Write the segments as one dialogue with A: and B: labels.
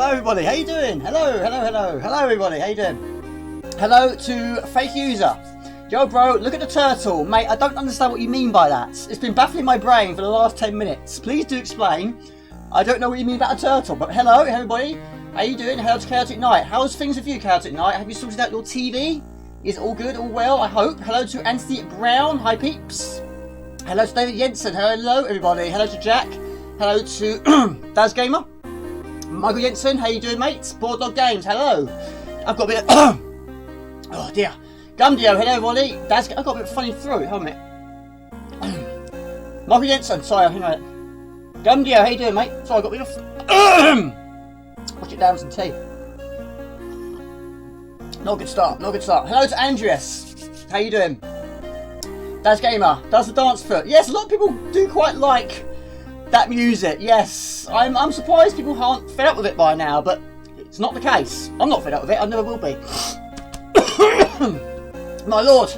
A: Hello everybody, how you doing? Hello everybody, how you doing? Hello to fake user. Yo bro, look at the turtle. Mate, I don't understand what you mean by that. It's been baffling my brain for the last 10 minutes. Please do explain. I don't know what you mean about a turtle, but hello everybody. How you doing? Hello to Chaotic Knight. How's things with you, Chaotic Knight? Have you sorted out your TV? Is it all good, all well, I hope? Hello to Anthony Brown. Hi peeps. Hello to David Jensen. Hello everybody. Hello to Jack. Hello to Daz Gamer. Michael Jensen, how you doing, mate? Board Dog Games, hello. I've got a bit of... oh dear. Gumdio, hello everybody. Daz, I've got a bit of funny throat, haven't I? Michael Jensen, sorry, hang on. Gumdio, how you doing, mate? Sorry, I've got a bit of... watch it down with some tea. Not a good start, not a good start. Hello to Andreas. How you doing? Daz Gamer, does the dance foot. Yes, a lot of people do quite like that music, yes. I'm surprised people aren't fed up with it by now, but it's not the case. I'm not fed up with it, I never will be. My lord.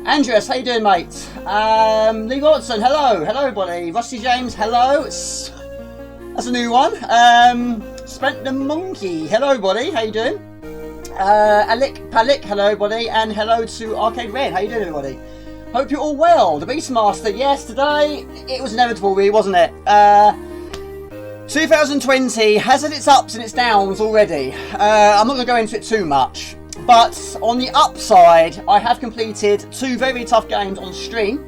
A: Andreas, how you doing, mate? Lee Watson, hello. Hello, everybody. Rusty James, hello. That's a new one. Spent the Monkey, hello, everybody. How you doing? Alec Palik, hello, everybody. And hello to Arcade Red. How you doing, everybody? Hope you're all well. The Beastmaster, yes, today it was inevitable, really, wasn't it? 2020 has had its ups and its downs already. I'm not going to go into it too much, but on the upside, I have completed 2 very tough games on stream.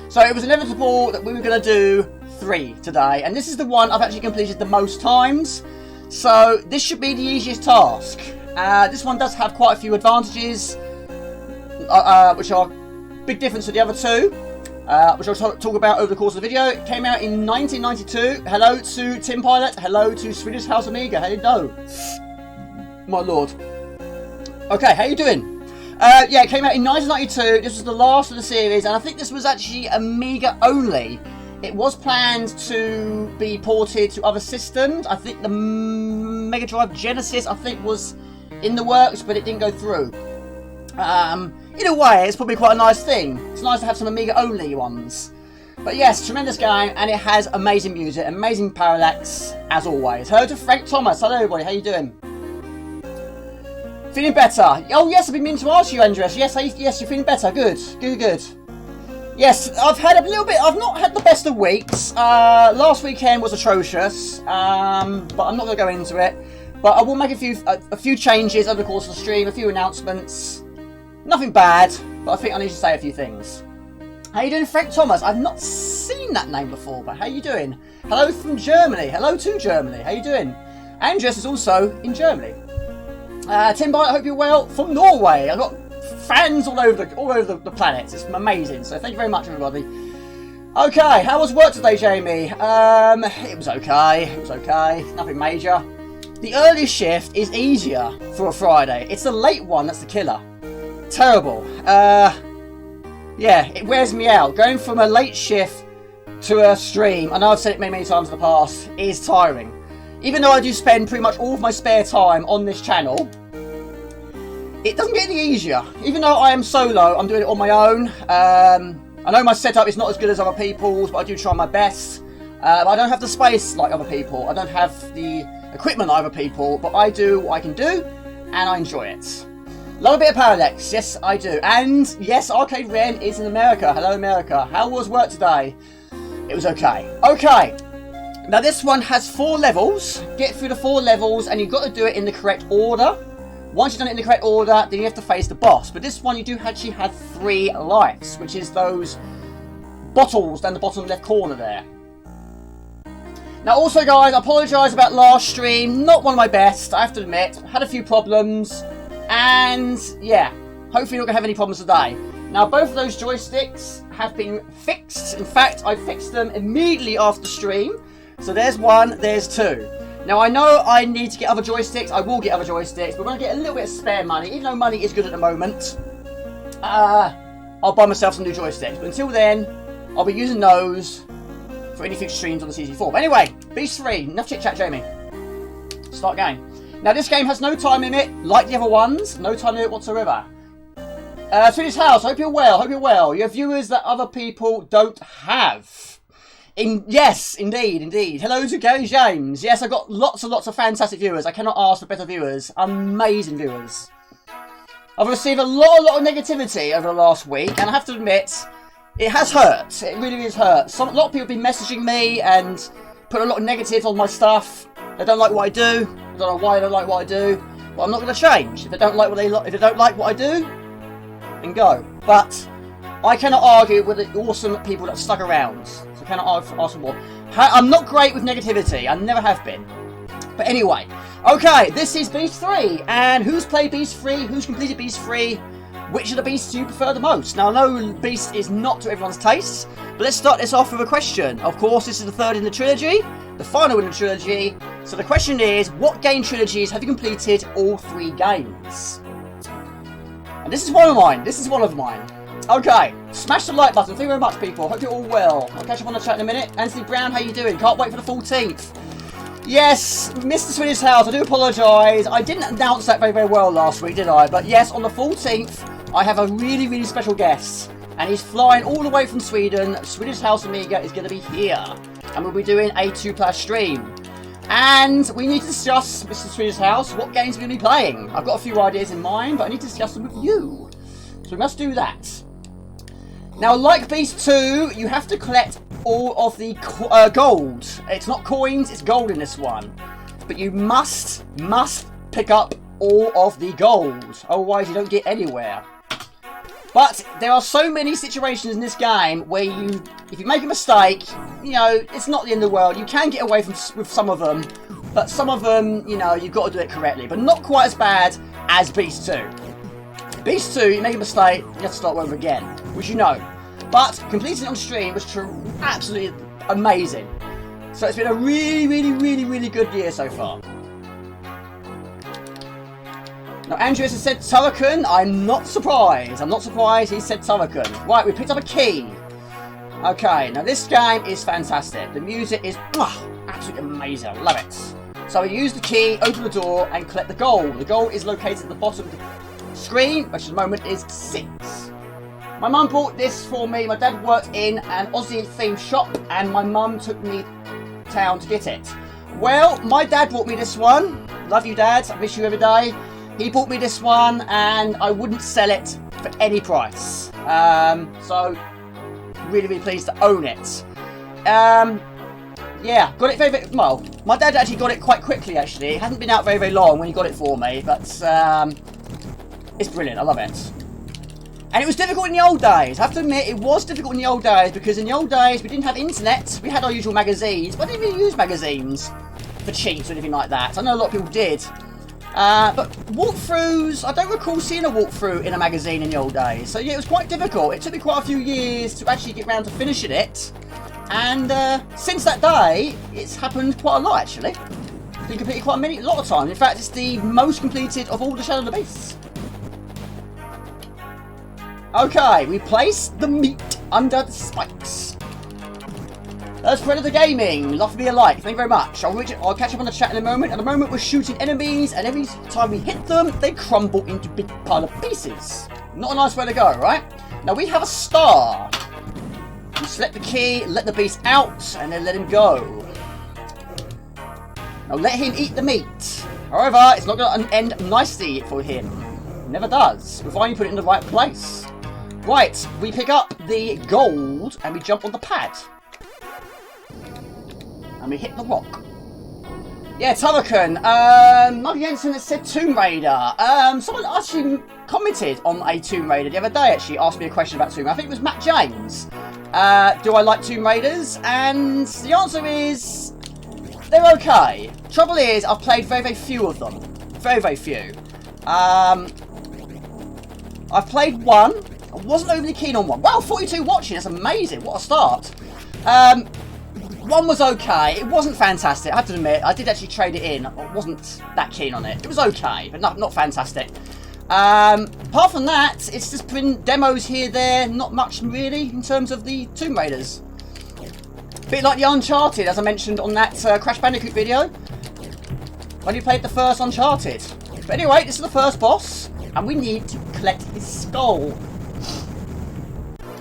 A: So it was inevitable that we were going to do 3 today, and this is the one I've actually completed the most times. So this should be the easiest task. This one does have quite a few advantages, which are big difference to the other 2, which I'll talk about over the course of the video. It came out in 1992. Hello to Tim Pilot. Hello to Swedish House Amiga. How you doing? My lord. Okay, how you doing? Yeah, it came out in 1992. This was the last of the series, and I think this was actually Amiga only. It was planned to be ported to other systems. I think the Mega Drive Genesis, I think, was in the works, but it didn't go through. In a way, it's probably quite a nice thing. It's nice to have some Amiga-only ones. But yes, tremendous game, and it has amazing music, amazing parallax, as always. Hello to Frank Thomas. Hello, everybody. How you doing? Feeling better? Oh, yes, I've been meaning to ask you, Andres. Yes, yes, you're feeling better. Good, good, good. Yes, I've had a little bit... I've not had the best of weeks. Last weekend was atrocious, but I'm not going to go into it. But I will make a few changes over the course of the stream, a few announcements. Nothing bad, but I think I need to say a few things. How you doing, Frank Thomas? I've not seen that name before, but how you doing? Hello from Germany. Hello to Germany. How you doing? Andres is also in Germany. Tim Bite, I hope you're well. From Norway. I've got fans all over the planet. It's amazing. So thank you very much, everybody. Okay, how was work today, Jamie? It was okay. It was okay. Nothing major. The early shift is easier for a Friday. It's the late one that's the killer. Terrible. Yeah, it wears me out. Going from a late shift to a stream, I know I've said it many times in the past, is tiring. Even though I do spend pretty much all of my spare time on this channel, it doesn't get any easier. Even though I am solo, I'm doing it on my own. I know my setup is not as good as other people's, but I do try my best. I don't have the space like other people. I don't have the equipment like other people, but I do what I can do, and I enjoy it. Love a bit of parallax, yes I do. And yes, Arcade Ren is in America. Hello America. How was work today? It was okay. Okay. Now this one has 4 levels. Get through the 4 levels and you've got to do it in the correct order. Once you've done it in the correct order, then you have to face the boss. But this one you do actually have 3 lives, which is those bottles down the bottom left corner there. Now also guys, I apologise about last stream. Not one of my best, I have to admit. Had a few problems. And yeah, hopefully you're not going to have any problems today. Now both of those joysticks have been fixed. In fact, I fixed them immediately after the stream. So there's 1, there's 2. Now I know I need to get other joysticks. I will get other joysticks. But we're going to get a little bit of spare money. Even though money is good at the moment. I'll buy myself some new joysticks. But until then, I'll be using those for any future streams on the CZ4. But anyway, Beast 3. Enough chit chat, Jamie. Start game. Now this game has no time limit, like the other ones. No time limit whatsoever. Swedish House, hope you're well, hope you're well. You have viewers that other people don't have. Yes, indeed. Hello to Gary James. Yes, I've got lots and lots of fantastic viewers. I cannot ask for better viewers. Amazing viewers. I've received a lot of negativity over the last week, and I have to admit, it has hurt. It really has hurt. A lot of people have been messaging me and put a lot of negatives on my stuff. They don't like what I do. I don't know why they don't like what I do. But I'm not going to change. If they don't like what if they don't like what I do, then go. But I cannot argue with the awesome people that stuck around. So I cannot ask for more. I'm not great with negativity. I never have been. But anyway, okay, this is Beast 3. And who's played Beast 3? Who's completed Beast 3? Which of the Beasts do you prefer the most? Now, I know Beast is not to everyone's taste, but let's start this off with a question. Of course, this is the third in the trilogy, the final in the trilogy. So the question is, what game trilogies have you completed all 3 games? And this is one of mine. Okay, smash the like button. Thank you very much, people. Hope you're all well. I'll catch up on the chat in a minute. Anthony Brown, how you doing? Can't wait for the 14th. Yes, Mr. Swedish House, I do apologise. I didn't announce that very well last week, did I? But yes, on the 14th, I have a really special guest. And he's flying all the way from Sweden. Swedish House Amiga is going to be here. And we'll be doing a 2+ stream. And we need to discuss, Mr. Swedish House, what games we're going to be playing. I've got a few ideas in mind, but I need to discuss them with you. So we must do that. Now, like Beast 2, you have to collect all of the gold. It's not coins, it's gold in this one. But you must pick up all of the gold. Otherwise, you don't get anywhere. But there are so many situations in this game where if you make a mistake, you know, it's not the end of the world. You can get away with some of them. But some of them, you know, you've got to do it correctly. But not quite as bad as Beast 2. Beast 2, you make a mistake, you have to start over again, which you know. But completing it on stream was absolutely amazing. So it's been a really good year so far. Now Andreas has said Turrican. I'm not surprised. He said Turrican. Right, we picked up a key. Okay, now this game is fantastic. The music is absolutely amazing. I love it. So we use the key, open the door, and collect the gold. The gold is located at the bottom of the screen, which at the moment is 6. My mum bought this for me. My dad worked in an Aussie themed shop, and my mum took me town to get it. Well, my dad bought me this one. Love you, Dad. I miss you every day. He bought me this one, and I wouldn't sell it for any price. So really pleased to own it. Yeah, got it very well. My dad actually got it quite quickly. Actually, it hasn't been out very long when he got it for me, but it's brilliant. I love it. And it was difficult in the old days. I have to admit, it was difficult in the old days because in the old days we didn't have internet. We had our usual magazines, but I didn't really use magazines for cheats or anything like that. I know a lot of people did. But walkthroughs, I don't recall seeing a walkthrough in a magazine in the old days. So yeah, it was quite difficult. It took me quite a few years to actually get around to finishing it. And since that day, it's happened quite a lot actually. It's been completed quite a lot of times. In fact, it's the most completed of all the Shadow of the Beasts. Okay, we place the meat under the spikes. That's Predator Gaming. Love to be a like. Thank you very much. I'll catch up on the chat in a moment. At the moment, we're shooting enemies, and every time we hit them, they crumble into big pile of pieces. Not a nice way to go, right? Now, we have a star. We select the key, let the beast out, and then let him go. Now, let him eat the meat. However, it's not going to end nicely for him. It never does. Provided you put it in the right place. Right, we pick up the gold, and we jump on the pad. And we hit the rock. Yeah, Turrican. Mark Jensen has said Tomb Raider. Someone actually commented on a Tomb Raider the other day, actually asked me a question about Tomb Raider. I think it was Matt James. Do I like Tomb Raiders? And the answer is, they're okay. Trouble is, I've played very few of them. Very few. I've played one. I wasn't overly keen on one. Wow, 42 watching. That's amazing. What a start. One was okay. It wasn't fantastic. I have to admit, I did actually trade it in. I wasn't that keen on it. It was okay, but not fantastic. Apart from that, it's just been demos here, there. Not much really in terms of the Tomb Raiders. Bit like the Uncharted, as I mentioned on that Crash Bandicoot video. When you played the first Uncharted. But anyway, this is the first boss, and we need to collect his skull.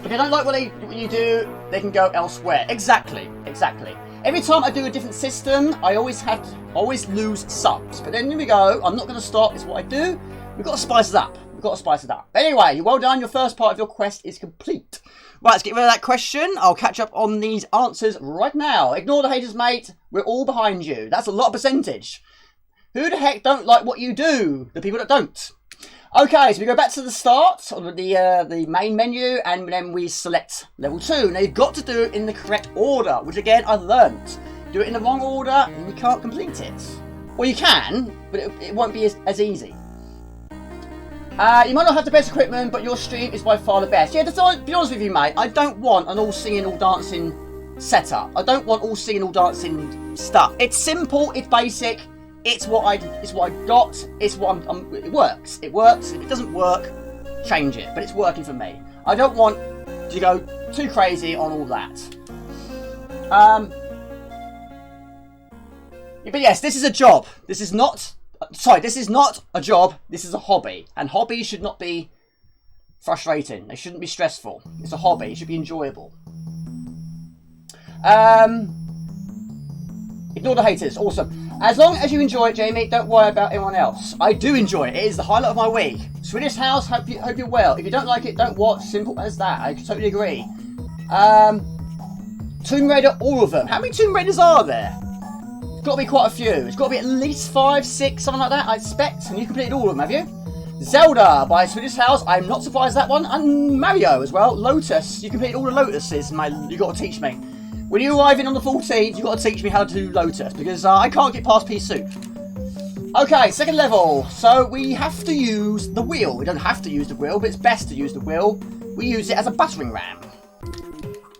A: If they don't like what you do, they can go elsewhere. Exactly. exactly. Every time I do a different system, I always lose subs. But then here we go. I'm not going to stop. It's what I do. We've got to spice it up. We've got to spice it up. But anyway, well done. Your first part of your quest is complete. Right, let's get rid of that question. I'll catch up on these answers right now. Ignore the haters, mate. We're all behind you. That's a lot of percentage. Who the heck don't like what you do? The people that don't. Okay, so we go back to the start of the main menu, and then we select level 2. Now you've got to do it in the correct order, which again I learnt. Do it in the wrong order, and you can't complete it. Well, you can, but it won't be as easy. You might not have the best equipment, but your stream is by far the best. Yeah, to be honest with you, mate, I don't want an all singing, all dancing setup. I don't want all singing, all dancing stuff. It's simple, it's basic. It's what I got. It's what it works. It works. If it doesn't work, change it. But it's working for me. I don't want to go too crazy on all that. But yes, this is a job. This is not. Sorry, this is not a job. This is a hobby, and hobbies should not be frustrating. They shouldn't be stressful. It's a hobby. It should be enjoyable. Ignore the haters. Awesome. As long as you enjoy it, Jamie, don't worry about anyone else. I do enjoy it. It is the highlight of my week. Swedish House, hope you're well. If you don't like it, don't watch. Simple as that. I totally agree. Tomb Raider, all of them. How many Tomb Raiders are there? It's got to be quite a few. It's got to be at least 5, 6, something like that, I expect. And you completed all of them, have you? Zelda by Swedish House. I'm not surprised at that one. And Mario as well. Lotus. You completed all the Lotuses. You got to teach me. When you arrive in on the 14th, you've got to teach me how to do Lotus, because I can't get past pea soup. Okay, second level. So we have to use the wheel. We don't have to use the wheel, but it's best to use the wheel. We use it as a battering ram.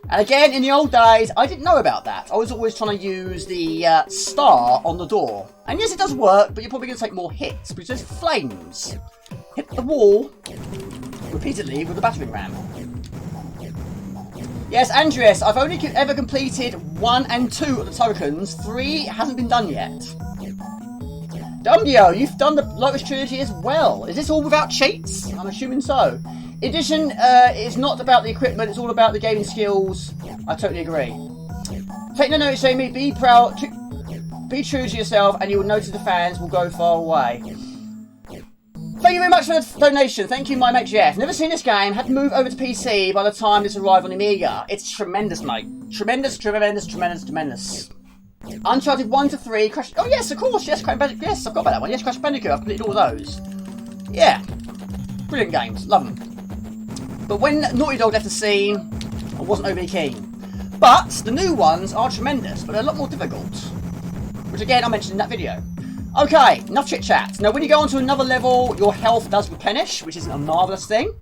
A: And again, in the old days, I didn't know about that. I was always trying to use the star on the door. And yes, it does work, but you're probably going to take more hits, because there's flames. Hit the wall repeatedly with the battering ram. Yes, Andreas, I've only ever completed 1 and 2 of the tokens. 3 hasn't been done yet. Dumbio, you've done the Lotus Trilogy as well. Is this all without cheats? I'm assuming so. In addition, it's not about the equipment, it's all about the gaming skills. I totally agree. Take no notice, Jamie. Be proud. Be true to yourself, and you will notice the fans will go far away. Thank you very much for the donation. Thank you, my mate Jeff. Never seen this game. Had to move over to PC by the time this arrived on Amiga. It's tremendous, mate. Tremendous, tremendous, tremendous, tremendous. Uncharted 1 to 3. Crash. Oh yes, of course. Yes, Crash Bandicoot. Yes, I've got about that one. Yes, Crash Bandicoot. I've completed all those. Yeah, brilliant games. Love them. But when Naughty Dog left the scene, I wasn't overly keen. But the new ones are tremendous, but they're a lot more difficult. Which again, I mentioned in that video. Okay, enough chit chat. Now when you go on to another level, your health does replenish, which is a marvellous thing.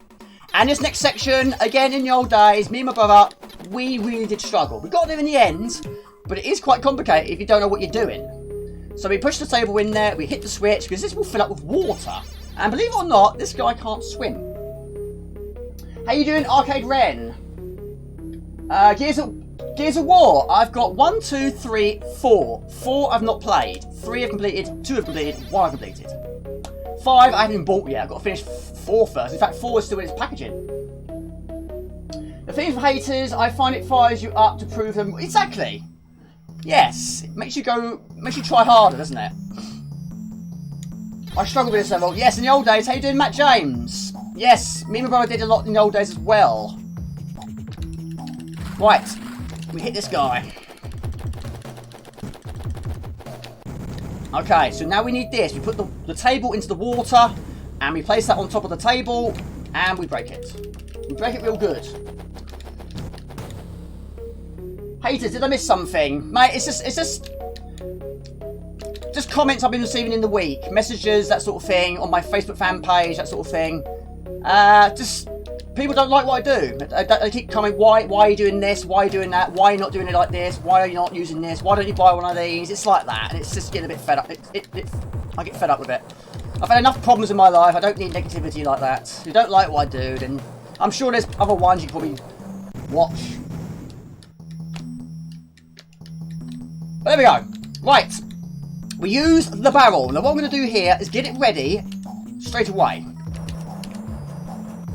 A: And this next section, again in the old days, me and my brother, we really did struggle. We got there in the end, but it is quite complicated if you don't know what you're doing. So we push the table in there, we hit the switch, because this will fill up with water. And believe it or not, this guy can't swim. How you doing, Arcade Ren? Gears of War. I've got 1, 2, 3, 4. 4 I've not played. 3 I've completed. 2 I've completed. 1 I've completed. 5 I haven't even bought yet. I've got to finish 4 first. In fact, 4 is still in its packaging. The thing for haters, I find it fires you up to prove them. Exactly. Yes. It makes you try harder, doesn't it? I struggle with this level. Yes, in the old days. How you doing, Matt James? Yes, me and my brother did a lot in the old days as well. Right. We hit this guy. Okay, so now we need this. We put the table into the water, and we place that on top of the table, and we break it. We break it real good. Haters, did I miss something? Mate, it's just comments I've been receiving in the week. Messages, that sort of thing, on my Facebook fan page, that sort of thing. Just... people don't like what I do. They keep commenting, why are you doing this? Why are you doing that? Why are you not doing it like this? Why are you not using this? Why don't you buy one of these? It's like that, and it's just getting a bit fed up. I get fed up with it. I've had enough problems in my life. I don't need negativity like that. If you don't like what I do, then I'm sure there's other ones you can probably watch. But there we go. Right. We use the barrel. Now what I'm going to do here is get it ready straight away.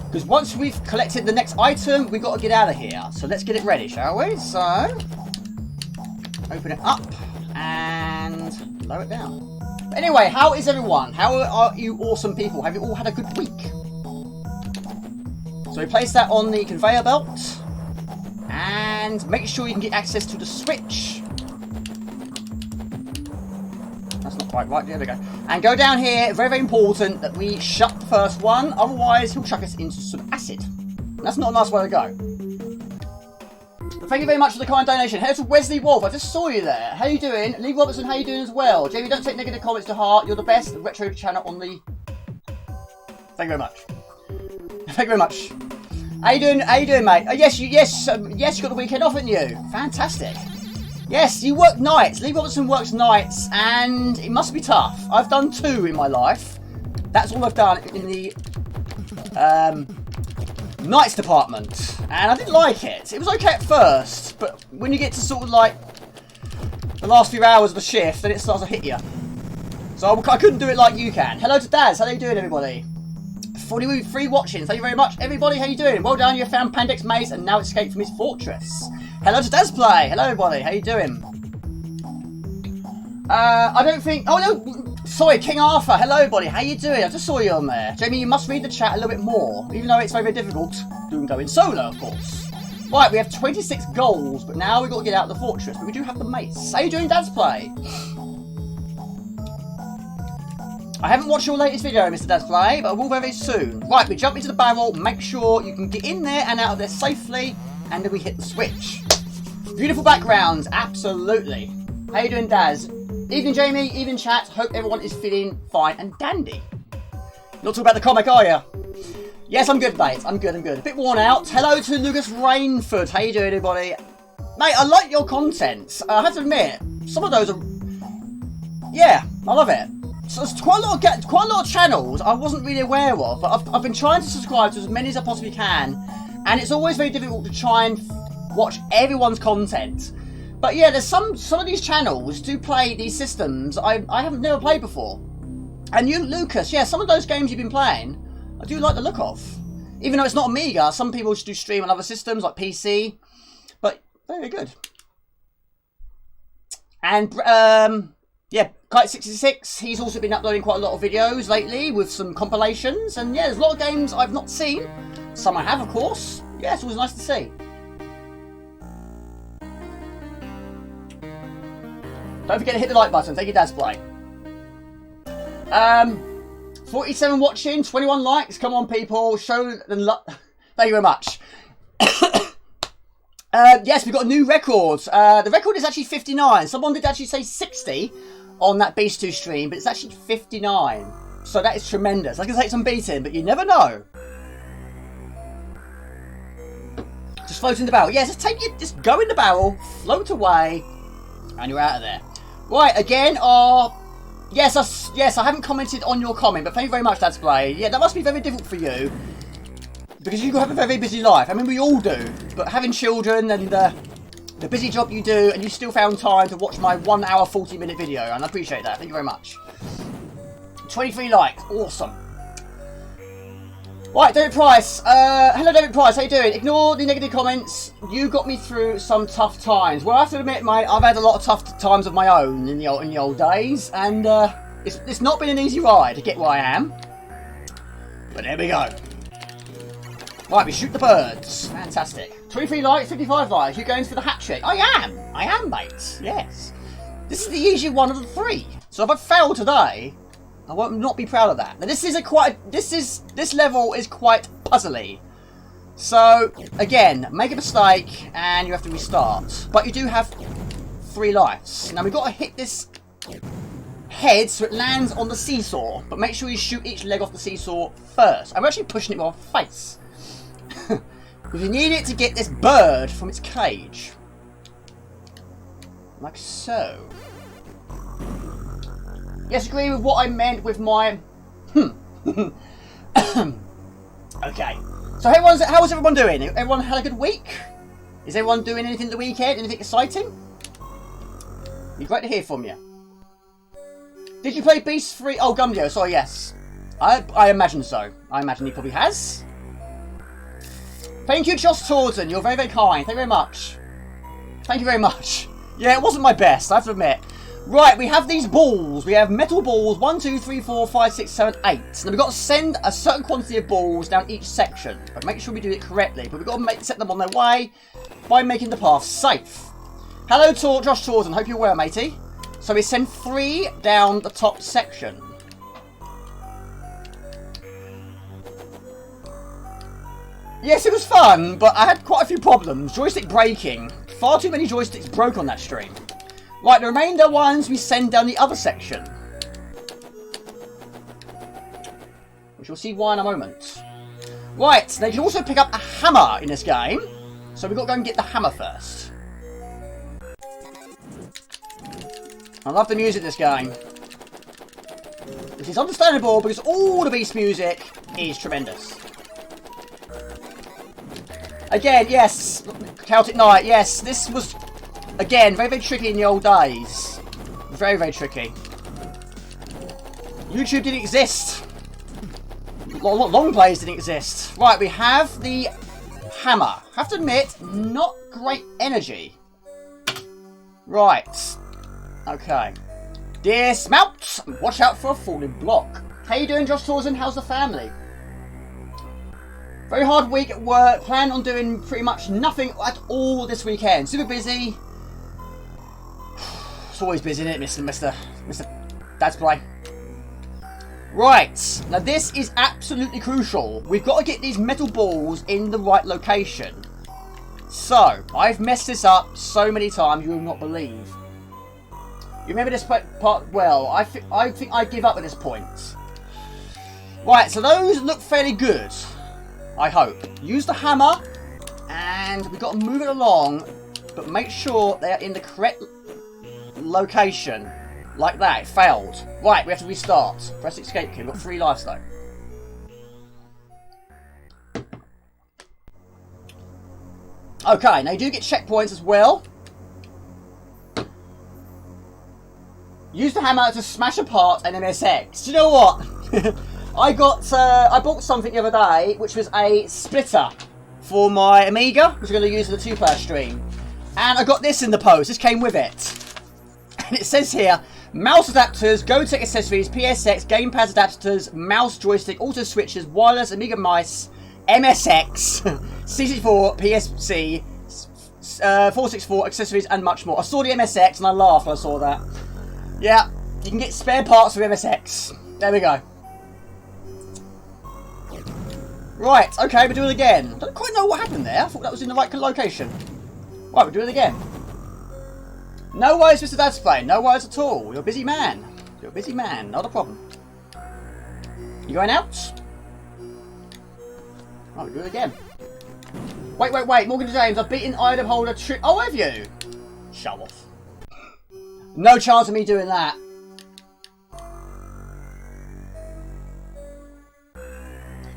A: Because once we've collected the next item, we've got to get out of here. So let's get it ready, shall we? So, open it up and lower it down. But anyway, how is everyone? How are you awesome people? Have you all had a good week? So we place that on the conveyor belt and make sure you can get access to the switch. That's not quite right. There we go. And go down here. Very, very important that we shut the first one. Otherwise, he'll chuck us into some acid. And that's not a nice way to go. But thank you very much for the kind donation. Hello to Wesley Wolf. I just saw you there. How you doing? Lee Robertson, how you doing as well? Jamie, don't take negative comments to heart. You're the best retro channel on the... Thank you very much. Thank you very much. How you doing? How you doing, mate? Yes, you got the weekend off, haven't you? Fantastic. Yes, you work nights. Lee Robertson works nights, and it must be tough. I've done 2 in my life. That's all I've done in the nights department, and I didn't like it. It was okay at first, but when you get to sort of like the last few hours of the shift, then it starts to hit you. So I couldn't do it like you can. Hello to Daz. How are you doing, everybody? 43 watching. Thank you very much, everybody. How you doing? Well done. You found Pandex Maze and now escaped from his fortress. Hello to Dazplay. Hello, everybody. How you doing? I don't think... Oh, no. Sorry, King Arthur. Hello, everybody. How you doing? I just saw you on there. Jamie, you must read the chat a little bit more, even though it's very, very difficult doing going solo, of course. Right, we have 26 goals, but now we've got to get out of the fortress. But we do have the mace. How you doing, Dazplay? I haven't watched your latest video, Mr. Dazplay, but I will very soon. Right, we jump into the barrel, make sure you can get in there and out of there safely, and then we hit the switch. Beautiful backgrounds, absolutely. How you doing, Daz? Evening, Jamie. Evening, chat. Hope everyone is feeling fine and dandy. Not talking about the comic, are you? Yes, I'm good, mate. I'm good. A bit worn out. Hello to Lucas Rainford. How you doing, everybody? Mate, I like your content. I have to admit, some of those are... Yeah, I love it. So there's quite a lot of channels I wasn't really aware of, but I've been trying to subscribe to as many as I possibly can, and it's always very difficult to try and watch everyone's content. But yeah, there's some of these channels do play these systems I haven't never played before. And you, Lucas, yeah, some of those games you've been playing, I do like the look of. Even though it's not Amiga, some people do stream on other systems like PC, but very good. And yeah, Kite66, he's also been uploading quite a lot of videos lately with some compilations. And yeah, there's a lot of games I've not seen. Some I have, of course. Yeah, it's always nice to see. Don't forget to hit the like button. Thank you, Dazplay. 47 watching, 21 likes. Come on, people. Show the love. Thank you very much. Yes, we've got a new record. The record is actually 59. Someone did actually say 60 on that Beast 2 stream, but it's actually 59. So that is tremendous. I can take some beating, but you never know. Just float in the barrel. Yeah, just go in the barrel, float away, and you're out of there. Right, again, yes, I haven't commented on your comment, but thank you very much, Dazplay. Yeah, that must be very difficult for you, because you have a very busy life. I mean, we all do, but having children and the busy job you do, and you still found time to watch my 1 hour 40-minute video, and I appreciate that. Thank you very much. 23 likes, awesome. Right, David Price. Hello, David Price. How you doing? Ignore the negative comments. You got me through some tough times. Well, I have to admit, mate, I've had a lot of tough times of my own in the old days, and it's not been an easy ride to get where I am. But there we go. Right, we shoot the birds. Fantastic. 23 likes, 55 likes. You're going for the hat trick. I am, mate. Yes. This is the easier one of the 3. So if I fail today, I won't not be proud of that. Now this level is quite puzzly. So again, make a mistake and you have to restart. But you do have 3 lives. Now we've got to hit this head so it lands on the seesaw. But make sure you shoot each leg off the seesaw first. I'm actually pushing it with my face. Because you need it to get this bird from its cage. Like so. Yes, agree with what I meant with my... Okay. So how is everyone doing? Everyone had a good week? Is everyone doing anything the weekend? Anything exciting? It'd be great to hear from you. Did you play Beast 3? Oh, Gumdio, sorry, yes. I imagine so. I imagine he probably has. Thank you, Josh Torden. You're very, very kind. Thank you very much. Thank you very much. Yeah, it wasn't my best, I have to admit. Right, we have these balls. We have metal balls. 1, 2, 3, 4, 5, 6, 7, 8. Now we've got to send a certain quantity of balls down each section. But make sure we do it correctly. But we've got to set them on their way by making the path safe. Hello, Josh Torton. Hope you're well, matey. So we send 3 down the top section. Yes, it was fun, but I had quite a few problems. Joystick breaking. Far too many joysticks broke on that stream. Right, the remainder ones we send down the other section. Which you'll see why in a moment. Right, now you can also pick up a hammer in this game. So we've got to go and get the hammer first. I love the music in this game. This is understandable because all the Beast music is tremendous. Again, yes, Celtic Knight, yes, this was, again, very, very tricky in the old days. Very, very tricky. YouTube didn't exist. Long plays didn't exist. Right, we have the hammer. Have to admit, not great energy. Right. Okay. Dismount! Watch out for a falling block. How you doing, Josh Torsen? How's the family? Very hard week at work. Plan on doing pretty much nothing at all this weekend. Super busy. It's always busy, isn't it, Mr. Dad's Play? Right. Now this is absolutely crucial. We've got to get these metal balls in the right location. So, I've messed this up so many times you will not believe. You remember this part well. I think I give up at this point. Right, so those look fairly good. I hope. Use the hammer, and we've got to move it along, but make sure they are in the correct location. Like that. It failed. Right, we have to restart. Press escape key. We've got 3 lives though. Okay, now you do get checkpoints as well. Use the hammer to smash apart an MSX. Do you know what? I bought something the other day, which was a splitter for my Amiga, which I'm going to use for the 2-player stream. And I got this in the post. This came with it. And it says here, mouse adapters, Gotek accessories, PSX, gamepads adapters, mouse joystick, auto switches, wireless, Amiga mice, MSX, C64, PSC, 464, accessories, and much more. I saw the MSX and I laughed when I saw that. Yeah, you can get spare parts for MSX. There we go. Right, okay, we'll do it again. Don't quite know what happened there. I thought that was in the right location. Right, we'll do it again. No worries, Mr. Dad's Play. No worries at all. You're a busy man. You're a busy man. Not a problem. You going out? Right, we'll do it again. Wait. Morgan James, I've beaten item holder trick. Oh, have you? Show off. No chance of me doing that.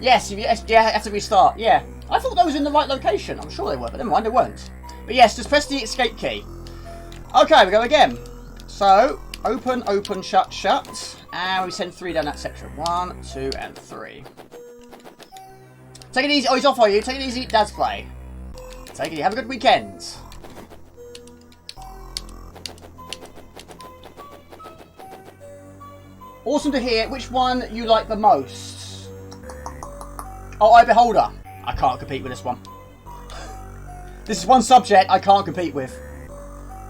A: Yes, you have to restart. Yeah. I thought those were in the right location. I'm sure they were, but never mind, they weren't. But yes, just press the escape key. Okay, we go again. So, open, shut. And we send 3 down that section. 1, 2, and 3. Take it easy. Oh, he's off for you. Take it easy, Dad's Play. Take it easy. Have a good weekend. Awesome to hear. Which one you like the most? Oh, I Beholder. I can't compete with this one. This is one subject I can't compete with.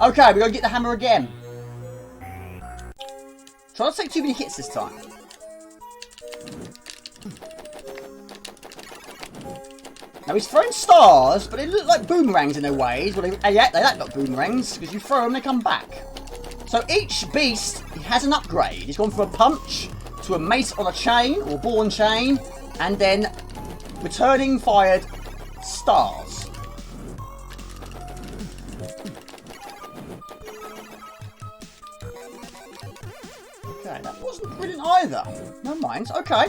A: Okay, we're going to get the hammer again. Try not to take too many hits this time. Now he's throwing stars, but they look like boomerangs in their ways. Well, they act like boomerangs, because you throw them, they come back. So each beast has an upgrade. He's gone from a punch to a mace on a chain, or ball and chain, and then returning fired stars. Okay, that wasn't brilliant either. No mind. Okay.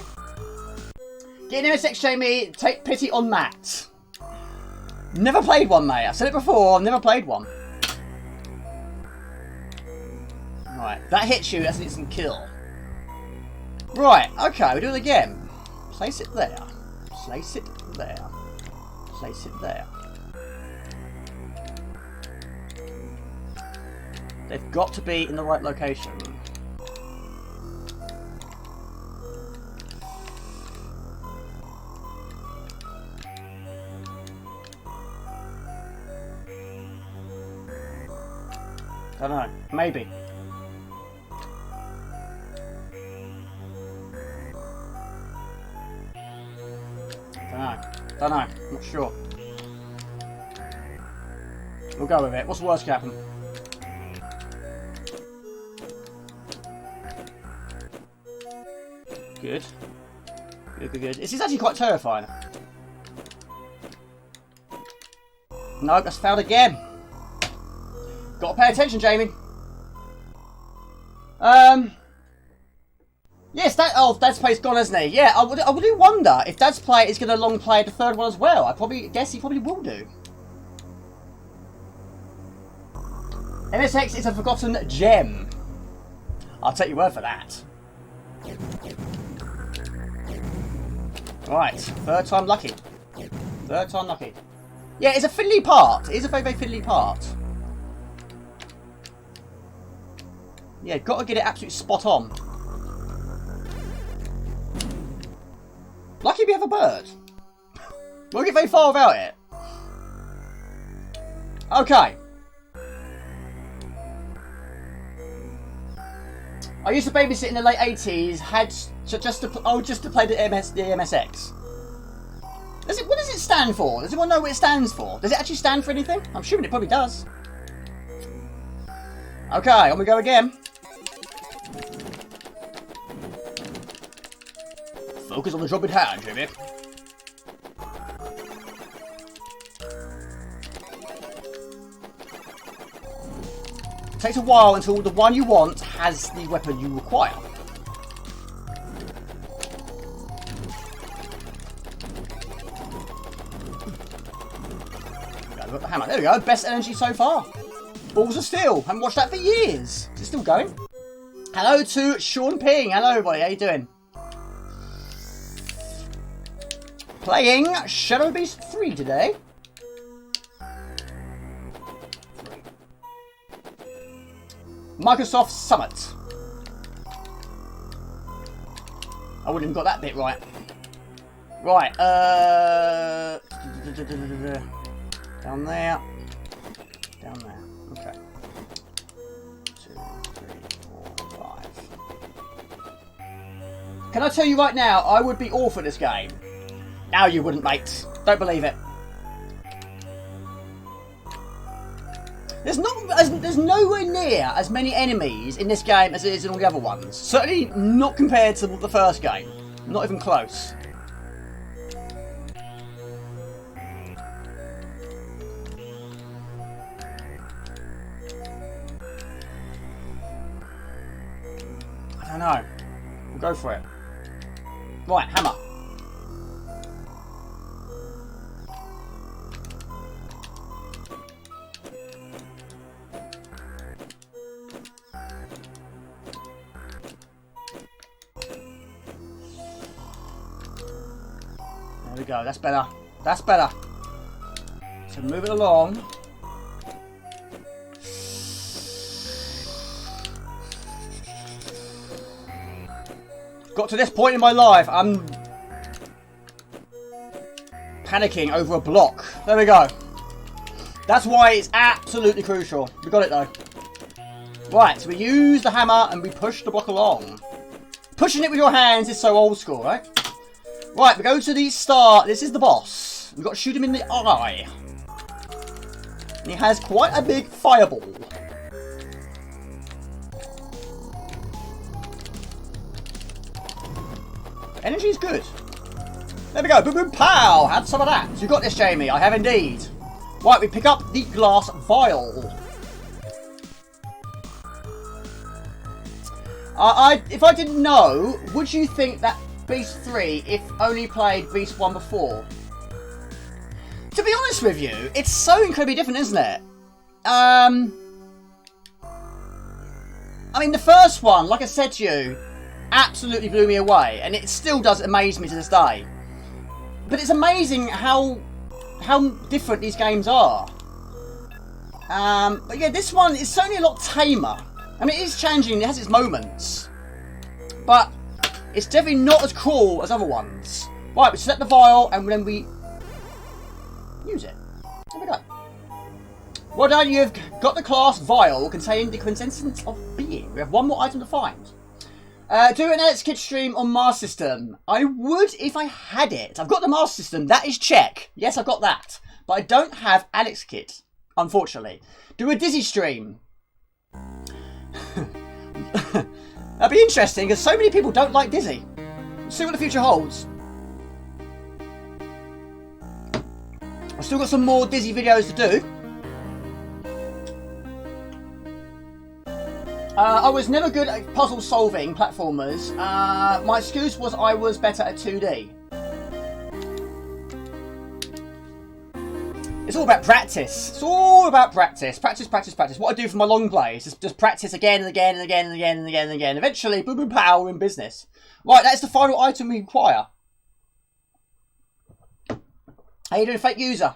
A: Get an MSX, Jamie. Take pity on Matt. Never played one, mate. I've said it before. Never played one. Right, that hits you. That's an instant kill. Right. Okay, we do it again. Place it there. Place it there. Place it there. They've got to be in the right location. Don't know. Maybe. Don't know. Not sure. We'll go with it. What's the worst can happen? Good. Good. This is actually quite terrifying. No, that's failed again. Gotta pay attention, Jamie. Yes, Dad's Play's gone, hasn't he? Yeah, I would wonder if Dad's Play is going to long play the third one as well. I probably guess he probably will do. MSX is a forgotten gem. I'll take your word for that. Right, third time lucky. Third time lucky. Yeah, it's a fiddly part. It is a very, very fiddly part. Yeah, got to get it absolutely spot on. Lucky we have a bird. Won't get very far without it. Okay. I used to babysit in the late 80s. Just to play the MSX. What does it stand for? Does anyone know what it stands for? Does it actually stand for anything? I'm assuming it probably does. Okay, on we go again. Focus on the job at hand, Jimmy. It takes a while until the one you want has the weapon you require. I've got the hammer. There we go. Best energy so far. Balls of Steel. Haven't watched that for years. Is it still going? Hello to Sean Ping. Hello, everybody. How you doing? Playing Shadow Beast 3 today. Microsoft Summit. I wouldn't have got that bit right. Right, down there. Down there. Okay. 2, 3, 4, 5. Can I tell you right now, I would be awful at this game. No, you wouldn't, mate. Don't believe it. There's nowhere near as many enemies in this game as there is in all the other ones. Certainly not compared to the first game. Not even close. I don't know. We'll go for it. Right, hammer. There we go, that's better. That's better. So move it along. Got to this point in my life, I'm panicking over a block. There we go. That's why it's absolutely crucial. We got it though. Right, so we use the hammer and we push the block along. Pushing it with your hands is so old school, right? Right, we go to the start. This is the boss. We've got to shoot him in the eye. And he has quite a big fireball. Energy is good. There we go. Boom, boom, pow. Had some of that. So you got this, Jamie. I have indeed. Right, we pick up the glass vial. If I didn't know, would you think that Beast 3 if only played Beast 1 before? To be honest with you, it's so incredibly different, isn't it? I mean, the first one, like I said to you, absolutely blew me away, and it still does amaze me to this day. But it's amazing how different these games are. But yeah, this one is certainly a lot tamer. I mean, it is challenging, it has its moments. But it's definitely not as cruel as other ones. Right, we select the vial and then we use it. There we go. Well done, you've got the class vial containing the quintessence of being. We have one more item to find. Do an Alex Kid stream on Mars System. I would if I had it. I've got the Mars System, that is check. Yes, I've got that. But I don't have Alex Kid, unfortunately. Do a Dizzy stream. That'd be interesting because so many people don't like Dizzy. Let's see what the future holds. I've still got some more Dizzy videos to do. I was never good at puzzle solving platformers. My excuse was I was better at 2D. It's all about practice. It's all about practice. Practice, practice, practice. What I do for my long plays is just practice again and again and again and again and again and again. Eventually, boom, boom, pow, we're in business. Right, that is the final item we require. How you doing, fake user?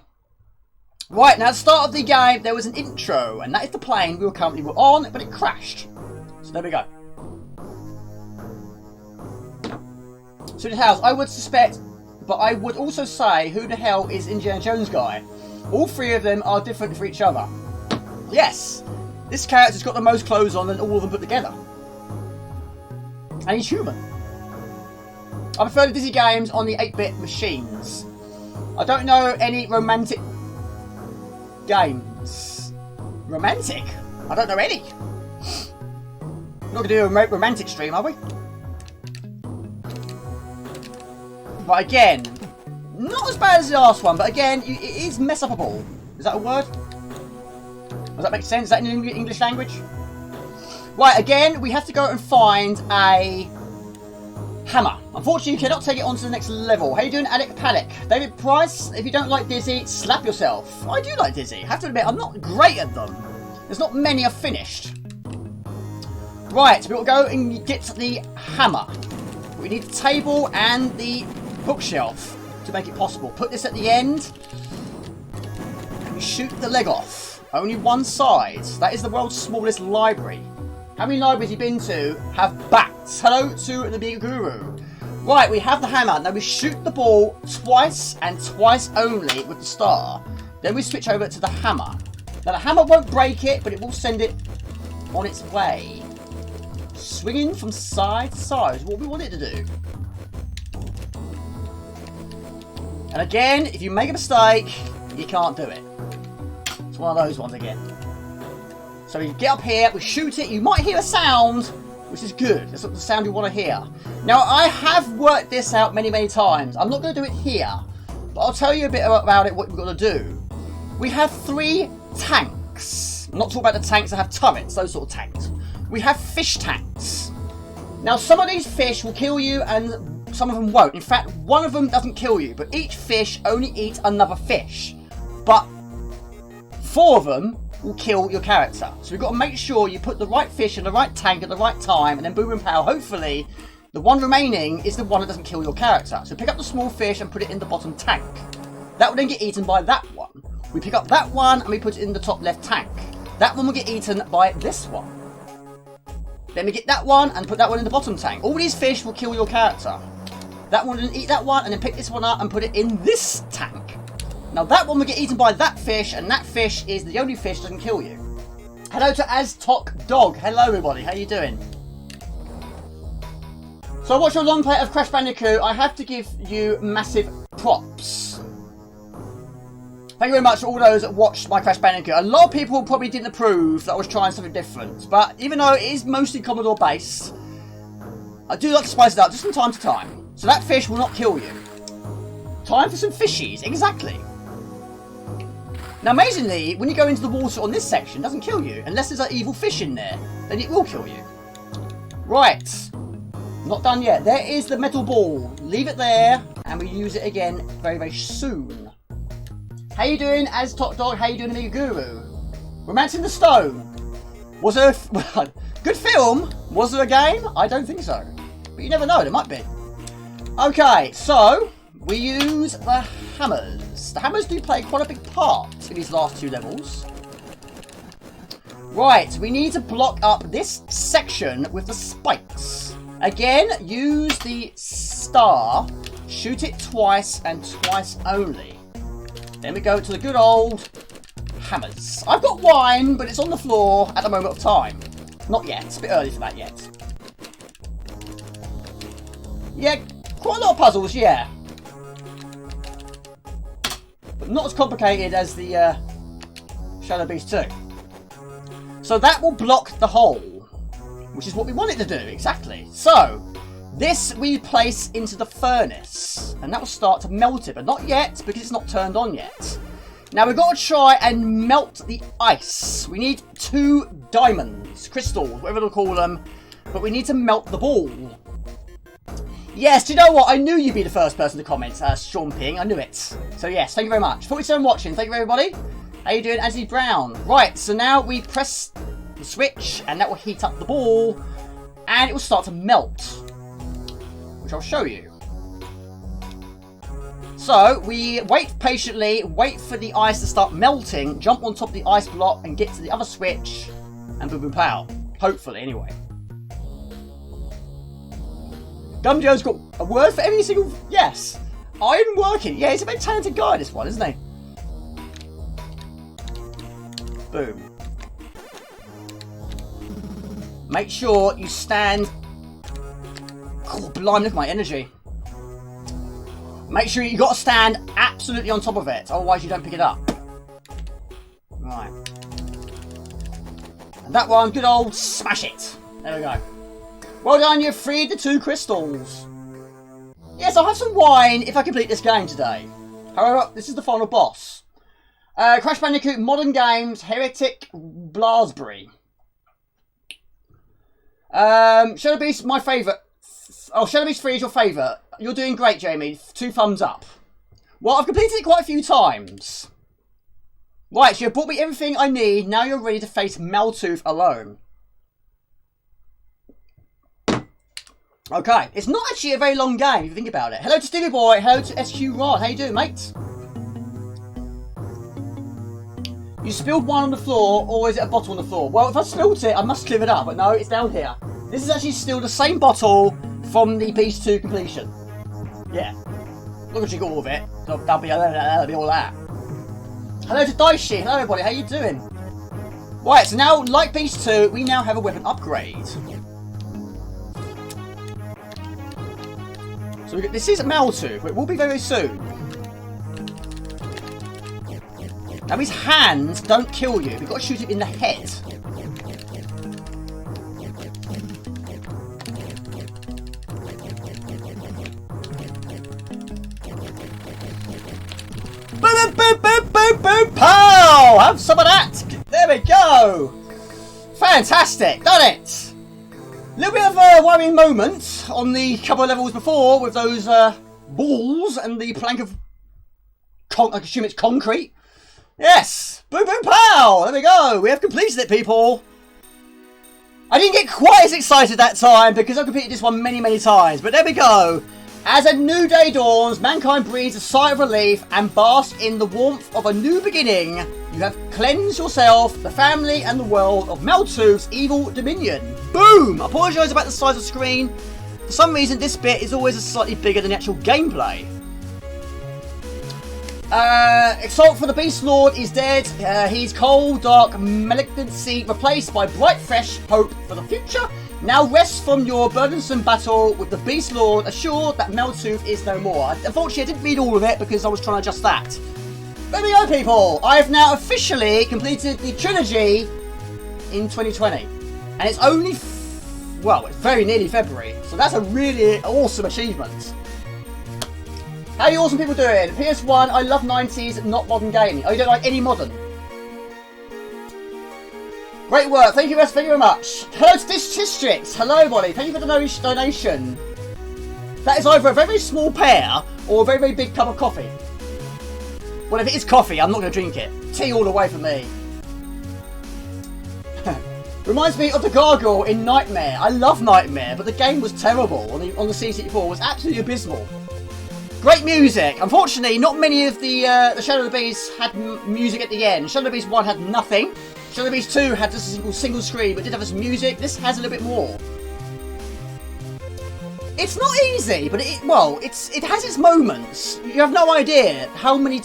A: Right, now at the start of the game, there was an intro, and that is the plane we were currently on, but it crashed. So there we go. So the house, I would suspect, but I would also say, who the hell is Indiana Jones guy? All three of them are different for each other. Yes, this character's got the most clothes on than all of them put together. And he's human. I prefer the Dizzy games on the 8-bit machines. I don't know any romantic games. Romantic? I don't know any. We're not going to do a romantic stream, are we? But again, not as bad as the last one, but again, it is mess upable. Is that a word? Does that make sense? Is that in English language? Right, again, we have to go and find a hammer. Unfortunately, you cannot take it on to the next level. How you doing, Alec Panic? David Price, if you don't like Dizzy, slap yourself. I do like Dizzy. I have to admit, I'm not great at them. There's not many I've finished. Right, we'll go and get the hammer. We need the table and the bookshelf to make it possible. Put this at the end. And we shoot the leg off. Only one side. That is the world's smallest library. How many libraries have you been to have bats? Hello to the Amiga Guru. Right, we have the hammer. Now we shoot the ball twice and twice only with the star. Then we switch over to the hammer. Now the hammer won't break it, but it will send it on its way. Swinging from side to side is what we want it to do. And again, if you make a mistake, you can't do it. It's one of those ones again. So we get up here, we shoot it, you might hear a sound, which is good. That's the sound you want to hear. Now, I have worked this out many, many times. I'm not going to do it here, but I'll tell you a bit about it, what we've got to do. We have 3 tanks. I'm not talking about the tanks that have turrets, those sort of tanks. We have fish tanks. Now, some of these fish will kill you and some of them won't. In fact, one of them doesn't kill you, but each fish only eats another fish. But 4 of them will kill your character. So we've got to make sure you put the right fish in the right tank at the right time, and then boom and pow, hopefully the one remaining is the one that doesn't kill your character. So pick up the small fish and put it in the bottom tank. That will then get eaten by that one. We pick up that one and we put it in the top left tank. That one will get eaten by this one. Then we get that one and put that one in the bottom tank. All these fish will kill your character. That one will eat that one and then pick this one up and put it in this tank. Now that one will get eaten by that fish, and that fish is the only fish that doesn't kill you. Hello to Aztok Dog. Hello everybody, how you doing? So I watched your long play of Crash Bandicoot. I have to give you massive props. Thank you very much to all those that watched my Crash Bandicoot. A lot of people probably didn't approve that I was trying something different, but even though it is mostly Commodore based, I do like to spice it up just from time to time. So that fish will not kill you. Time for some fishies, exactly. Now amazingly, when you go into the water on this section, it doesn't kill you. Unless there's an evil fish in there, then it will kill you. Right. Not done yet. There is the metal ball. Leave it there, and we use it again very, very soon. How you doing, Aztok Dog? How you doing, Amiga Guru? Romancing the Stone. Was there a good film? Was there a game? I don't think so. But you never know, there might be. Okay, so we use the hammers. The hammers do play quite a big part in these last 2 levels. Right, we need to block up this section with the spikes. Again, use the star, shoot it twice and twice only. Then we go to the good old hammers. I've got wine, but it's on the floor at the moment of time. Not yet, it's a bit early for that yet. Yeah, quite a lot of puzzles, yeah. But not as complicated as the Shadow Beast 2. So that will block the hole, which is what we want it to do, exactly. So, this we place into the furnace, and that will start to melt it, but not yet, because it's not turned on yet. Now we've got to try and melt the ice. We need 2 diamonds, crystals, whatever they'll call them, but we need to melt the ball. Yes, do you know what? I knew you'd be the first person to comment, Sean Ping. I knew it. So yes, thank you very much. 47 watching. Thank you, everybody. How you doing, Anthony Brown? Right, so now we press the switch, and that will heat up the ball, and it will start to melt, which I'll show you. So we wait patiently, wait for the ice to start melting, jump on top of the ice block, and get to the other switch, and boom boom pow. Hopefully, anyway. Gum Joe's got a word for every single... Yes. Iron working. Yeah, he's a very talented guy, this one, isn't he? Boom. Make sure you stand... Oh, blimey, look at my energy. Make sure you got to stand absolutely on top of it, otherwise you don't pick it up. Right. And that one, good old smash it. There we go. Well done, you've freed the 2 crystals. Yes, I'll have some wine if I complete this game today. However, this is the final boss. Crash Bandicoot Modern Games Heretic Blasbury. Shadow Beast, my favourite. Oh, Shadow Beast 3 is your favourite. You're doing great, Jamie. 2 thumbs up. Well, I've completed it quite a few times. Right, so you've brought me everything I need. Now you're ready to face Meltooth alone. Okay, it's not actually a very long game if you think about it. Hello to Stevie Boy, hello to SQ Rod. How you doing, mate? You spilled wine on the floor, or is it a bottle on the floor? Well, if I spilled it, I must clear it up, but no, it's down here. This is actually still the same bottle from the Beast 2 completion. Yeah. Look at you got all of it. That'll be all that. Hello to Daishi. Hello, everybody. How you doing? Right, so now, like Beast 2, we now have a weapon upgrade. So this is Meltooth, but it will be very soon. Now his hands don't kill you, we've got to shoot him in the head. Boom, boom, boom, boom, boom, pow! Have some of that! There we go! Fantastic, done it! A little bit of a worrying moment on the couple of levels before with those balls and the plank of... I assume it's concrete. Yes! Boom, boom, pow! There we go! We have completed it, people! I didn't get quite as excited that time because I've completed this one many, many times. But there we go! As a new day dawns, mankind breathes a sigh of relief and basks in the warmth of a new beginning. You have cleansed yourself, the family, and the world of Meltooth's evil dominion. Boom! I apologise about the size of the screen. For some reason, this bit is always slightly bigger than the actual gameplay. Exalt for the Beast Lord is dead. He's cold, dark malignancy replaced by bright, fresh hope for the future. Now rest from your burdensome battle with the Beast Lord, assured that Meltooth is no more. Unfortunately, I didn't read all of it because I was trying to adjust that. There we go, people. I have now officially completed the trilogy in 2020. And it's only, well, it's very nearly February. So that's a really awesome achievement. How are you awesome people doing? PS1, I love 90s, not modern gaming. Oh, you don't like any modern? Great work. Thank you very much. Hello to this district. Hello, everybody. Thank you for the donation. That is either a very, very small pear or a very, very big cup of coffee. Well, if it is coffee, I'm not going to drink it. Tea all the way for me. Reminds me of the gargoyle in Nightmare. I love Nightmare, but the game was terrible on the C64. It was absolutely abysmal. Great music. Unfortunately, not many of the Shadow of the Beast had music at the end. Shadow of the Beast 1 had nothing. Shadow of the Beast 2 had just a single screen, but did have some music. This has a little bit more. It's not easy, but it has its moments. You have no idea how many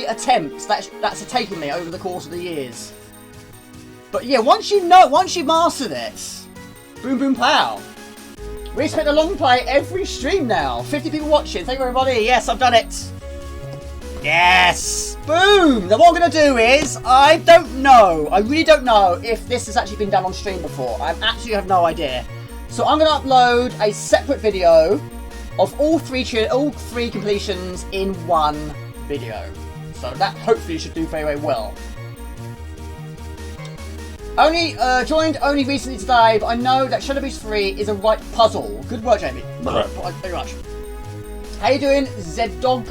A: attempts that's taken me over the course of the years. But yeah, once you master this, boom boom pow. We expect a long play every stream now. 50 people watching. Thank you everybody. Yes, I've done it. Yes! Boom! Now what I'm going to do is, I really don't know if this has actually been done on stream before. I absolutely have no idea. So I'm going to upload a separate video of all three completions in one video. So that hopefully should do very, very well. Joined only recently today, but I know that Shadow Beast 3 is a right puzzle. Good work, Jamie. Thank you very much. How you doing, Z-Dog?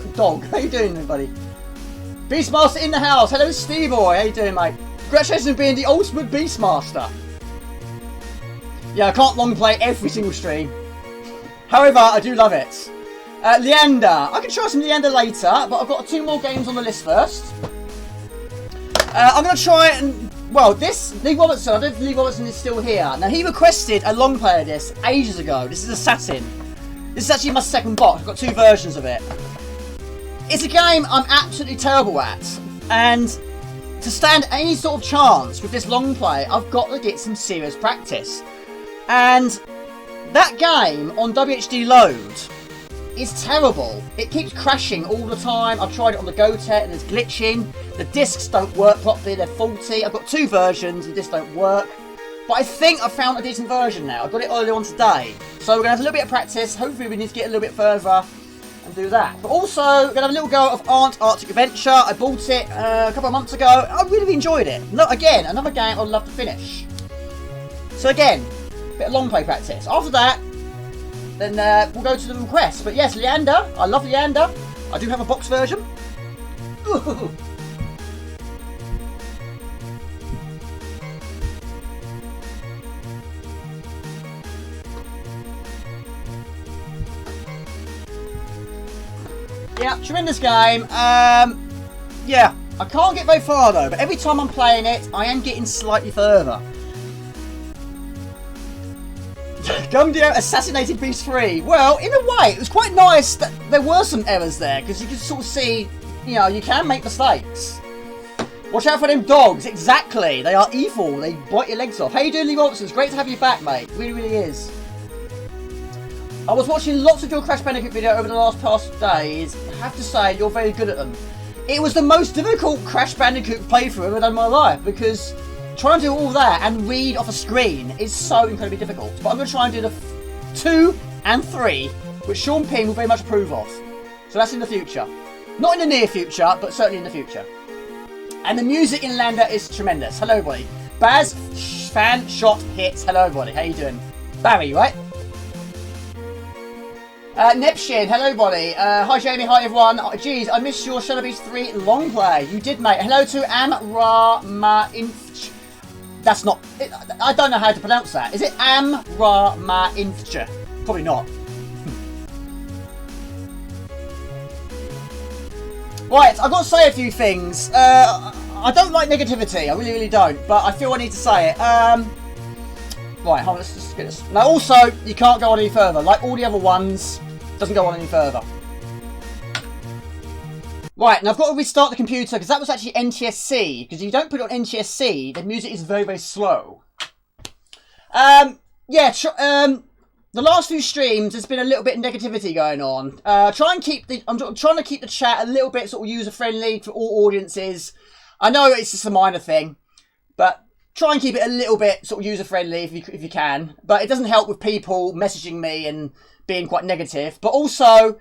A: How you doing, everybody? Beastmaster in the house. Hello, Steve Boy. How you doing, mate? Congratulations on being the ultimate Beastmaster. Yeah, I can't long play every single stream. However, I do love it. Leander. I can try some Leander later, but I've got 2 more games on the list first. I'm going to try and... Well, this... Lee Robertson. I don't know if Lee Robertson is still here. Now, he requested a long play of this ages ago. This is Assassin. This is actually my second box. I've got 2 versions of it. It's a game I'm absolutely terrible at. And to stand any sort of chance with this long play, I've got to get some serious practice. And that game on WHD Load is terrible. It keeps crashing all the time. I've tried it on the GoTech and it's glitching. The discs don't work properly. They're faulty. I've got 2 versions. The discs don't work. But I think I've found a decent version now. I got it earlier on today. So we're going to have a little bit of practice. Hopefully we need to get a little bit further and do that. But also, we're going to have a little go of Arctic Adventure. I bought it a couple of months ago. I really enjoyed it. Again, another game I'd love to finish. So again, a bit of long play practice. After that, then we'll go to the requests. But yes, Leander. I love Leander. I do have a box version. Yeah, tremendous game. Yeah, I can't get very far though, but every time I'm playing it, I am getting slightly further. Gumdio assassinated Beast 3. Well, in a way, it was quite nice that there were some errors there, because you could sort of see, you know, you can make mistakes. Watch out for them dogs. Exactly. They are evil. They bite your legs off. How you doing, Lee Robertson? It's great to have you back, mate. It really, really is. I was watching lots of your Crash Bandicoot video over the past days. I have to say, you're very good at them. It was the most difficult Crash Bandicoot playthrough I've ever done in my life, because trying to do all that and read off a screen is so incredibly difficult. But I'm going to try and do the 2 and 3, which Sean Ping will very much approve of. So that's in the future. Not in the near future, but certainly in the future. And the music in Lander is tremendous. Hello, everybody. Baz Fan Shot Hits. Hello, everybody. How you doing? Barry, right? Nepshin, hello everybody. Hi Jamie, hi everyone. Geez, I missed your Shadow Beast 3 long play. You did, mate. Hello to Am-Ra-Ma-Inf... That's not... I don't know how to pronounce that. Is it Am-Ra-Ma-Inf? Probably not. Right, I've got to say a few things. I don't like negativity. I really, really don't. But I feel I need to say it. Right, hold on, let's just get this. Now also, you can't go on any further. Like all the other ones, doesn't go on any further. Right, now I've got to restart the computer because that was actually NTSC. Because if you don't put it on NTSC, the music is very, very slow. The last few streams, there's been a little bit of negativity going on. I'm trying to keep the chat a little bit sort of user-friendly for all audiences. I know it's just a minor thing, but try and keep it a little bit sort of user-friendly if you can. But it doesn't help with people messaging me and being quite negative. But also,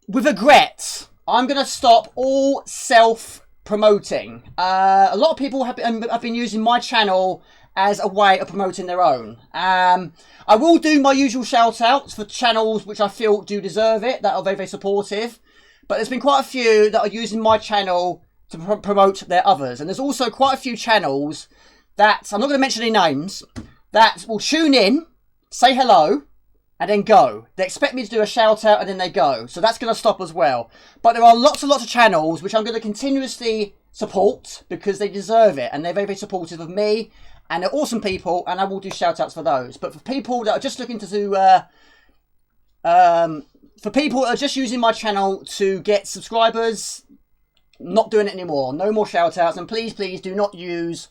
A: with regret, I'm going to stop all self-promoting. A lot of people have been using my channel as a way of promoting their own. I will do my usual shout-outs for channels which I feel do deserve it, that are very, very supportive. But there's been quite a few that are using my channel to promote their others. And there's also quite a few channels that, I'm not going to mention any names, that will tune in, say hello, and then go. They expect me to do a shout out and then they go. So that's going to stop as well. But there are lots and lots of channels which I'm going to continuously support because they deserve it, and they're very, very supportive of me, and they're awesome people, and I will do shout outs for those. But for people that are just looking to do, for people that are just using my channel to get subscribers, not doing it anymore. No more shout outs, and please, please do not use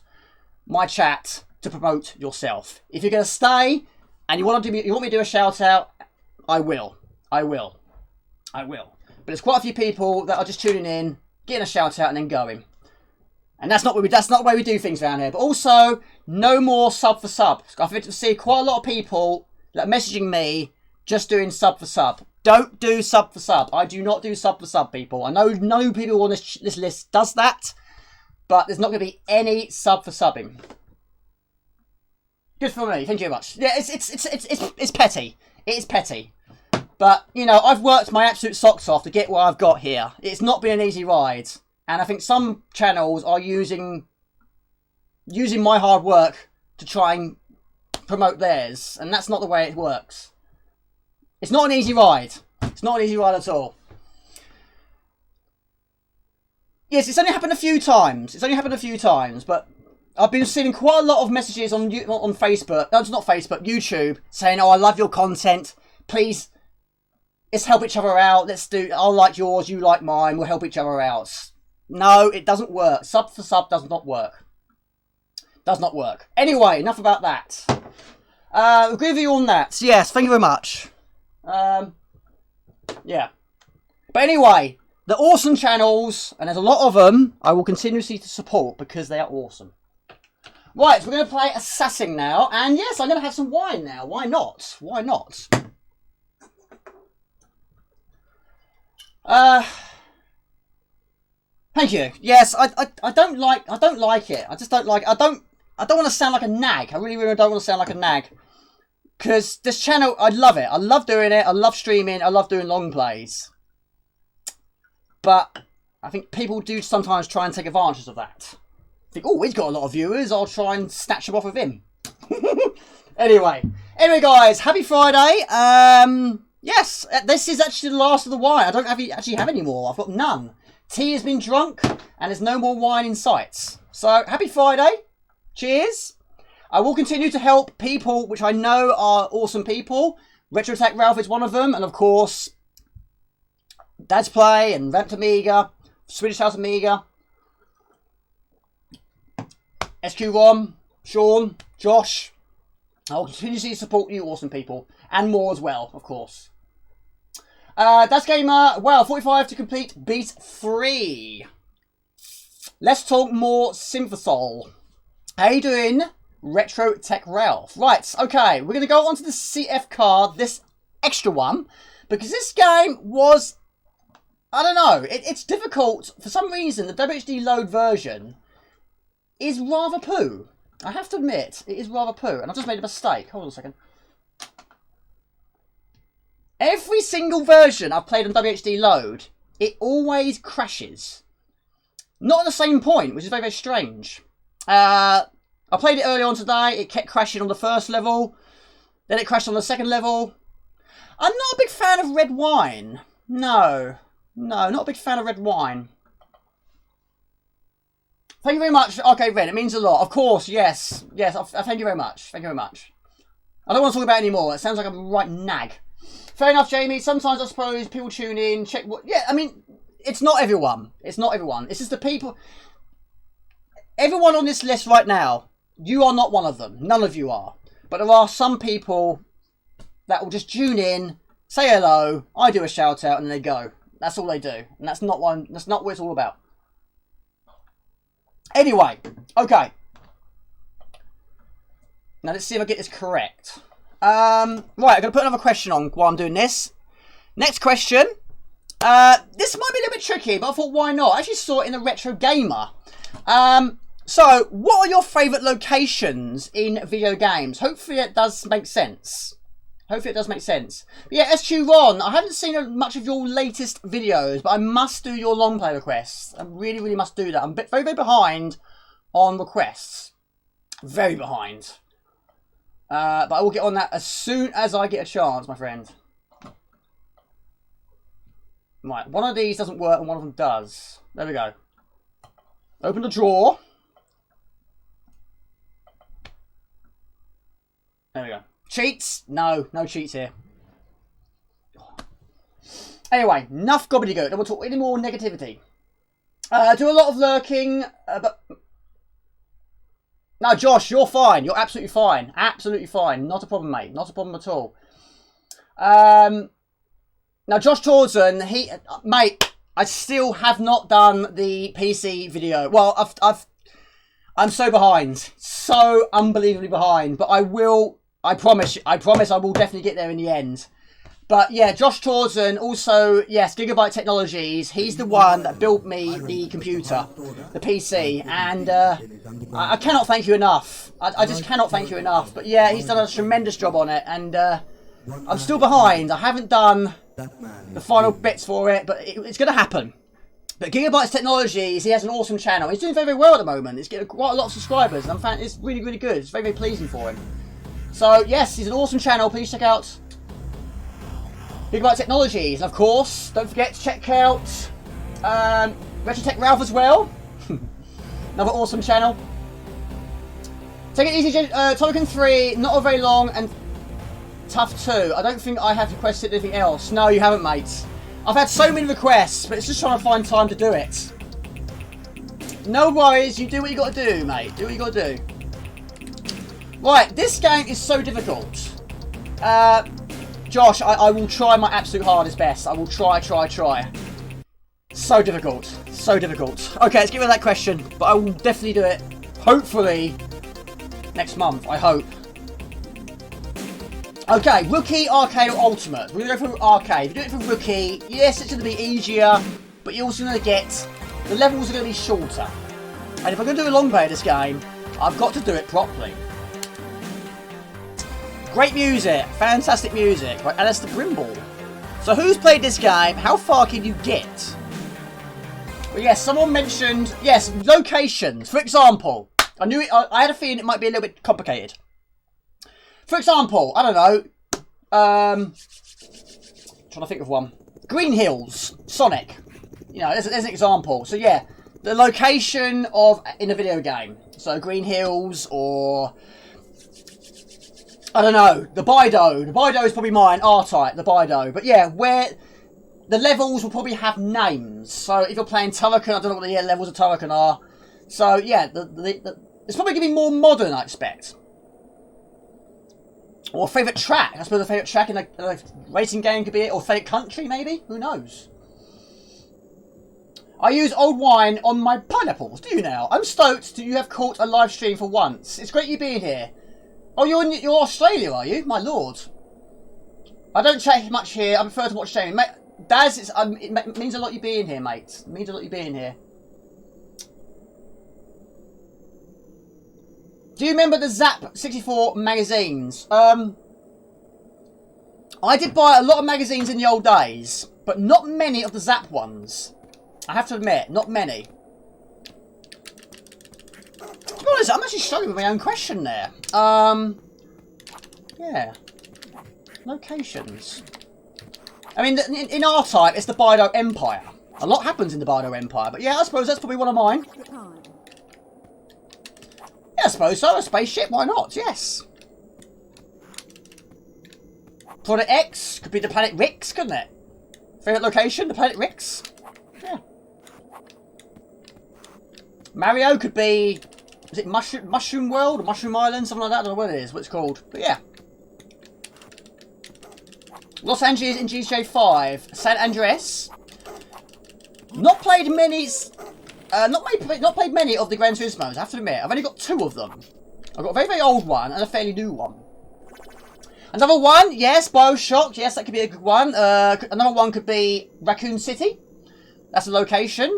A: my chat to promote yourself. If you're going to stay and you want me to do a shout out, I will. But there's quite a few people that are just tuning in, getting a shout out, and then going. And that's not the way we do things around here. But also, no more sub for sub. I've seen quite a lot of people that are messaging me just doing sub for sub. Don't do sub for sub. I do not do sub for sub, people. I know no people on this list does that, but there's not going to be any sub for subbing. Good for me. Thank you very much. Yeah, it's petty. It is petty. But, you know, I've worked my absolute socks off to get what I've got here. It's not been an easy ride. And I think some channels are using my hard work to try and promote theirs. And that's not the way it works. It's not an easy ride. It's not an easy ride at all. Yes, it's only happened a few times. But I've been receiving quite a lot of messages on Facebook. No, it's not Facebook, YouTube, saying, "Oh, I love your content. Please, let's help each other out. I'll like yours, you like mine. We'll help each other out." No, it doesn't work. Sub for sub does not work. Does not work. Anyway, enough about that. Agree with you on that. Yes, thank you very much. Yeah. But anyway, the awesome channels, and there's a lot of them, I will continuously to support because they are awesome. Right, so we're going to play Assassin now. And yes, I'm going to have some wine now. Why not? Why not? Thank you. Yes, I don't like it. I just don't like it. I don't want to sound like a nag. I really, really don't want to sound like a nag. Because this channel, I love it. I love doing it. I love streaming. I love doing long plays. But I think people do sometimes try and take advantage of that. Think, oh, he's got a lot of viewers. I'll try and snatch them off of him. Anyway, guys, happy Friday. Yes, this is actually the last of the wine. I don't actually have any more. I've got none. Tea has been drunk, and there's no more wine in sight. So, happy Friday. Cheers. I will continue to help people which I know are awesome people. Retro Attack Ralph is one of them, and of course, Dad's Play and Ramped Amiga, Swedish House Amiga, SQ-ROM, Sean, Josh. I will continuously support you awesome people, and more as well, of course. Dad's Gamer, wow, 45 to complete beat 3. Let's talk more Synthesol. How you doing? Retro Tech Ralph. Right, okay, we're going to go on to the CF card, this extra one, because this game was, I don't know, it's difficult. For some reason, the WHD load version is rather poo. I have to admit, it is rather poo, and I've just made a mistake. Hold on a second. Every single version I've played on WHD load, it always crashes. Not at the same point, which is very, very strange. I played it early on today. It kept crashing on the first level. Then it crashed on the second level. I'm not a big fan of red wine. No, not a big fan of red wine. Thank you very much. Okay, Red, it means a lot. Of course, yes. Thank you very much. Thank you very much. I don't want to talk about it anymore. It sounds like I'm a right nag. Fair enough, Jamie. Sometimes I suppose people tune in, check what... Yeah, I mean, it's not everyone. It's not everyone. It's just the people... Everyone on this list right now, you are not one of them. None of you are. But there are some people that will just tune in, say hello, I do a shout out, and they go. That's all they do. And that's not what it's all about. Anyway, okay. Now let's see if I get this correct. Right, I'm going to put another question on while I'm doing this. Next question. This might be a little bit tricky, but I thought, why not? I actually saw it in a Retro Gamer. So, what are your favourite locations in video games? Hopefully it does make sense. But yeah, SQ-RON, I haven't seen much of your latest videos, but I must do your long play requests. I really, really must do that. I'm very, very behind on requests. Very behind. But I will get on that as soon as I get a chance, my friend. Right, one of these doesn't work and one of them does. There we go. Open the drawer. There we go. Cheats? No, no cheats here. Anyway, enough gobbledygook. Don't want to talk any more negativity. Do a lot of lurking, but... No, Josh, you're fine. You're absolutely fine. Absolutely fine. Not a problem, mate. Not a problem at all. Now, Josh Jordan, mate, I still have not done the PC video. Well, I'm so behind. So unbelievably behind. But I will, I promise I will definitely get there in the end. But yeah, Josh Jordan, also, yes, Gigabyte Technologies. He's the one that built me the computer, the PC. And I cannot thank you enough. I just cannot thank you enough. But yeah, he's done a tremendous job on it. And I'm still behind. I haven't done the final bits for it, but it's going to happen. But Gigabyte Technologies, he has an awesome channel. He's doing very, very well at the moment. He's getting quite a lot of subscribers. And it's really, really good. It's very, very pleasing for him. So yes, he's an awesome channel. Please check out Gigabyte Technologies. And of course, don't forget to check out Retrotech Ralph as well. Another awesome channel. Take it easy, Token 3, not a very long and tough 2. I don't think I have requested anything else. No, you haven't, mate. I've had so many requests, but it's just trying to find time to do it. No worries, you do what you got to do, mate. Do what you got to do. Right, this game is so difficult. Josh, I will try my absolute hardest best. I will try. So difficult. So difficult. Okay, let's get rid of that question. But I will definitely do it. Hopefully next month, I hope. Okay, Rookie, Arcade or Ultimate. We're going to go for Arcade. If you do it for Rookie, yes, it's going to be easier. But you're also going to get... The levels are going to be shorter. And if I'm going to do a long play of this game, I've got to do it properly. Great music, fantastic music by Alistair Brimble. So who's played this game? How far can you get? Well, yes, someone mentioned, yes, locations. For example, I knew it, I had a feeling it might be a little bit complicated. For example, I don't know, trying to think of one. Green Hills, Sonic. You know, there's an example. So yeah, the location of in a video game. So Green Hills or... I don't know, the Bido. The Bido is probably mine, R-Type, the Bido. But yeah, where the levels will probably have names. So if you're playing Turrican, I don't know what the levels of Turrican are. So yeah, it's probably going to be more modern, I expect. Or a favourite track. I suppose a favourite track in a racing game could be it. Or favourite country, maybe? Who knows? I use old wine on my pineapples. Do you now? I'm stoked that you have caught a live stream for once. It's great you being here. Oh, you're Australia, are you? My lord. I don't chat much here. I prefer to watch streaming. Mate, Daz, it means a lot you being here, mate. It means a lot you being here. Do you remember the Zap 64 magazines? I did buy a lot of magazines in the old days, but not many of the Zap ones. I have to admit, not many. To be honest, I'm actually struggling with my own question there. Yeah. Locations. I mean, in R-Type, it's the Bido Empire. A lot happens in the Bido Empire, but yeah, I suppose that's probably one of mine. Yeah, I suppose so. A spaceship, why not? Yes. Planet X could be the planet Rix, couldn't it? Favourite location, the planet Rix? Yeah. Mario could be... Is it Mushroom World or Mushroom Island? Something like that. I don't know what it is, what it's called. But yeah. Los Angeles in GTA 5. San Andreas. Not played many... not played many of the Gran Turismos, I have to admit. I've only got 2 of them. I've got a very, very old one and a fairly new one. Another one, yes, Bioshock. Yes, that could be a good one. Another one could be Raccoon City. That's a location.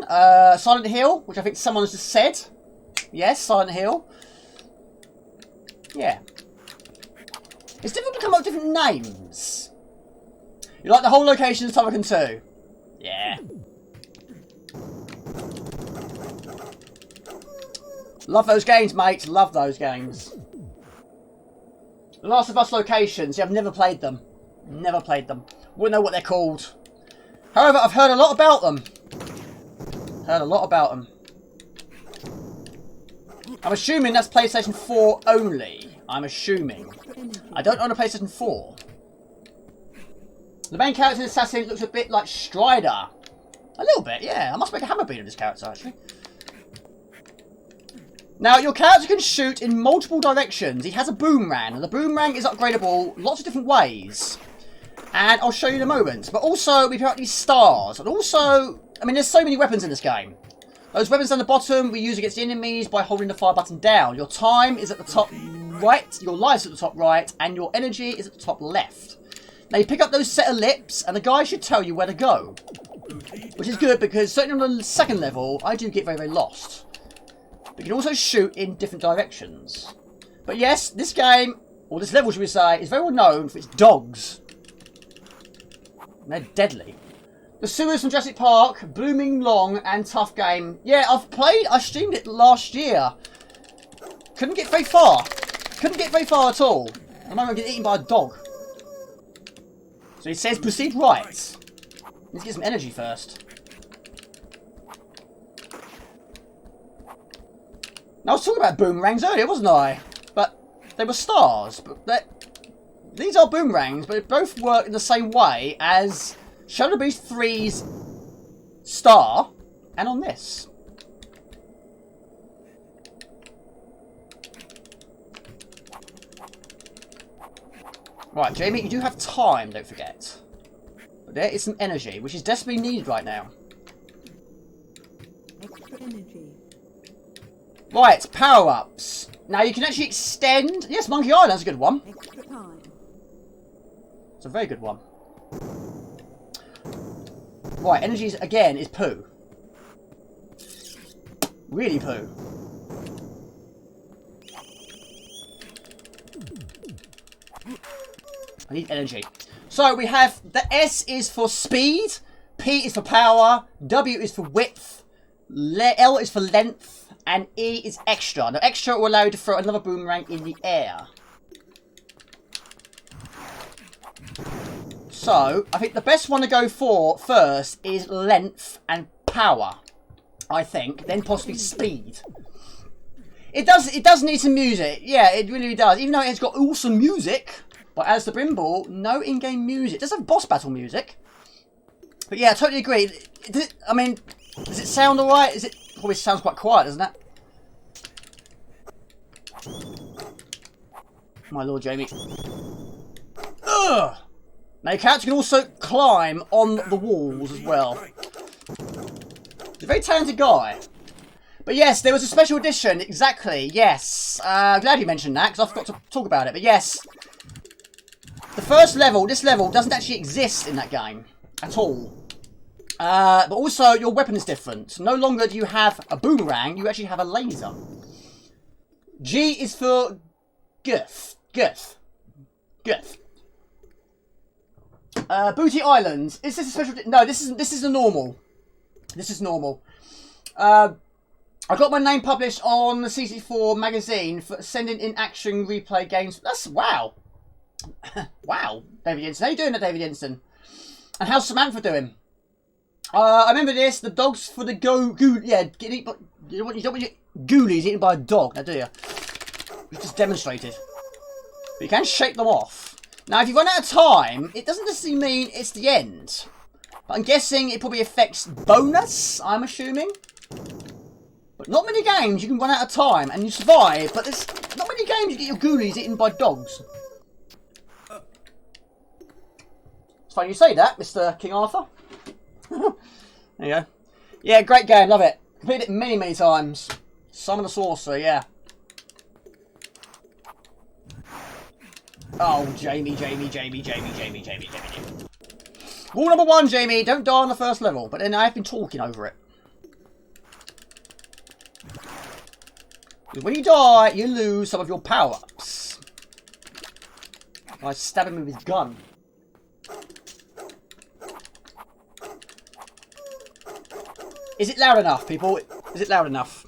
A: Silent Hill, which I think someone has just said. Yes, Silent Hill. Yeah. It's difficult to come up with different names. You like the whole location of Turrican 2? Yeah. Love those games, mate. Love those games. The Last of Us locations. Yeah, I've never played them. Never played them. Wouldn't know what they're called. However, I've heard a lot about them. Heard a lot about them. I'm assuming that's PlayStation 4 only. I'm assuming. I don't own a PlayStation 4. The main character in Assassin looks a bit like Strider. A little bit, yeah. I must make a hammer beat of this character, actually. Now, your character can shoot in multiple directions. He has a boomerang, and the boomerang is upgradable lots of different ways. And I'll show you in a moment. But also, we pick up these stars. And also, I mean, there's so many weapons in this game. Those weapons on the bottom we use against the enemies by holding the fire button down. Your time is at the top right, your life's at the top right, and your energy is at the top left. Now, you pick up those set of lips, and the guy should tell you where to go. Which is good, because certainly on the second level, I do get very, very lost. But you can also shoot in different directions. But yes, this game, or this level should we say, is very well known for its dogs. And they're deadly. The sewers from Jurassic Park, blooming long and tough game. Yeah, I streamed it last year. Couldn't get very far. Couldn't get very far at all. I remember getting eaten by a dog. So he says proceed right. Need to get some energy first. Now, I was talking about boomerangs earlier, wasn't I? But they were stars. But these are boomerangs, but they both work in the same way as Shadow Beast 3's star and on this. Right, Jamie, you do have time, don't forget. But there is some energy, which is desperately needed right now.
B: Extra energy.
A: Right, power-ups. Now you can actually extend... Yes, Monkey Island's a good one.
B: Extra time.
A: It's a very good one. Right, energy, again, is poo. Really poo. I need energy. So we have the S is for speed, P is for power, W is for width, L is for length, and E is extra. Now extra will allow you to throw another boomerang in the air. So I think the best one to go for first is length and power. I think, then possibly speed. It does need some music. Yeah, it really does. Even though it's got awesome music. But as the Brimble, no in-game music. It does have boss battle music. But yeah, I totally agree. I mean, does it sound alright? It probably sounds quite quiet, doesn't it? My lord, Jamie. Ugh! Now your character can also climb on the walls as well. He's a very talented guy. But yes, there was a special edition. Exactly, yes. Glad you mentioned that, because I forgot to talk about it. But yes. The first level, this level, doesn't actually exist in that game at all. But also, your weapon is different. No longer do you have a boomerang, you actually have a laser. G is for girth. Girth. Girth. Booty Island. Is this a special... No, this is the normal. This is normal. I got my name published on the CC4 magazine for sending in action replay games. That's... Wow. Wow, David Jensen. How you doing, David Jensen? And how's Samantha doing? I remember this. The dogs for the yeah, you don't want your ghoulies eaten by a dog, now do you? We just demonstrated. But you can shake them off. Now, if you run out of time, it doesn't necessarily mean it's the end. But I'm guessing it probably affects bonus, I'm assuming. But not many games you can run out of time and you survive. But there's not many games you get your ghoulies eaten by dogs. It's funny you say that, Mr. King Arthur. There you go. Yeah, great game, love it. Completed it many, many times. Summon the Sorcerer, yeah. Oh, Jamie. Rule number 1, Jamie, don't die on the first level. But then I've been talking over it. Because when you die, you lose some of your power-ups. By stabbing him with his gun. Is it loud enough, people? Is it loud enough?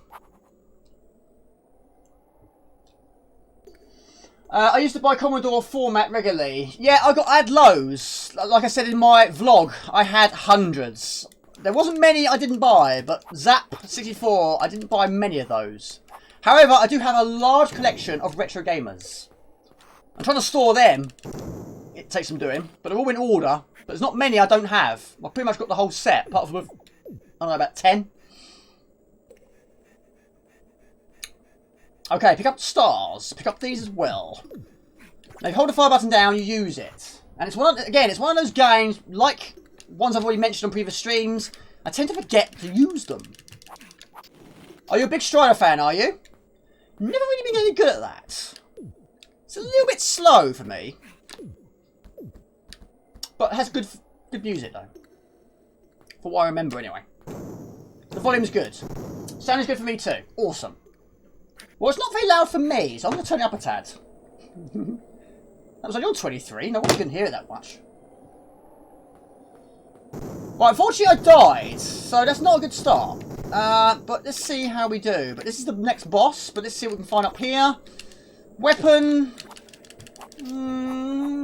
A: I used to buy Commodore format regularly. Yeah, I had loads. Like I said in my vlog, I had hundreds. There wasn't many I didn't buy, but Zap 64, I didn't buy many of those. However, I do have a large collection of retro gamers. I'm trying to store them. It takes some doing, but they're all in order. But there's not many I don't have. I've pretty much got the whole set, apart from, I don't know, about 10. Okay, pick up stars. Pick up these as well. Now, if you hold the fire button down, you use it. And it's it's one of those games, like ones I've already mentioned on previous streams, I tend to forget to use them. Are you a big Strider fan, are you? Never really been any good at that. It's a little bit slow for me. But it has good music, though. For what I remember, anyway. The volume's good. Sound is good for me, too. Awesome. Well, it's not very loud for me, so I'm going to turn it up a tad. That was only on 23. No one can hear it that much. Right, unfortunately I died, so that's not a good start. But let's see how we do. But this is the next boss, but let's see what we can find up here. Weapon.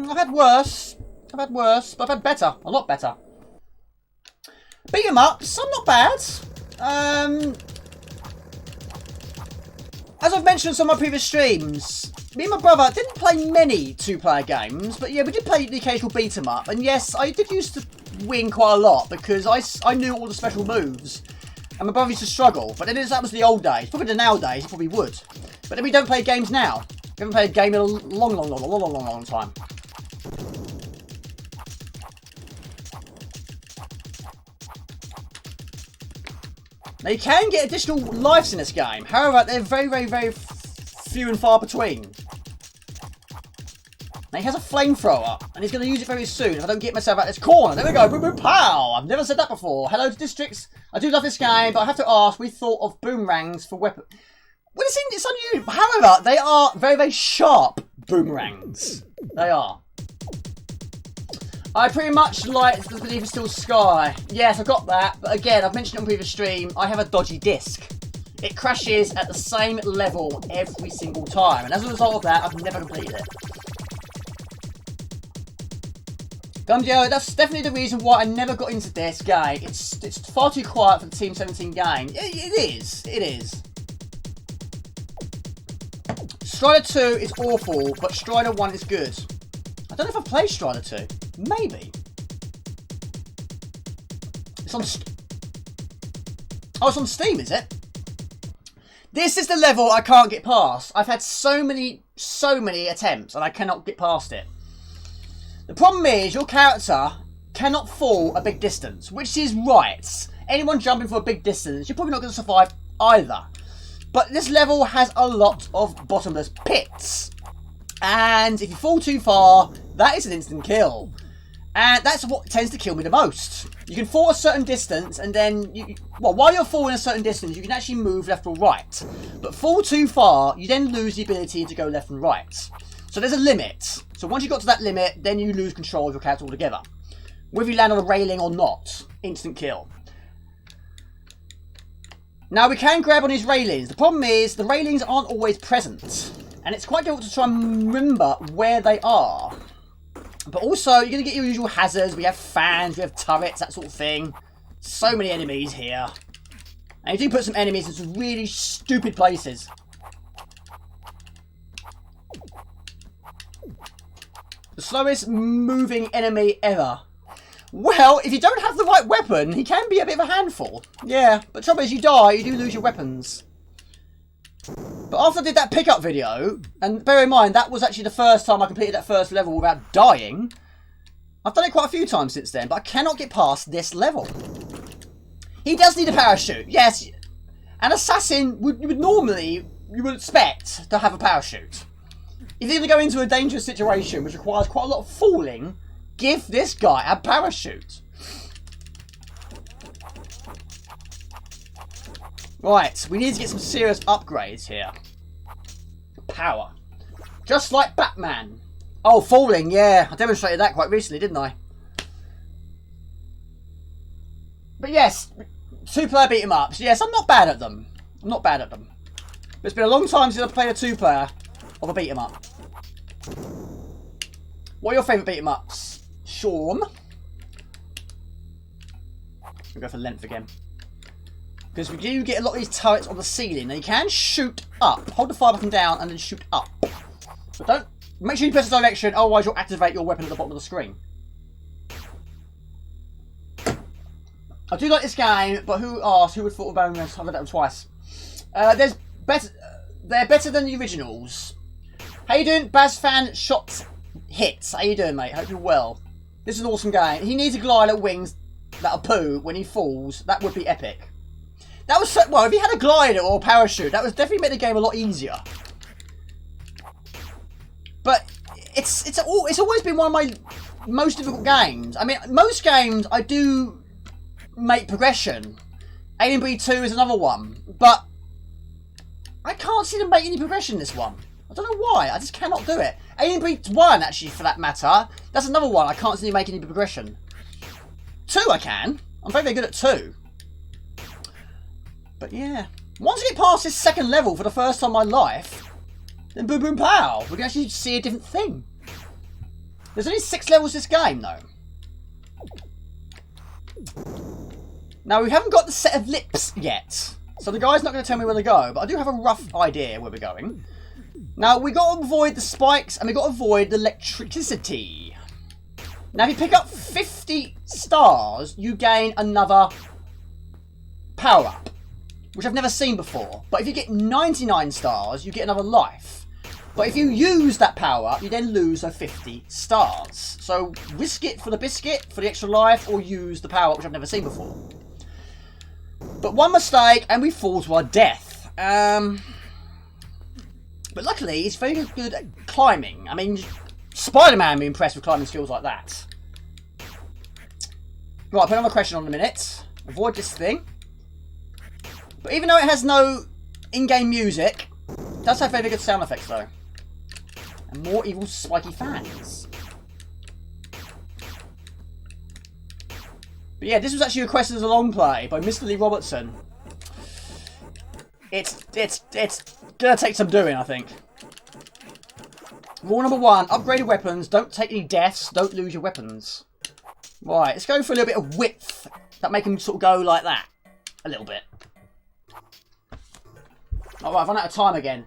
A: I've had worse. But I've had better. A lot better. Beat 'em up. Some not bad. As I've mentioned on some of my previous streams, me and my brother didn't play many two-player games, but yeah, we did play the occasional beat 'em up. And yes, I did used to win quite a lot because I knew all the special moves. And my brother used to struggle. But then that was the old days. Probably the nowadays, he probably would. But then we don't play games now. We haven't played a game in a long time. Now you can get additional lives in this game. However, they're very few and far between. Now he has a flamethrower, and he's going to use it very soon if I don't get myself out of this corner. There we go, boom boom pow! I've never said that before. Hello to Districts. I do love this game, but I have to ask, we thought of boomerangs for weapon. Well, it's unusual. However, they are very sharp boomerangs. They are. I pretty much like the Believe It's Still Sky. Yes, I got that, but again, I've mentioned it on previous stream, I have a dodgy disc. It crashes at the same level every single time, and as a result of that, I've never completed it. Gumdio, that's definitely the reason why I never got into this game. It's far too quiet for the Team 17 game. It is. Strider 2 is awful, but Strider 1 is good. I don't know if I've played Strider 2. Maybe. It's on it's on Steam, is it? This is the level I can't get past. I've had so many attempts and I cannot get past it. The problem is your character cannot fall a big distance, which is right. Anyone jumping for a big distance, you're probably not going to survive either. But this level has a lot of bottomless pits. And if you fall too far, that is an instant kill. And that's what tends to kill me the most. You can fall a certain distance and then, while you're falling a certain distance, you can actually move left or right. But fall too far, you then lose the ability to go left and right. So there's a limit. So once you got to that limit, then you lose control of your character altogether. Whether you land on a railing or not, instant kill. Now we can grab on these railings. The problem is the railings aren't always present. And it's quite difficult to try and remember where they are. But also, you're going to get your usual hazards. We have fans, we have turrets, that sort of thing. So many enemies here. And you do put some enemies in some really stupid places. The slowest moving enemy ever. Well, if you don't have the right weapon, he can be a bit of a handful. Yeah, but the trouble is you die, you do lose your weapons. But after I did that pickup video, and bear in mind that was actually the first time I completed that first level without dying. I've done it quite a few times since then, but I cannot get past this level. He does need a parachute, yes. An assassin you would expect to have a parachute. If you're going to go into a dangerous situation which requires quite a lot of falling, give this guy a parachute. Right, we need to get some serious upgrades here. Power. Just like Batman. Oh, falling, yeah. I demonstrated that quite recently, didn't I? But yes, two-player beat-em-ups. Yes, I'm not bad at them. But it's been a long time since I've played a two-player of a beat-em-up. What are your favourite beat-em-ups? Sean. We'll go for length again. Because we do get a lot of these turrets on the ceiling. Now you can shoot up. Hold the fire button down and then shoot up. But don't... Make sure you press the direction, otherwise you'll activate your weapon at the bottom of the screen. I do like this game, but who asked? Who would have thought about this? I've read that one twice. They're better than the originals. How you doing? Bazfan Shot Hits. How you doing, mate? Hope you're well. This is an awesome game. He needs a glider wings that'll poo when he falls. That would be epic. That was so, well, if he had a glider or a parachute, that was definitely made the game a lot easier. But it's always been one of my most difficult games. I mean, most games I do make progression. Alien Breed 2 is another one, but I can't see them make any progression in this one. I don't know why. I just cannot do it. Alien Breed 1, actually, for that matter, that's another one I can't see them making any progression. 2 I can. I'm very, very good at 2. But yeah, once I get past this second level for the first time in my life, then boom boom pow, we can actually see a different thing. There's only 6 levels this game though. Now we haven't got the set of lips yet, so the guy's not going to tell me where to go, but I do have a rough idea where we're going. Now we got to avoid the spikes and we got to avoid the electricity. Now if you pick up 50 stars, you gain another power up, which I've never seen before. But if you get 99 stars, you get another life. But if you use that power up, you then lose those 50 stars. So risk it for the biscuit, for the extra life, or use the power up, which I've never seen before. But one mistake, and we fall to our death. But luckily, he's very good at climbing. I mean, Spider-Man would be impressed with climbing skills like that. Right, put another question on in a minute. Avoid this thing. But even though it has no in-game music, it does have very good sound effects though. And more evil spiky fans. But yeah, this was actually requested as a long play by Mr. Lee Robertson. It's gonna take some doing, I think. Rule number 1, upgraded weapons, don't take any deaths, don't lose your weapons. Right, let's go for a little bit of width. That make them sort of go like that. A little bit. Alright, I've run out of time again.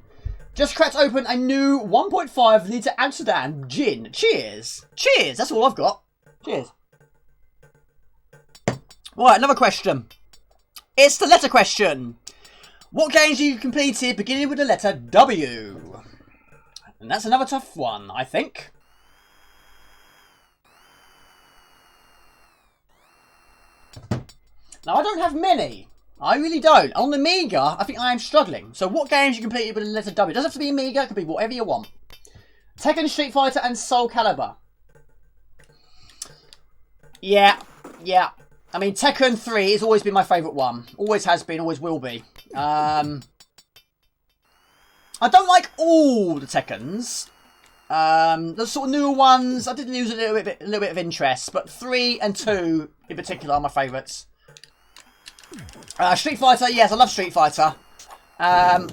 A: Just cracked open a new 1.5 litre Amsterdam gin. Cheers. Cheers, that's all I've got. Cheers. Right, another question. It's the letter question. What games have you completed beginning with the letter W? And that's another tough one, I think. Now, I don't have many. I really don't. On the Amiga, I think I am struggling. So what games you completed with the letter W? It doesn't have to be Amiga, it could be whatever you want. Tekken, Street Fighter and Soul Calibur. Yeah. I mean, Tekken 3 has always been my favourite one. Always has been, always will be. I don't like all the Tekkens. The sort of newer ones, I did lose a little bit of interest. But 3 and 2 in particular are my favourites. Street Fighter, yes, I love Street Fighter. But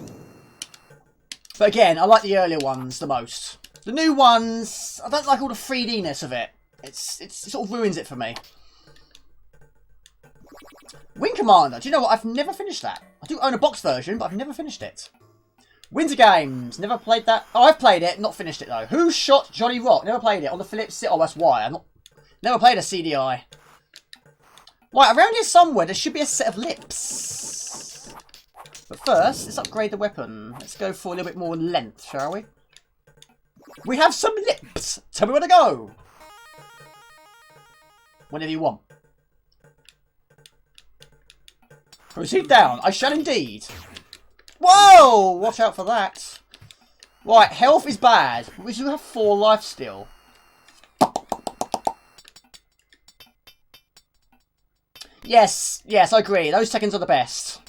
A: again, I like the earlier ones the most. The new ones, I don't like all the 3D-ness of it. It sort of ruins it for me. Wing Commander, do you know what? I've never finished that. I do own a box version, but I've never finished it. Winter Games, never played that. Oh, I've played it, not finished it though. Who Shot Johnny Rock? Never played it. On the Philips. Oh, that's why. Never played a CDI. Right, around here somewhere, there should be a set of lips. But first, let's upgrade the weapon. Let's go for a little bit more length, shall we? We have some lips. Tell me where to go. Whenever you want. Proceed down. I shall indeed. Whoa! Watch out for that. Right, health is bad. But we do have 4 life still. Yes, I agree. Those Tekkens are the best.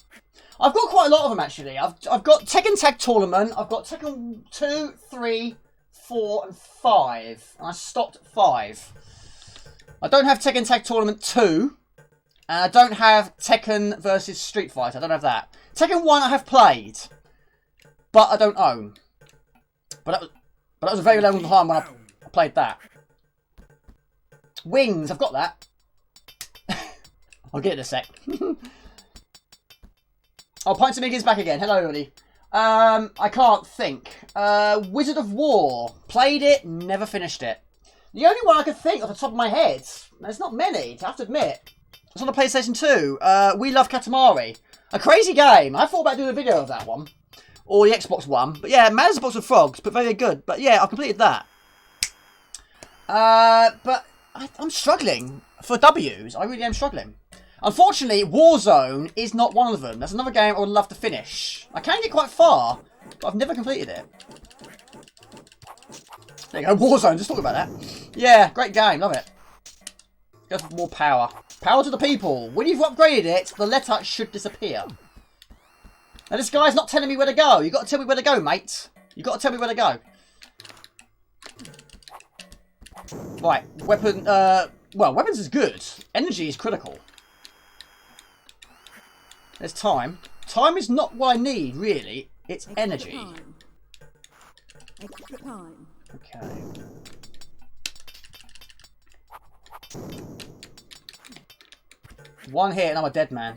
A: I've got quite a lot of them actually. I've got Tekken Tag Tournament. I've got Tekken 2, 3, 4 and 5. And I stopped at 5. I don't have Tekken Tag Tournament 2. And I don't have Tekken versus Street Fighter. I don't have that. Tekken 1 I have played. But I don't own. But that was a very long time when I played that. Wings, I've got that. I'll get it in a sec. Oh, Pints Amiga's back again. Hello, everybody. I can't think. Wizard of War. Played it, never finished it. The only one I could think off the top of my head, there's not many, I have to admit. It's on the PlayStation 2. We Love Katamari. A crazy game. I thought about doing a video of that one. Or the Xbox one. But yeah, Man's a Box of Frogs, but very good. But yeah, I completed that. But I'm struggling for W's. I really am struggling. Unfortunately, Warzone is not one of them. That's another game I would love to finish. I can get quite far, but I've never completed it. There you go, Warzone, just talk about that. Yeah, great game, love it. Go for more power. Power to the people. When you've upgraded it, the letter should disappear. Now this guy's not telling me where to go. You've got to tell me where to go, mate. You've got to tell me where to go. Right, weapon, well, weapons is good. Energy is critical. There's time. Time is not what I need, really. It's energy. Okay. One hit and I'm a dead man.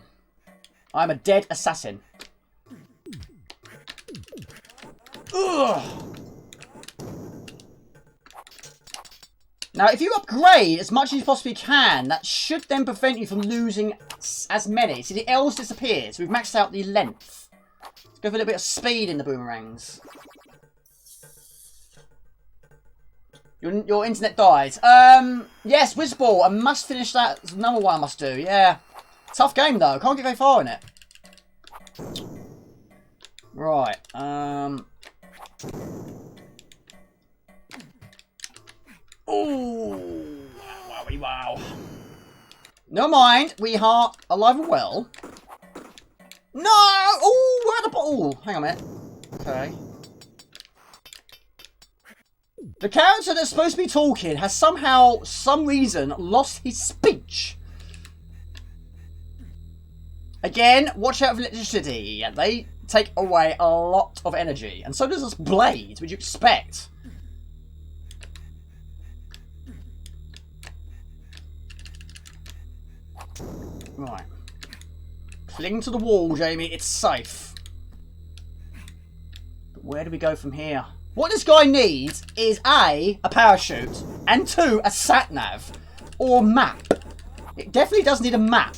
A: I'm a dead assassin. Ugh. Now, if you upgrade as much as you possibly can, that should then prevent you from losing as many. See, the L's disappeared, so we've maxed out the length. Let's go for a little bit of speed in the boomerangs. Your internet died. Yes, Whizball, I must finish that. There's another one I must do, yeah. Tough game, though. Can't get very far in it. Right, ooh, wow. Never mind, we are alive and well. No! Oh, we're at the bottle. Hang on a minute. Okay. The character that's supposed to be talking has somehow, some reason, lost his speech. Again, watch out for electricity. They take away a lot of energy. And so does this blade, would you expect? Right. Cling to the wall, Jamie. It's safe. But where do we go from here? What this guy needs is A, a parachute, and 2, a sat-nav. Or a map. It definitely does need a map.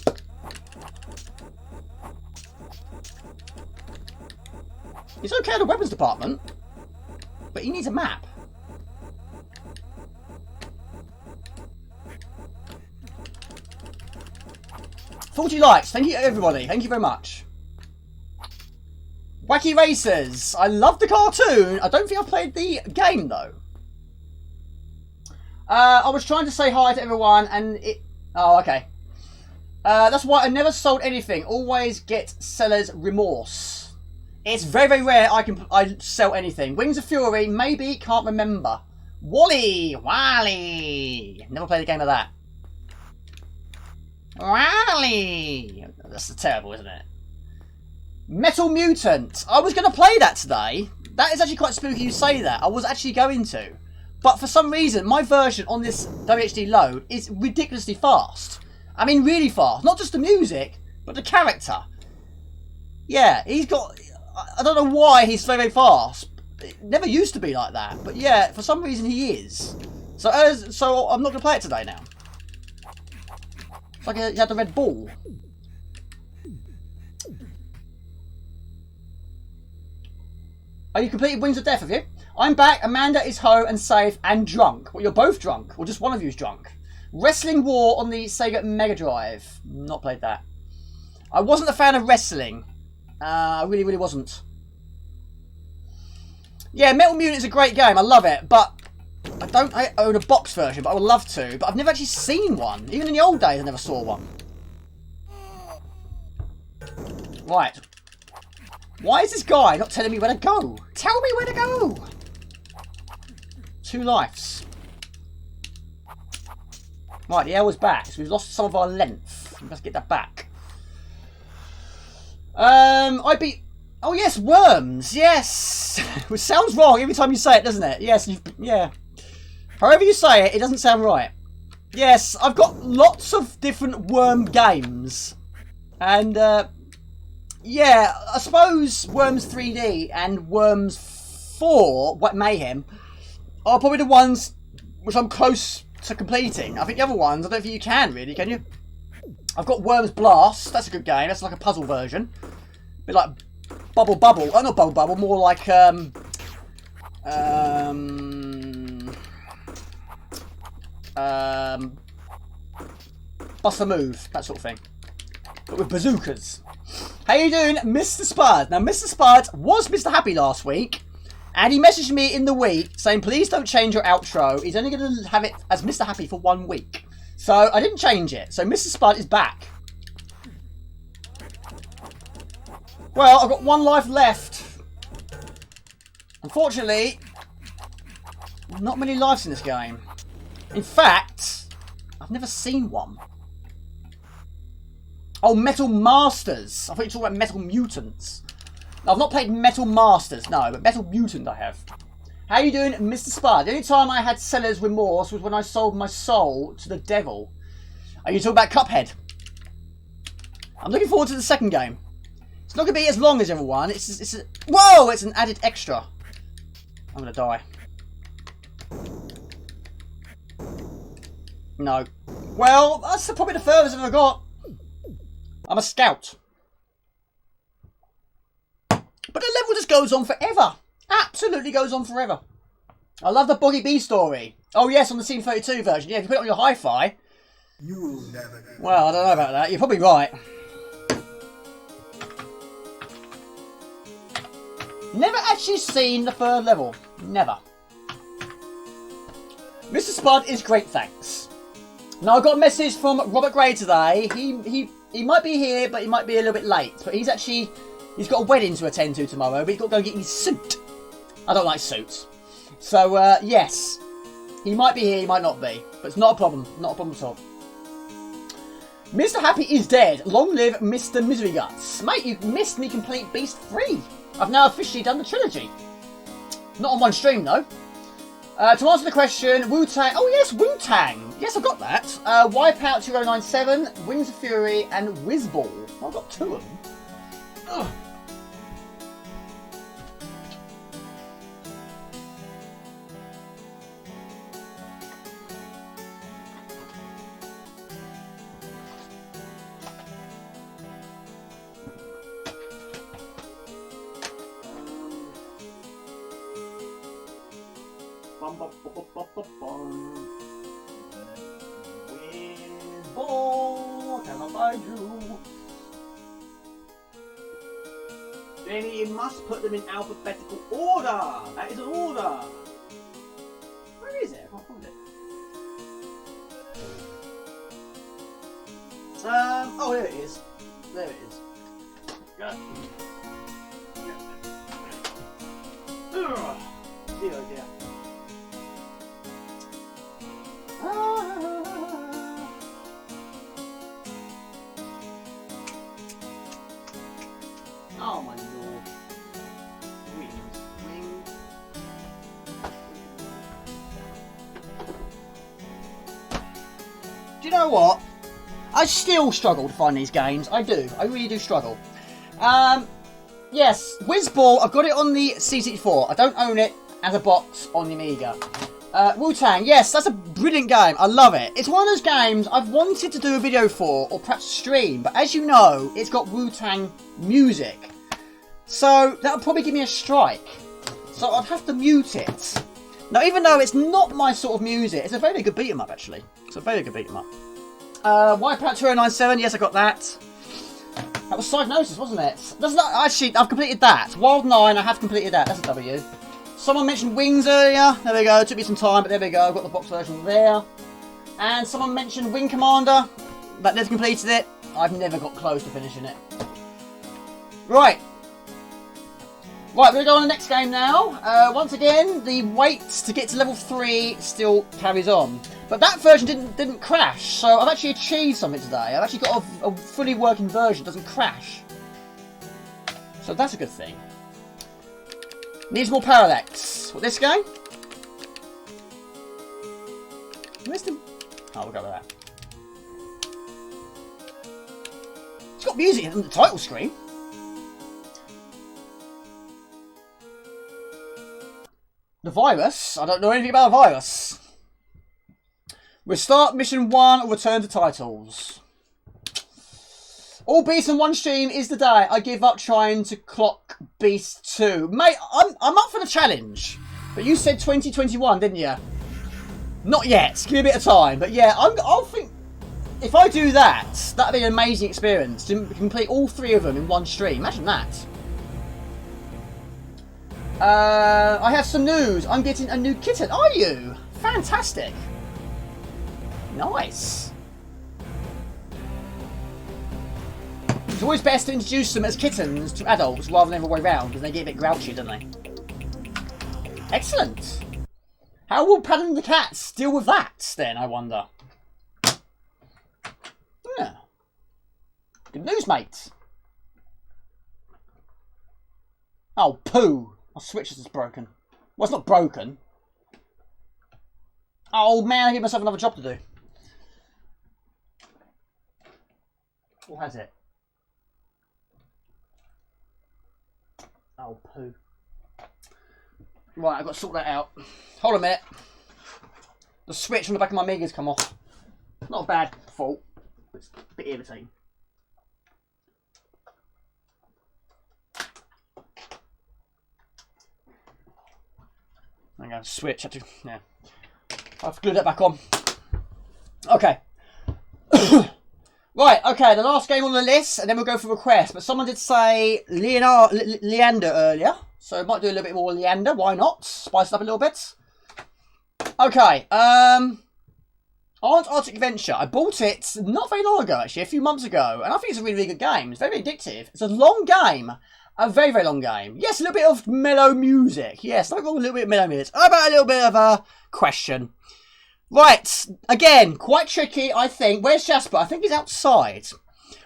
A: He's okay in the weapons department. But he needs a map. 40 likes. Thank you, everybody. Thank you very much. Wacky Racers. I love the cartoon. I don't think I've played the game, though. I was trying to say hi to everyone, and it... Oh, okay. That's why I never sold anything. Always get seller's remorse. It's very, very rare I sell anything. Wings of Fury, maybe. Can't remember. Wally. Never played a game of that. Wally. That's terrible, isn't it? Metal Mutant. I was going to play that today. That is actually quite spooky you say that. I was actually going to. But for some reason, my version on this WHD load is ridiculously fast. I mean, really fast. Not just the music, but the character. Yeah, he's got... I don't know why he's very, very fast. It never used to be like that. But yeah, for some reason he is. So I'm not going to play it today now. It's like he had the red ball. Are you completed Wings of Death, have you? I'm back. Amanda is home and safe and drunk. Well, you're both drunk. Or just one of you is drunk. Wrestling War on the Sega Mega Drive. Not played that. I wasn't a fan of wrestling. I really, really wasn't. Yeah, Metal Mutant is a great game. I love it. But I own a box version, but I would love to. But I've never actually seen one. Even in the old days, I never saw one. Right. Why is this guy not telling me where to go? Tell me where to go! 2 lives. Right, the L is back, so we've lost some of our length. We must get that back. Oh yes, worms, yes! Which sounds wrong every time you say it, doesn't it? Yes, yeah. However you say it, it doesn't sound right. Yes, I've got lots of different worm games. And, Yeah, I suppose Worms 3D and Worms 4, what Mayhem, are probably the ones which I'm close to completing. I think the other ones, I don't think you can really, can you? I've got Worms Blast, that's a good game, that's like a puzzle version. A bit like Bubble Bubble, oh not Bubble Bubble, more like Bust a Move, that sort of thing. But with bazookas. How you doing, Mr. Spud? Now, Mr. Spud was Mr. Happy last week, and he messaged me in the week saying, please don't change your outro. He's only going to have it as Mr. Happy for 1 week. So, I didn't change it. So, Mr. Spud is back. Well, I've got 1 life left. Unfortunately, not many lives in this game. In fact, I've never seen one. Oh, Metal Masters. I thought you were talking about Metal Mutants. No, I've not played Metal Masters, no, but Metal Mutant I have. How you doing, Mr. Spud? The only time I had seller's remorse was when I sold my soul to the devil. Are you talking about Cuphead? I'm looking forward to the second game. It's not going to be as long as everyone. Whoa! It's an added extra. I'm going to die. No. Well, that's probably the furthest I've ever got. I'm a scout. But the level just goes on forever. Absolutely goes on forever. I love the Boggy Bee story. Oh yes, on the Scene 32 version. Yeah, if you put it on your hi-fi.
B: You'll never know.
A: Well, I don't know about that. You're probably right. Never actually seen the third level. Never. Mr. Spud is great, thanks. Now I got a message from Robert Gray today. He might be here, but he might be a little bit late. But he's got a wedding to attend to tomorrow, but he's got to go get his suit. I don't like suits. So, yes. He might be here, he might not be. But it's not a problem. Not a problem at all. Mr. Happy is dead. Long live Mr. Misery Guts. Mate, you've missed me complete Beast 3. I've now officially done the trilogy. Not on one stream, though. To answer the question, Wu-Tang... Oh, yes, Wu-Tang. Yes, I've got that. Wipeout 2097, Wings of Fury, and Whizball. I've got 2 of them. Ugh. Whizball, can I find you? Jamie, you must put them in alphabetical order. That is an order. Where is it? I can't find it. Oh, there it is. There it is. Yeah. Ugh. Dear, oh dear. Oh my lord. Wings. Do you know what? I still struggle to find these games. I do. I really do struggle. Yes, Whizball, I've got it on the C64. I don't own it as a box on the Amiga. Wu-Tang, yes, that's a brilliant game. I love it. It's one of those games I've wanted to do a video for, or perhaps stream, but as you know, it's got Wu-Tang music. So, that'll probably give me a strike. So, I'd have to mute it. Now, even though it's not my sort of music, it's a very good beat 'em up, actually. It's a very good beat 'em up. Wipeout 2097, yes, I got that. That was Psygnosis, wasn't it? That's not, actually, I've completed that. Wild 9, I have completed that. That's a W. Someone mentioned Wings earlier. There we go. It took me some time, but there we go. I've got the box version there. And someone mentioned Wing Commander. But they've completed it. I've never got close to finishing it. Right. Right, we're going to go on the next game now. Once again, the wait to get to level 3 still carries on. But that version didn't crash. So I've actually achieved something today. I've actually got a fully working version. It doesn't crash. So that's a good thing. Needs more parallax. What, this game? Missed him. Oh, we'll go with that. It's got music on the title screen. The virus? I don't know anything about a virus. We'll start mission 1 or return to titles. All Beasts in one stream is the day I give up trying to clock Beast 2. Mate, I'm up for the challenge. But you said 2021, didn't you? Not yet. Give me a bit of time. But yeah, I'll think... If I do that, that'd be an amazing experience. To complete all 3 of them in one stream. Imagine that. I have some news. I'm getting a new kitten. Are you? Fantastic. Nice. It's always best to introduce them as kittens to adults rather than the other way around, because they get a bit grouchy, don't they? Excellent. How will Padding the Cats deal with that, then, I wonder? Yeah. Good news, mate. Oh, poo. My switch is broken. Well, it's not broken. Oh, man, I give myself another job to do. Or has it? Oh, poo. Right, I've got to sort that out. Hold on a minute. The switch on the back of my Amiga's come off. Not a bad fault. It's a bit irritating. I'm going to switch. Yeah. I've glued that back on. Okay. Right, okay, the last game on the list, and then we'll go for requests. But someone did say Leander earlier, so I might do a little bit more Leander. Why not? Spice it up a little bit. Okay, Arctic Adventure. I bought it not very long ago, actually, a few months ago, and I think it's a really, really good game. It's very addictive. It's a long game, a very, very long game. Yes, a little bit of mellow music. Yes, I've got a little bit of mellow music. How about a little bit of a question? Right, again, quite tricky, I think. Where's Jasper? I think he's outside.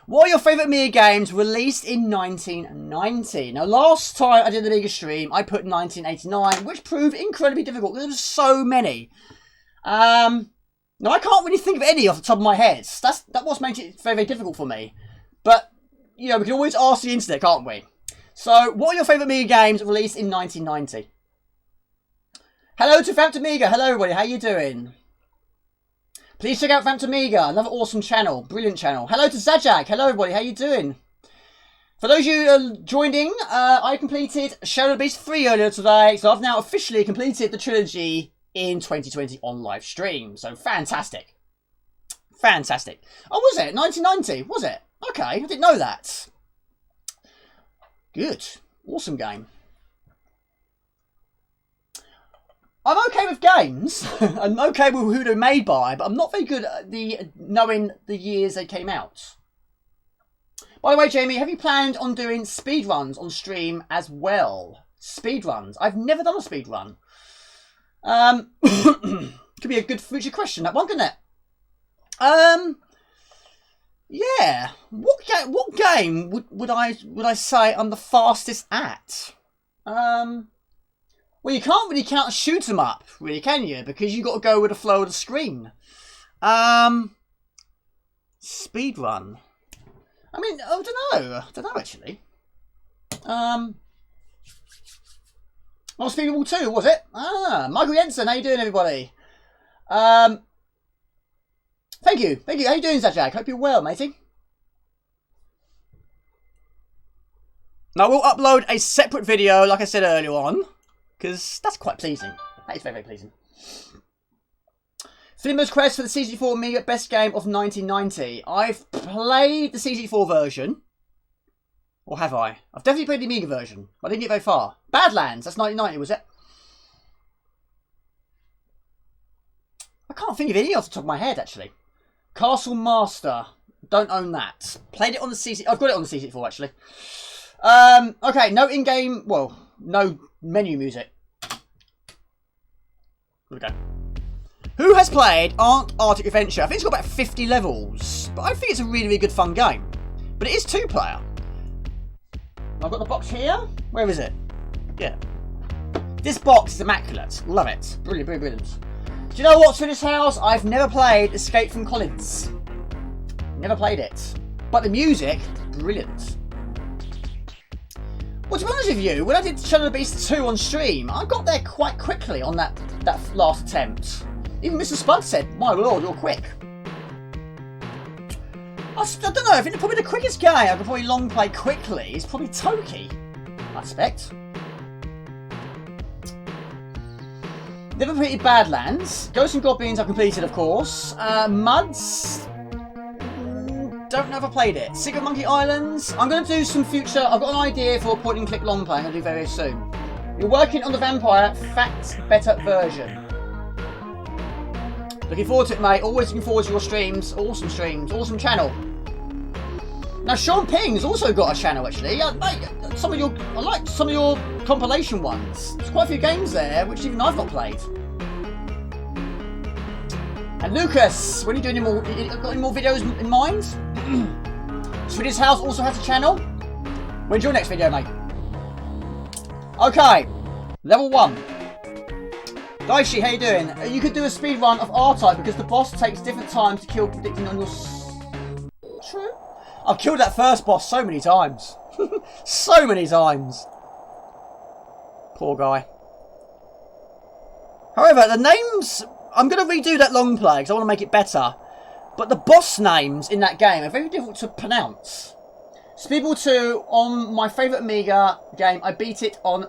A: What are your favourite Amiga games released in 1990? Now, last time I did the Amiga stream, I put 1989, which proved incredibly difficult. There were so many. Now, I can't really think of any off the top of my head. That was making it very, very difficult for me. But, you know, we can always ask the internet, can't we? So, what are your favourite Amiga games released in 1990? Hello to Phantom Amiga. Hello, everybody. How you doing? Please check out Phantom Amiga, another awesome channel, brilliant channel. Hello to Zajak, hello everybody, how you doing? For those of you who joined in, I completed Shadow of the Beast 3 earlier today, so I've now officially completed the trilogy in 2020 on live stream. So fantastic. Fantastic. Oh, was it? 1990, was it? Okay, I didn't know that. Good. Awesome game. I'm okay with games. I'm okay with who they're made by, but I'm not very good at knowing the years they came out. By the way, Jamie, have you planned on doing speedruns on stream as well? Speedruns? I've never done a speedrun. Could be a good future question, that one, couldn't it? Yeah. What game would I say I'm the fastest at? Well, you can't really count a shoot 'em up, really, can you? Because you got to go with the flow of the screen. Speedrun. I mean, I don't know actually. Oh, Speedball 2, was it? Ah, Michael Jensen, how you doing, everybody? Thank you. How you doing, Zajak? Hope you're well, matey. Now, we'll upload a separate video, like I said earlier on. Because that's quite pleasing. That is very, very pleasing. Flimmer's Quest for the C64 Amiga best game of 1990. I've played the C64 version. Or have I? I've definitely played the Amiga version. But I didn't get very far. Badlands, that's 1990, was it? I can't think of any off the top of my head, actually. Castle Master. Don't own that. Played it on the C64. I've got it on the C64, actually. Okay, no in-game... Well, no menu music. Here we go. Who has played Arctic Adventure? I think it's got about 50 levels. But I think it's a really, really good fun game. But it is 2-player. I've got the box here. Where is it? Yeah. This box is immaculate. Love it. Brilliant, brilliant, brilliant. Do you know what's for this house? I've never played Escape from Collins. Never played it. But the music, brilliant. Well, to be honest with you, when I did Shadow of the Beast 2 on stream, I got there quite quickly on that last attempt. Even Mr. Spud said, "My lord, you're quick." I don't know, I think probably the quickest game I could probably long play quickly is probably Toki, I expect. Never completed Badlands. Ghosts and Goblins I've completed, of course. Muds, don't know if I played it. Secret Monkey Islands, I'm going to do some future, I've got an idea for a point and click long play I'm going to do very soon. You're working on the Vampire Facts Better version. Looking forward to it, mate. Always looking forward to your streams. Awesome channel. Now, Sean Ping's also got a channel, actually. I like some of your compilation ones. There's quite a few games there, which even I've not played. And Lucas, when are you doing any more? You got any more videos in mind? Swedish House also has a channel. When's your next video, mate? Okay, level 1. Daishi, how you doing? You could do a speed run of R-Type because the boss takes different times to kill predicting on your... True. I've killed that first boss so many times. So many times. Poor guy. However, the names... I'm going to redo that long play because I want to make it better. But the boss names in that game are very difficult to pronounce. Speedball 2 on my favourite Amiga game. I beat it on...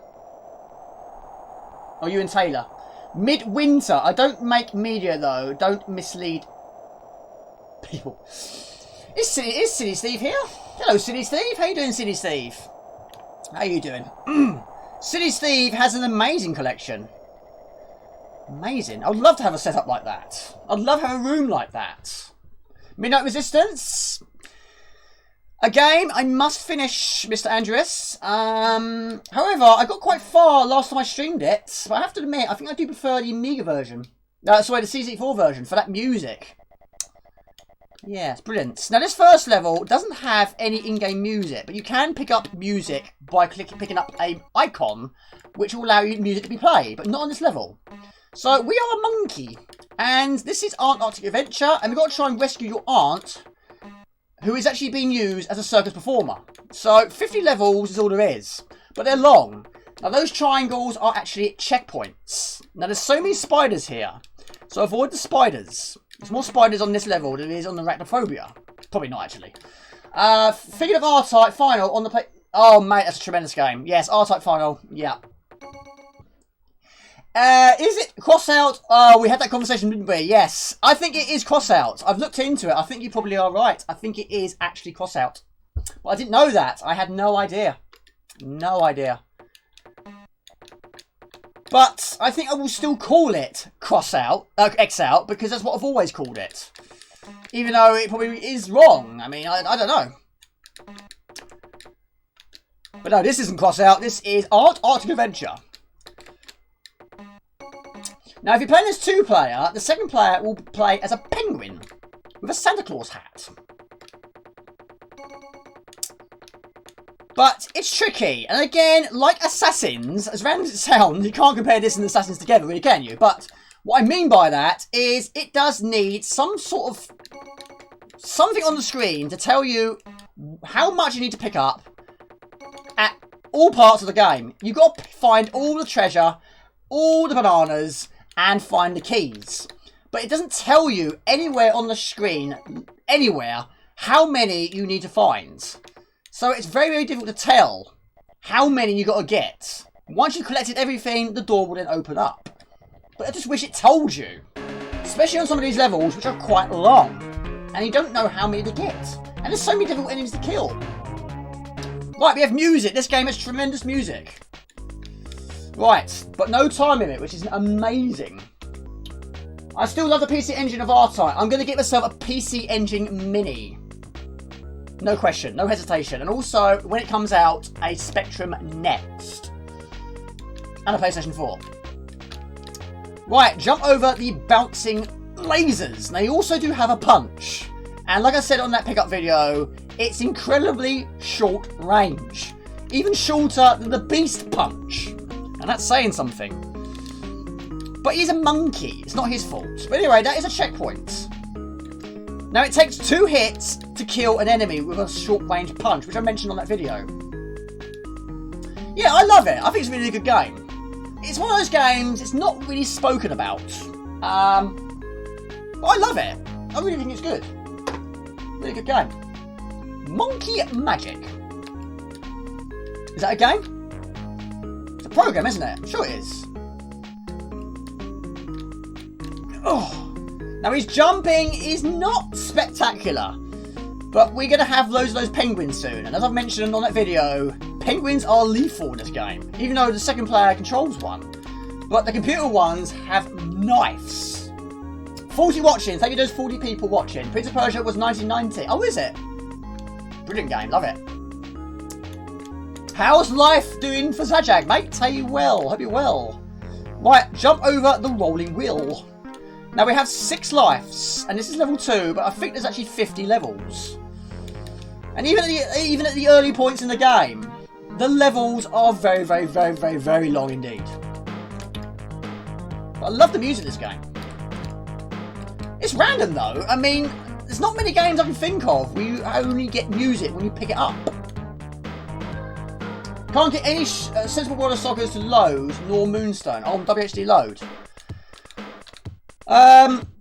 A: Oh, you and Taylor. Midwinter. I don't make media though. Don't mislead people. Is City Steve here? Hello, City Steve. How you doing, City Steve? How you doing? City Steve has an amazing collection. Amazing. I would love to have a setup like that. I'd love to have a room like that. Midnight Resistance. A game I must finish, Mr. Andreas. However, I got quite far last time I streamed it. But I have to admit, I think I do prefer the Amiga version. Sorry, the C64 version for that music. Yeah, it's brilliant. Now, this first level doesn't have any in-game music, but you can pick up music by picking up an icon, which will allow you music to be played, but not on this level. So, we are a monkey, and this is Aunt Arctic Adventure, and we've got to try and rescue your aunt, who is actually being used as a circus performer. So, 50 levels is all there is, but they're long. Now, those triangles are actually checkpoints. Now, there's so many spiders here, so avoid the spiders. There's more spiders on this level than there is on the Arachnophobia. Probably not, actually. Figure of R-Type Final on the play... Oh, mate, that's a tremendous game. Yes, R-Type Final, yeah. Is it cross-out? Oh, we had that conversation, didn't we? Yes. I think it is cross-out. I've looked into it. I think you probably are right. I think it is actually cross-out. But I didn't know that. I had no idea. No idea. But I think I will still call it cross-out, X-out, because that's what I've always called it. Even though it probably is wrong. I mean, I don't know. But no, this isn't cross-out. This is Arctic Adventure. Now, if you're playing as 2-player, the second player will play as a penguin with a Santa Claus hat. But it's tricky, and again, like Assassins, as random as it sounds, you can't compare this and Assassins together, really, can you? But what I mean by that is it does need some sort of something on the screen to tell you how much you need to pick up at all parts of the game. You've got to find all the treasure, all the bananas, and find the keys. But it doesn't tell you anywhere on the screen, anywhere, how many you need to find. So it's very, very difficult to tell how many you got to get. Once you've collected everything, the door will then open up. But I just wish it told you. Especially on some of these levels, which are quite long. And you don't know how many to get. And there's so many difficult enemies to kill. Right, we have music. This game has tremendous music. Right, but no time limit, which is amazing. I still love the PC Engine of R-Type. I'm going to get myself a PC Engine Mini. No question, no hesitation. And also, when it comes out, a Spectrum Next. And a PlayStation 4. Right, jump over the bouncing lasers. Now, you also do have a punch. And like I said on that pickup video, it's incredibly short range. Even shorter than the Beast Punch. And that's saying something. But he's a monkey. It's not his fault. But anyway, that is a checkpoint. Now, it takes 2 hits to kill an enemy with a short-range punch, which I mentioned on that video. Yeah, I love it. I think it's a really good game. It's one of those games, it's not really spoken about. But I love it. I really think it's good. Really good game. Monkey Magic. Is that a game? It's a program, isn't it? I'm sure it is. Oh. Now his jumping is not spectacular. But we're going to have loads of those penguins soon. And as I've mentioned on that video, penguins are lethal in this game. Even though the second player controls one. But the computer ones have knives. 40 watching. Thank you to those 40 people watching. Prince of Persia was 1990. Oh, is it? Brilliant game. Love it. How's life doing for Zajag, mate? Hope you well. Hope you're well. Right, jump over the rolling wheel. Now we have 6 lives. And this is level 2, but I think there's actually 50 levels. And even at the early points in the game, the levels are very, very, very, very, very long indeed. But I love the music in this game. It's random though. I mean, there's not many games I can think of where you only get music when you pick it up. Can't get any Sensible World of Soccer to load, nor Moonstone. Oh, WHD load.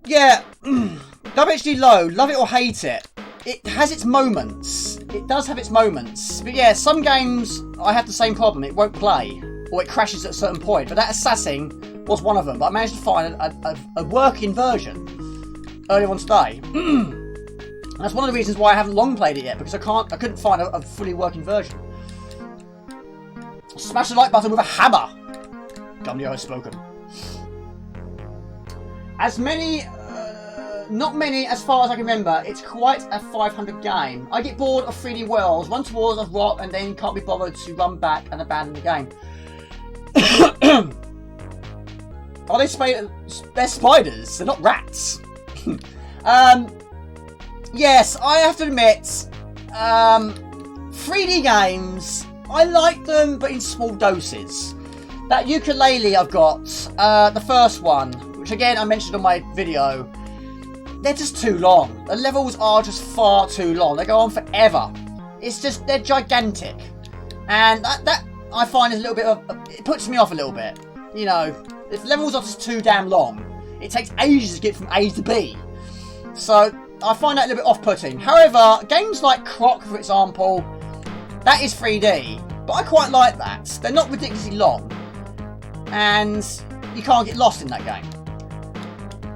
A: Yeah. WHD load, love it or hate it. It has its moments. It does have its moments. But yeah, some games I have the same problem. It won't play. Or it crashes at a certain point. But that Assassin was one of them. But I managed to find a working version earlier on today. And that's one of the reasons why I haven't long played it yet. Because I couldn't find a fully working version. Smash the like button with a hammer. Gumnio has spoken. As many... not many, as far as I can remember. It's quite a 500 game. I get bored of 3D worlds, run towards a rock, and then can't be bothered to run back and abandon the game. Are they spiders? They're spiders. They're not rats. Yes, I have to admit, 3D games, I like them, but in small doses. That ukulele I've got, the first one, which again I mentioned on my video. They're just too long. The levels are just far too long. They go on forever. It's just, they're gigantic. And that I find is a little bit of, it puts me off a little bit. You know, if levels are just too damn long, it takes ages to get from A to B. So, I find that a little bit off-putting. However, games like Croc, for example, that is 3D. But I quite like that. They're not ridiculously long. And you can't get lost in that game.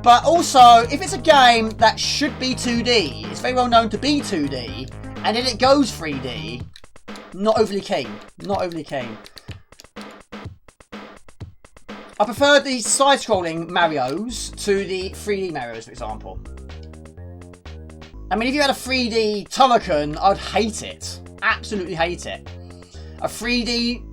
A: But also, if it's a game that should be 2D, it's very well known to be 2D, and then it goes 3D, not overly keen. Not overly keen. I prefer the side-scrolling Marios to the 3D Marios, for example. I mean, if you had a 3D Turrican, I'd hate it. Absolutely hate it. A 3D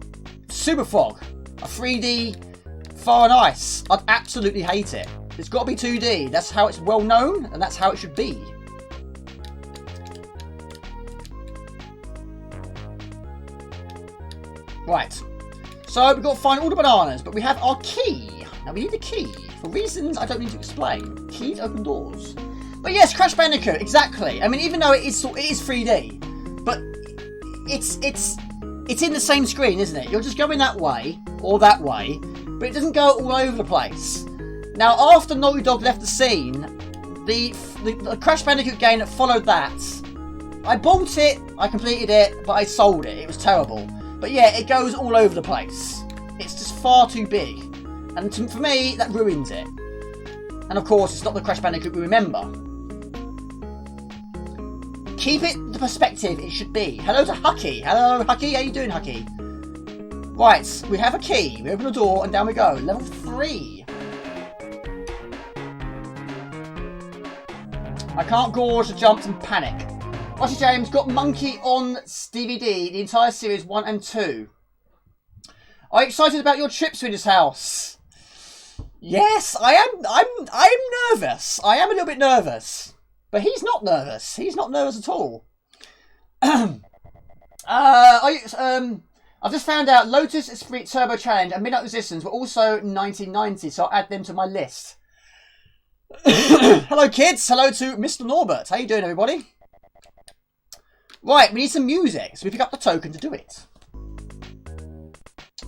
A: Super Frog. A 3D Fire and Ice. I'd absolutely hate it. It's got to be 2D. That's how it's well known, and that's how it should be. Right. So we've got to find all the bananas, but we have our key. Now we need a key. For reasons I don't need to explain. Keys open doors. But yes, Crash Bandicoot, exactly. I mean, even though it is 3D, but it's in the same screen, isn't it? You're just going that way, or that way, but it doesn't go all over the place. Now, after Naughty Dog left the scene, the Crash Bandicoot game that followed that, I bought it, I completed it, but I sold it. It was terrible. But yeah, it goes all over the place. It's just far too big. And for me, that ruins it. And of course, it's not the Crash Bandicoot we remember. Keep it the perspective it should be. Hello to Hucky. Hello, Hucky. How you doing, Hucky? Right, we have a key. We open the door and down we go. Level 3. I can't gorge the jumps and panic. Archie James got Monkey on DVD, the entire series 1 and 2. Are you excited about your trip to this house? Yes, I am. I'm nervous. I am a little bit nervous. But he's not nervous. He's not nervous at all. I've just found out Lotus Esprit Turbo Challenge and Midnight Resistance were also 1990, so I'll add them to my list. Hello kids, hello to Mr. Norbert. How you doing everybody? Right, we need some music, so we pick up the token to do it.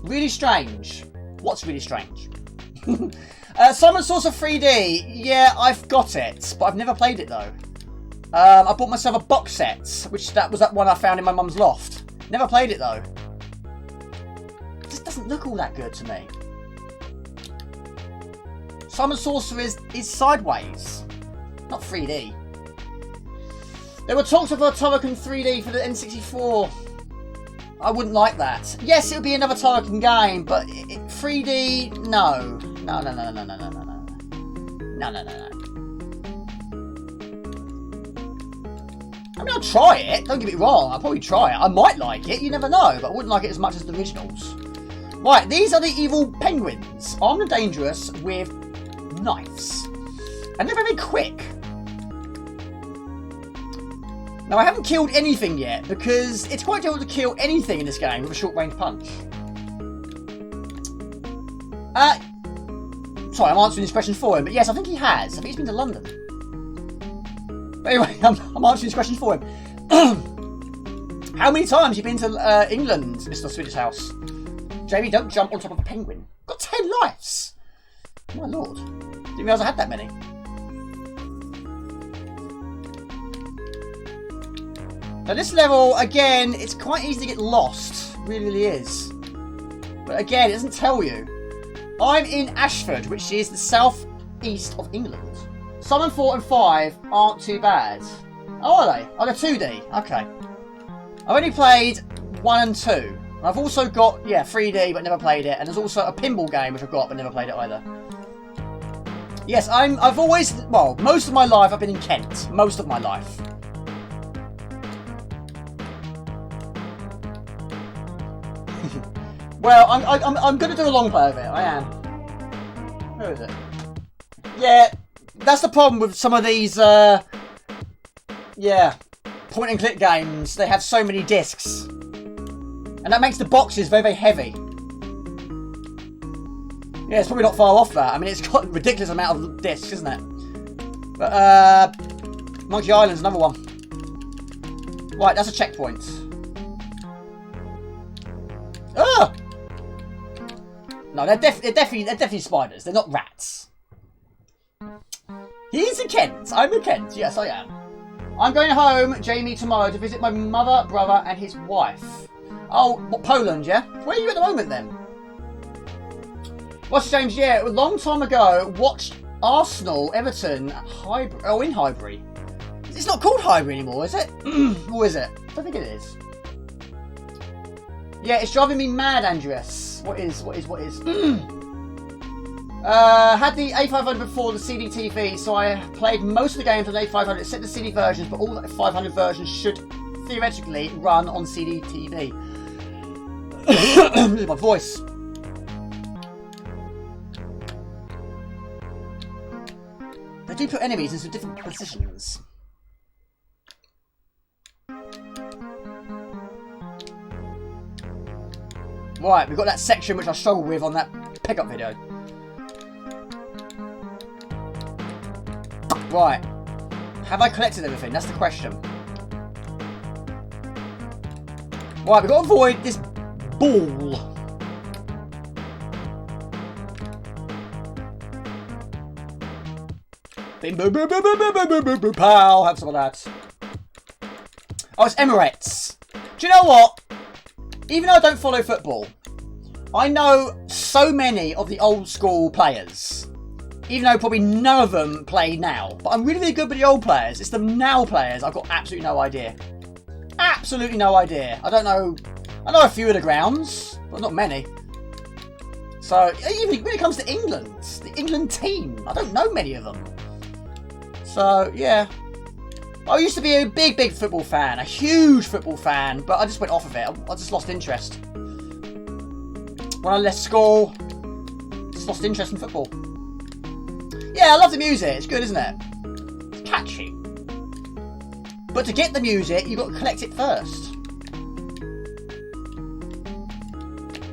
A: Really strange. What's really strange? Simon Saucer 3D. Yeah, I've got it, but I've never played it though. I bought myself a box set, which that was that one I found in my mum's loft. Never played it though. It just doesn't look all that good to me. Simon Saucer is sideways, not 3D. There were talks of a Turrican 3D for the N64. I wouldn't like that. Yes, it would be another Turrican game, but 3D, no. No. I mean, I'll try it, don't get me wrong, I'll probably try it. I might like it, you never know, but I wouldn't like it as much as the originals. Right, these are the evil penguins. Armed and dangerous with knives. And they're very quick. Now, I haven't killed anything yet, because it's quite difficult to kill anything in this game with a short-range punch. Sorry, I'm answering this question for him, but yes, I think he has. I think he's been to London. But anyway, I'm answering this question for him. How many times have you been to England, Mr. Swedish House? Jamie, don't jump on top of a penguin. Got 10 lives. My lord. Didn't realise I had that many. Now this level, again, it's quite easy to get lost. It really, really is. But again, it doesn't tell you. I'm in Ashford, which is the south-east of England. Summon 4 and 5 aren't too bad. Oh, are they? Oh, they're 2D. Okay. I've only played 1 and 2. I've also got, yeah, 3D, but never played it. And there's also a pinball game, which I've got, but never played it either. Yes, I've always, well, most of my life I've been in Kent. Most of my life. Well, I'm going to do a long play of it. I am. Where is it? Yeah, that's the problem with some of these, yeah, point and click games. They have so many discs. And that makes the boxes very, very heavy. Yeah, it's probably not far off that. I mean, it's got a ridiculous amount of discs, isn't it? But, Monkey Island's another one. Right, that's a checkpoint. Ah! No, they're definitely spiders. They're not rats. He's in Kent. I'm in Kent. Yes, I am. I'm going home, Jamie, tomorrow to visit my mother, brother, and his wife. Oh, what, Poland, yeah? Where are you at the moment, then? What's James? Yeah, a long time ago, watched Arsenal, Everton, in Highbury. It's not called Highbury anymore, is it? Or is it? I don't think it is. Yeah, it's driving me mad, Andreas. What is? Had the A500 before the CD TV, so I played most of the games on A500 except the CD versions, but all the 500 versions should theoretically run on CD TV. This is my voice. They do put enemies into different positions. Right, we've got that section which I struggled with on that pickup video. Right. Have I collected everything? That's the question. Right, we've got to avoid this ball. Bim boom boom boom boom boom boom boom boom boom pow. Have some of that. Oh, it's Emirates. Do you know what? Even though I don't follow football, I know so many of the old school players. Even though probably none of them play now. But I'm really, really good with the old players. It's the now players I've got absolutely no idea. Absolutely no idea. I don't know. I know a few of the grounds, but not many. So, even when it comes to England, the England team, I don't know many of them. So, yeah. I used to be a big, big football fan. A huge football fan. But I just went off of it. I just lost interest. When I left school, just lost interest in football. Yeah, I love the music. It's good, isn't it? It's catchy. But to get the music, you've got to collect it first.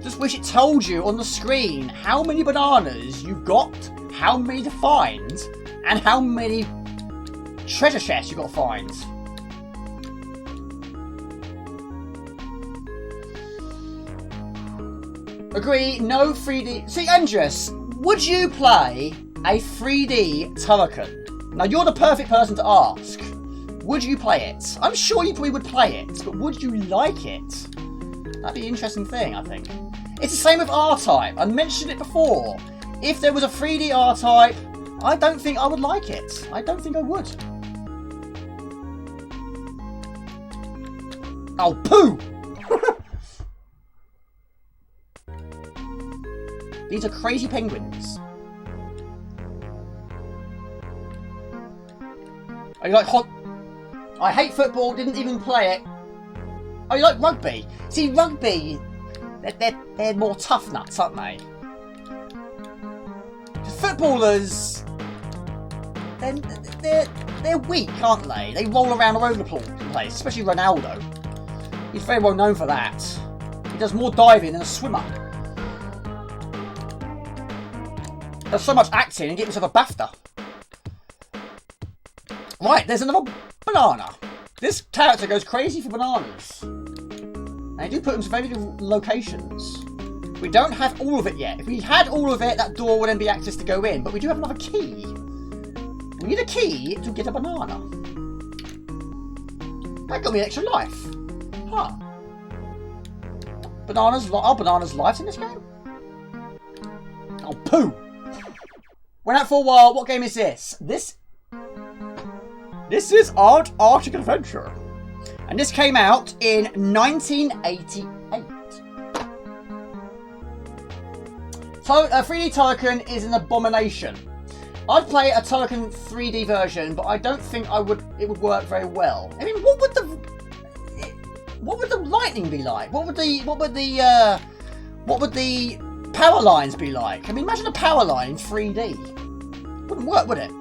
A: Just wish it told you on the screen how many bananas you've got, how many to find, and how many treasure chests you've got to find. Agree, no 3D... See, Andres, would you play a 3D Turrican? Now, you're the perfect person to ask. Would you play it? I'm sure you probably would play it, but would you like it? That'd be an interesting thing, I think. It's the same with R-Type. I mentioned it before. If there was a 3D R-Type, I don't think I would like it. I don't think I would. Oh, poo! These are crazy penguins. Are you like hot? I hate football, didn't even play it. Oh, you like rugby? See, rugby, they're more tough nuts, aren't they? Footballers, they're weak, aren't they? They roll around all over the place, especially Ronaldo. He's very well known for that. He does more diving than a swimmer. Does so much acting and get himself a BAFTA. Right, there's another banana. This character goes crazy for bananas. And they do put them to very good locations. We don't have all of it yet. If we had all of it, that door would then be access to go in. But we do have another key. We need a key to get a banana. That got me an extra life. Huh. Are bananas lives in this game? Oh, poo! Went out for a while. What game is this? This is Arctic Adventure. And this came out in 1988. So, 3D Turrican is an abomination. I'd play a Turrican 3D version, but I don't think it would work very well. I mean, what would the lightning be like? What would the power lines be like? I mean, imagine a power line in 3D. Wouldn't work, would it?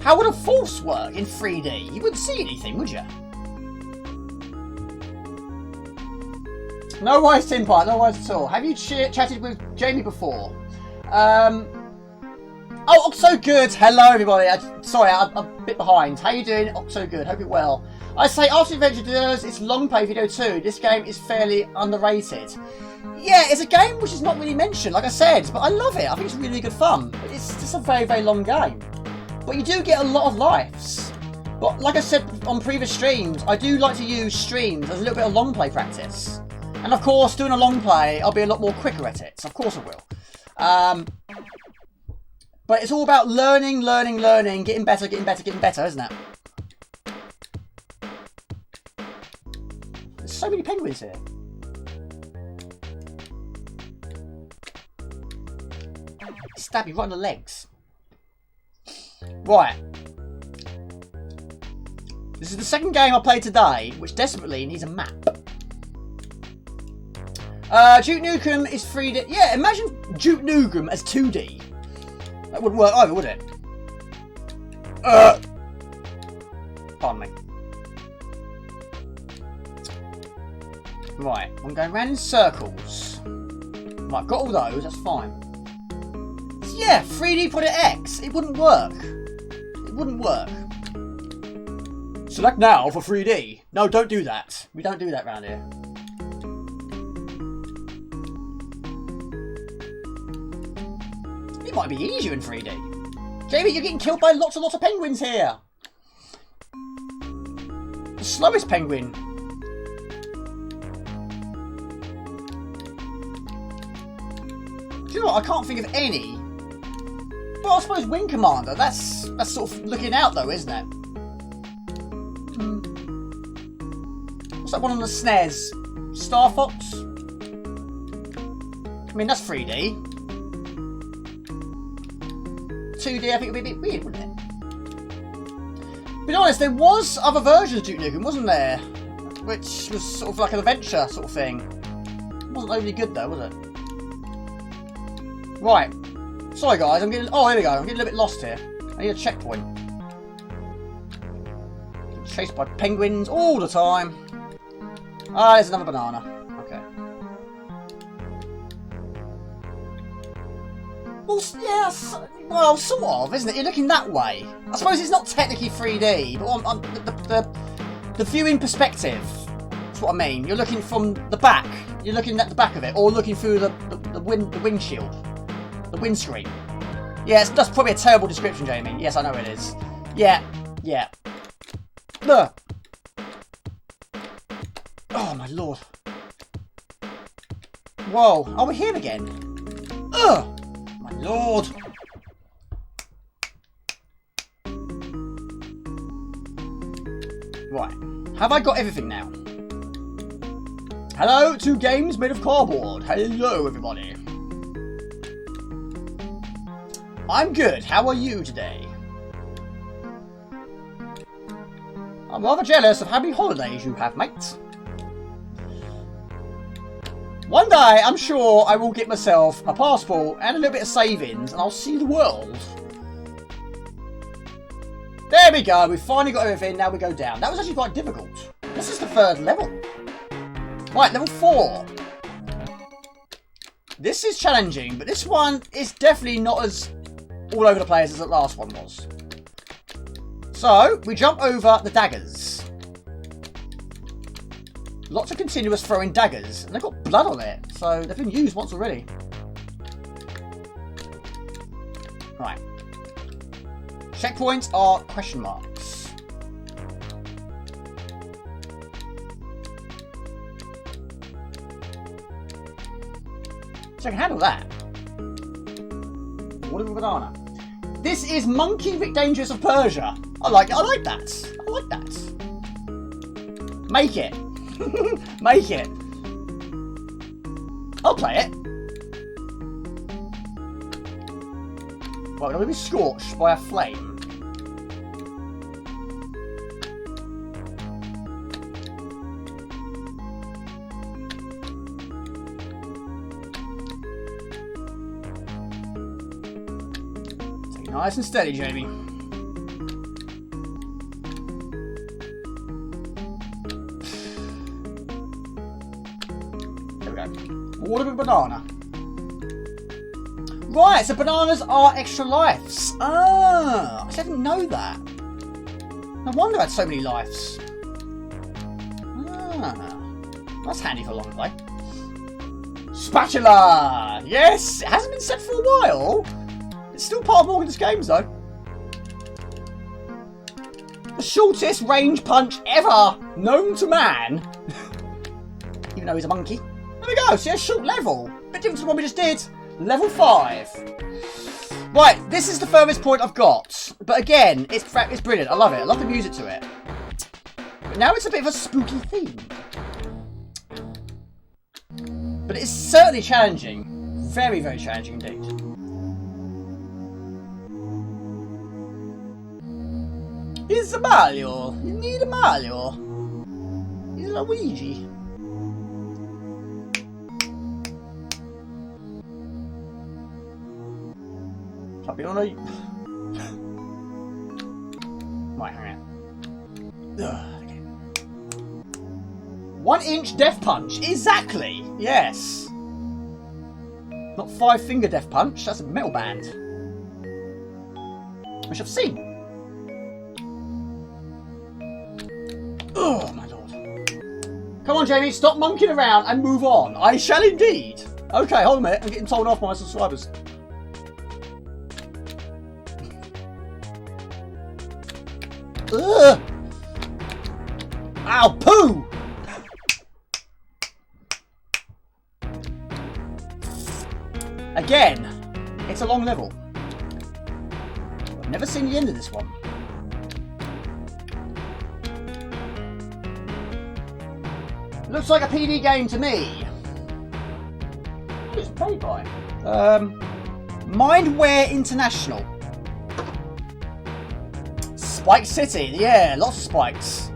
A: How would a force work in 3D? You wouldn't see anything, would you? No worries, Timpire, no worries at all. Have you chatted with Jamie before? Oh, so good. Hello, everybody. Sorry, I'm a bit behind. How you doing? So good. Hope you're well. I say, Arctic Adventure does its long play video too. This game is fairly underrated. Yeah, it's a game which is not really mentioned, like I said, but I love it. I think it's really good fun. It's just a very, very long game. But you do get a lot of lives. But like I said on previous streams, I do like to use streams as a little bit of long play practice. And of course, doing a long play, I'll be a lot more quicker at it. So of course I will. But it's all about learning, getting better, isn't it? There's so many penguins here. Stab you right in the legs. Right. This is the second game I played today, which desperately needs a map. Duke Nukem is 3D. Yeah, imagine Duke Nukem as 2D. That wouldn't work either, would it? Pardon me. Right, I'm going round in circles. Right, got all those, that's fine. So yeah, 3D Project X, it wouldn't work. It wouldn't work. Select now for 3D. No, don't do that. We don't do that round here. It might be easier in 3D. Jamie, you're getting killed by lots of penguins here. The slowest penguin. Do you know what? I can't think of any. But I suppose Wing Commander. That's sort of looking out though, isn't it? What's that one on the SNES? Star Fox? I mean, that's 3D. 2D, I think it would be a bit weird, wouldn't it? To be honest, there was other versions of Duke Nukem, wasn't there? Which was sort of like an adventure sort of thing. It wasn't overly good though, was it? Right. Sorry guys, I'm getting... Oh, here we go. I'm getting a little bit lost here. I need a checkpoint. Getting chased by penguins all the time. Ah, there's another banana. Okay. Well, yeah, well, sort of, isn't it? You're looking that way. I suppose it's not technically 3D, but the viewing perspective. That's what I mean. You're looking from the back. You're looking at the back of it, or looking through the windshield, the windscreen. Yeah, that's probably a terrible description, Jamie. Yes, I know it is. Yeah, yeah. Ugh. Oh my lord. Whoa, are we here again? Ugh, my lord. Right, have I got everything now? Hello to games made of cardboard. Hello, everybody. I'm good. How are you today? I'm rather jealous of how many holidays you have, mate. One day, I'm sure I will get myself a passport and a little bit of savings, and I'll see the world. There we go. We've finally got everything. Now we go down. That was actually quite difficult. This is the third level. Right, level 4. This is challenging, but this one is definitely not as all over the place as the last one was. So, we jump over the daggers. Lots of continuous throwing daggers, and they've got blood on it, so they've been used once already. Right. Checkpoints are question marks. So I can handle that. What a banana. This is Monkey Vic Dangerous of Persia. I like that. I like that. Make it. Make it. I'll play it. Right, we're going to be scorched by a flame. Take it nice and steady, Jamie. Water with banana. Right, so bananas are extra lives. Ah, I didn't know that. No wonder I had so many lives. Ah, that's handy for a long play. Spatula! Yes, it hasn't been said for a while. It's still part of Morgan's games though. The shortest range punch ever known to man. Even though he's a monkey. There we go, see a short level. Bit different to what we just did. Level 5. Right, this is the furthest point I've got. But again, it's brilliant. I love it. I love the music to it. But now it's a bit of a spooky theme. But it's certainly challenging. Very, very challenging indeed. It's a Mario. You need a Mario. It's a Luigi. Be on a... Right, hang on. Okay. 1 inch death punch. Exactly. Yes. Not 5 finger death punch. That's a metal band. Which I've seen. Oh my lord. Come on, Jamie. Stop monkeying around and move on. I shall indeed. Okay, hold a minute. I'm getting told off by my subscribers. Ugh. Ow, poo! Again, it's a long level. I've never seen the end of this one. Looks like a PD game to me. Who's it played by? Mindware International. Spike City, yeah, lots of spikes.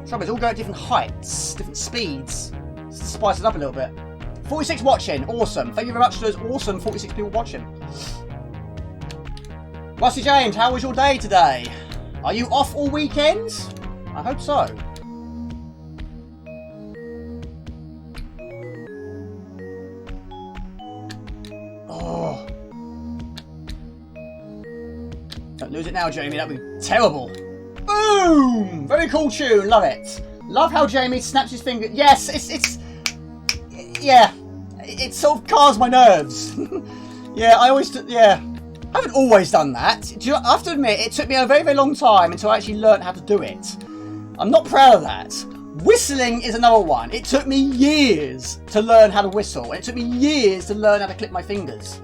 A: Trouble is, all go at different heights, different speeds. Just to spice it up a little bit. 46 watching, awesome. Thank you very much to those awesome 46 people watching. Rusty James, how was your day today? Are you off all weekend? I hope so. lose it now, Jamie. That'd be terrible. Boom! Very cool tune. Love it. Love how Jamie snaps his finger. Yes, it's yeah. It sort of calms my nerves. Yeah, I haven't always done that. I have to admit, it took me a very, very long time until I actually learned how to do it. I'm not proud of that. Whistling is another one. It took me years to learn how to whistle. It took me years to learn how to click my fingers.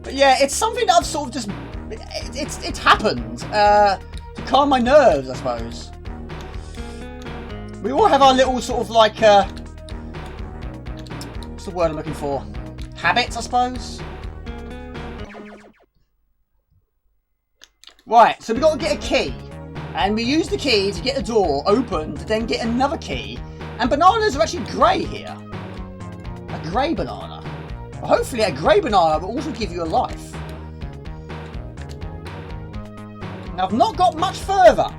A: But yeah, it's something that I've sort of just... It's happened. To calm my nerves, I suppose. We all have our little sort of like... what's the word I'm looking for? Habits, I suppose? Right, so we've got to get a key. And we use the key to get the door open to then get another key. And bananas are actually grey here. A grey banana. Well, hopefully a grey banana will also give you a life. Now I've not got much further.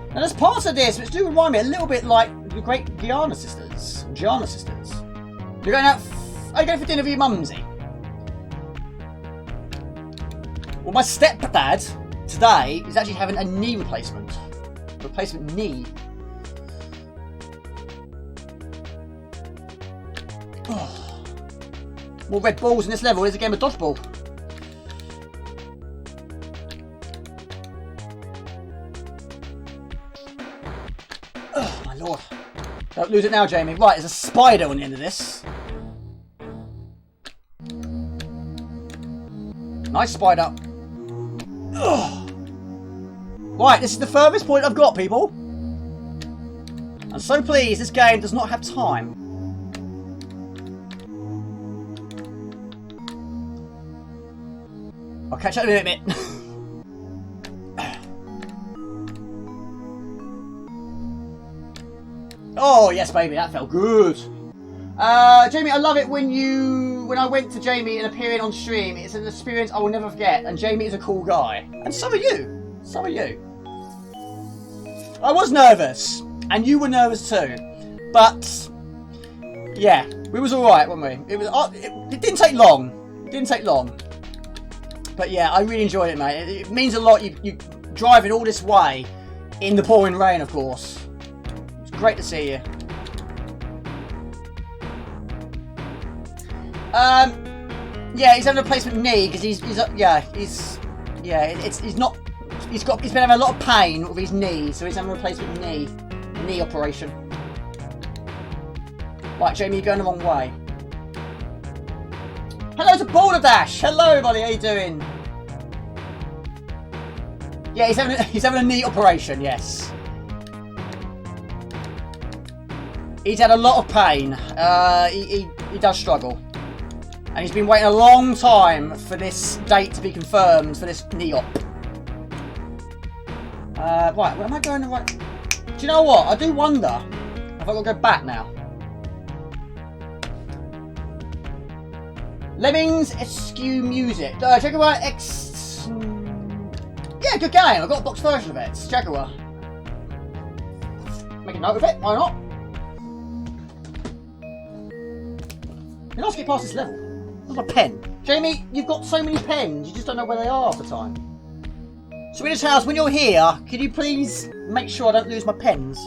A: Now there's parts of this which do remind me a little bit like the great Gianna sisters. Gianna sisters. You're going out... Are you going for dinner with your mumsy? Well, my stepdad... today is actually having a knee replacement. Replacement knee. Oh. More red balls in this level. It's a game of dodgeball. Oh my lord. Don't lose it now, Jamie. Right, there's a spider on the end of this. Nice spider. Ugh. Right, this is the furthest point I've got, people. I'm so pleased this game does not have time. I'll catch up in a bit. Oh, yes, baby, that felt good. Jamie, I love it when I went to Jamie and appearing on stream. It's an experience I will never forget, and Jamie is a cool guy. And so are you. So are you. I was nervous, and you were nervous too. But, yeah, we was alright, weren't we? It didn't take long. It didn't take long. But yeah, I really enjoyed it, mate. It means a lot, you driving all this way in the pouring rain, of course. It's great to see you. Yeah, he's having a replacement knee because he's been having a lot of pain with his knee, so he's having a replacement knee operation. Right, Jamie, you're going the wrong way. Hello to Boulder Dash. Hello, everybody. How you doing? Yeah, he's having a knee operation. Yes. He's had a lot of pain. He does struggle. And he's been waiting a long time for this date to be confirmed for this knee op. Right, where am I going the right... Do you know what? I do wonder if I've got to go back now. Lemmings Eschew Music. Jaguar X... Yeah, good game. I've got a box version of it. It's Jaguar. Make a note of it. Why not? You're not to get past this level. Where's my pen? Jamie, you've got so many pens. You just don't know where they are half the time. Swedish House, when you're here, can you please make sure I don't lose my pens?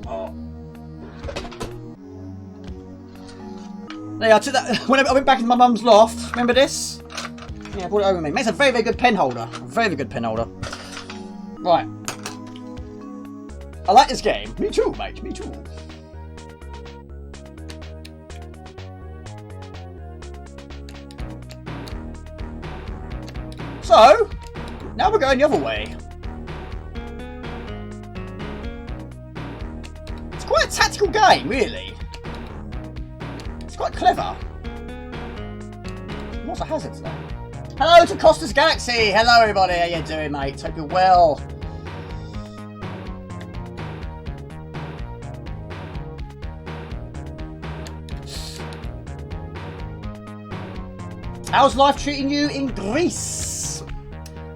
A: Oh. There you are, I took that when I went back in my mum's loft. Remember this? Yeah, I brought it over with me. Makes a very, very good pen holder. A very, very good pen holder. Right. I like this game. Me too, mate. Me too. So, now we're going the other way. It's quite a tactical game, really. It's quite clever. Lots of hazards there. Hello to Costa's Galaxy. Hello, everybody. How you doing, mate? Hope you're well. How's life treating you in Greece?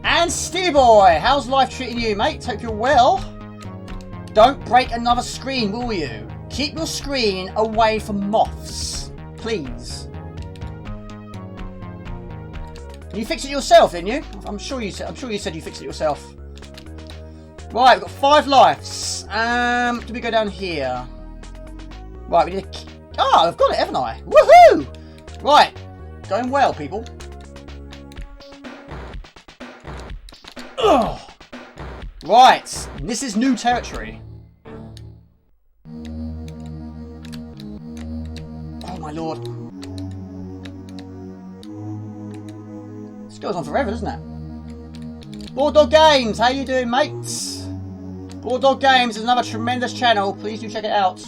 A: And Steve Boy, how's life treating you, mate? Hope you're well. Don't break another screen, will you? Keep your screen away from moths, please. You fixed it yourself, didn't you? I'm sure you said you fixed it yourself. Right, we've got 5 lives. Do we go down here? Right, we need to... Ah, I've got it, haven't I? Woohoo! Right, going well, people. Ugh. Right, this is new territory. Oh my lord. This goes on forever, doesn't it? Board Dog Games, how you doing, mates? Board Dog Games is another tremendous channel. Please do check it out.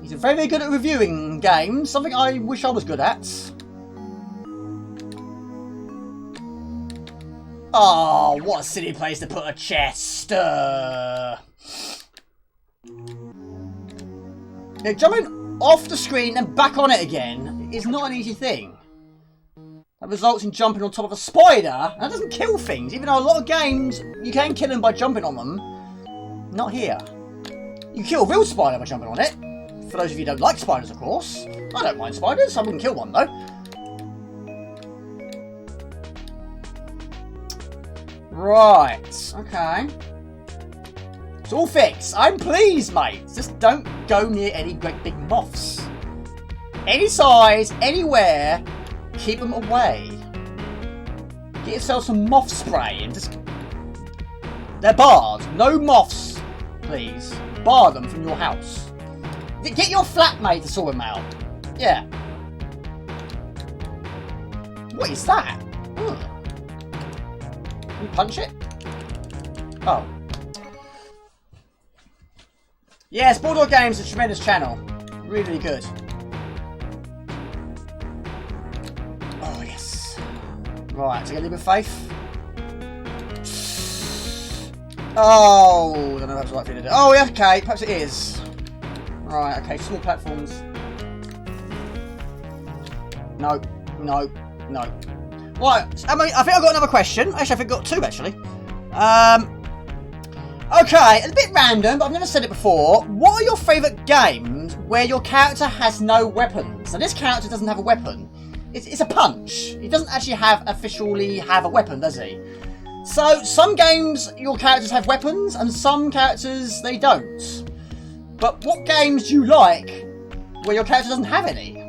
A: He's very, very good at reviewing games. Something I wish I was good at. Oh, what a silly place to put a chest. Yeah, jumping off the screen and back on it again is not an easy thing. That results in jumping on top of a spider. That doesn't kill things, even though a lot of games you can kill them by jumping on them. Not here. You kill a real spider by jumping on it. For those of you who don't like spiders, of course. I don't mind spiders. I wouldn't kill one though. Right. Okay. It's all fixed. I'm pleased, mate. Just don't go near any great big moths. Any size, anywhere. Keep them away. Get yourself some moth spray and just... They're barred. No moths, please. Bar them from your house. Get your flatmate to sort them out. Yeah. What is that? Can you punch it? Oh. Yes, Board Dog Games is a tremendous channel. Really, really good. Right, take a little bit of faith. Oh, I don't know if that's the right thing to do. Oh, yeah, okay, perhaps it is. Right, okay, small platforms. No, no, no. Right, I think I've got another question. Actually, I think I've got 2, actually. Okay, a bit random, but I've never said it before. What are your favourite games where your character has no weapons? Now, this character doesn't have a weapon. It's a punch. He doesn't actually officially have a weapon, does he? So, some games, your characters have weapons, and some characters, they don't. But what games do you like where your character doesn't have any?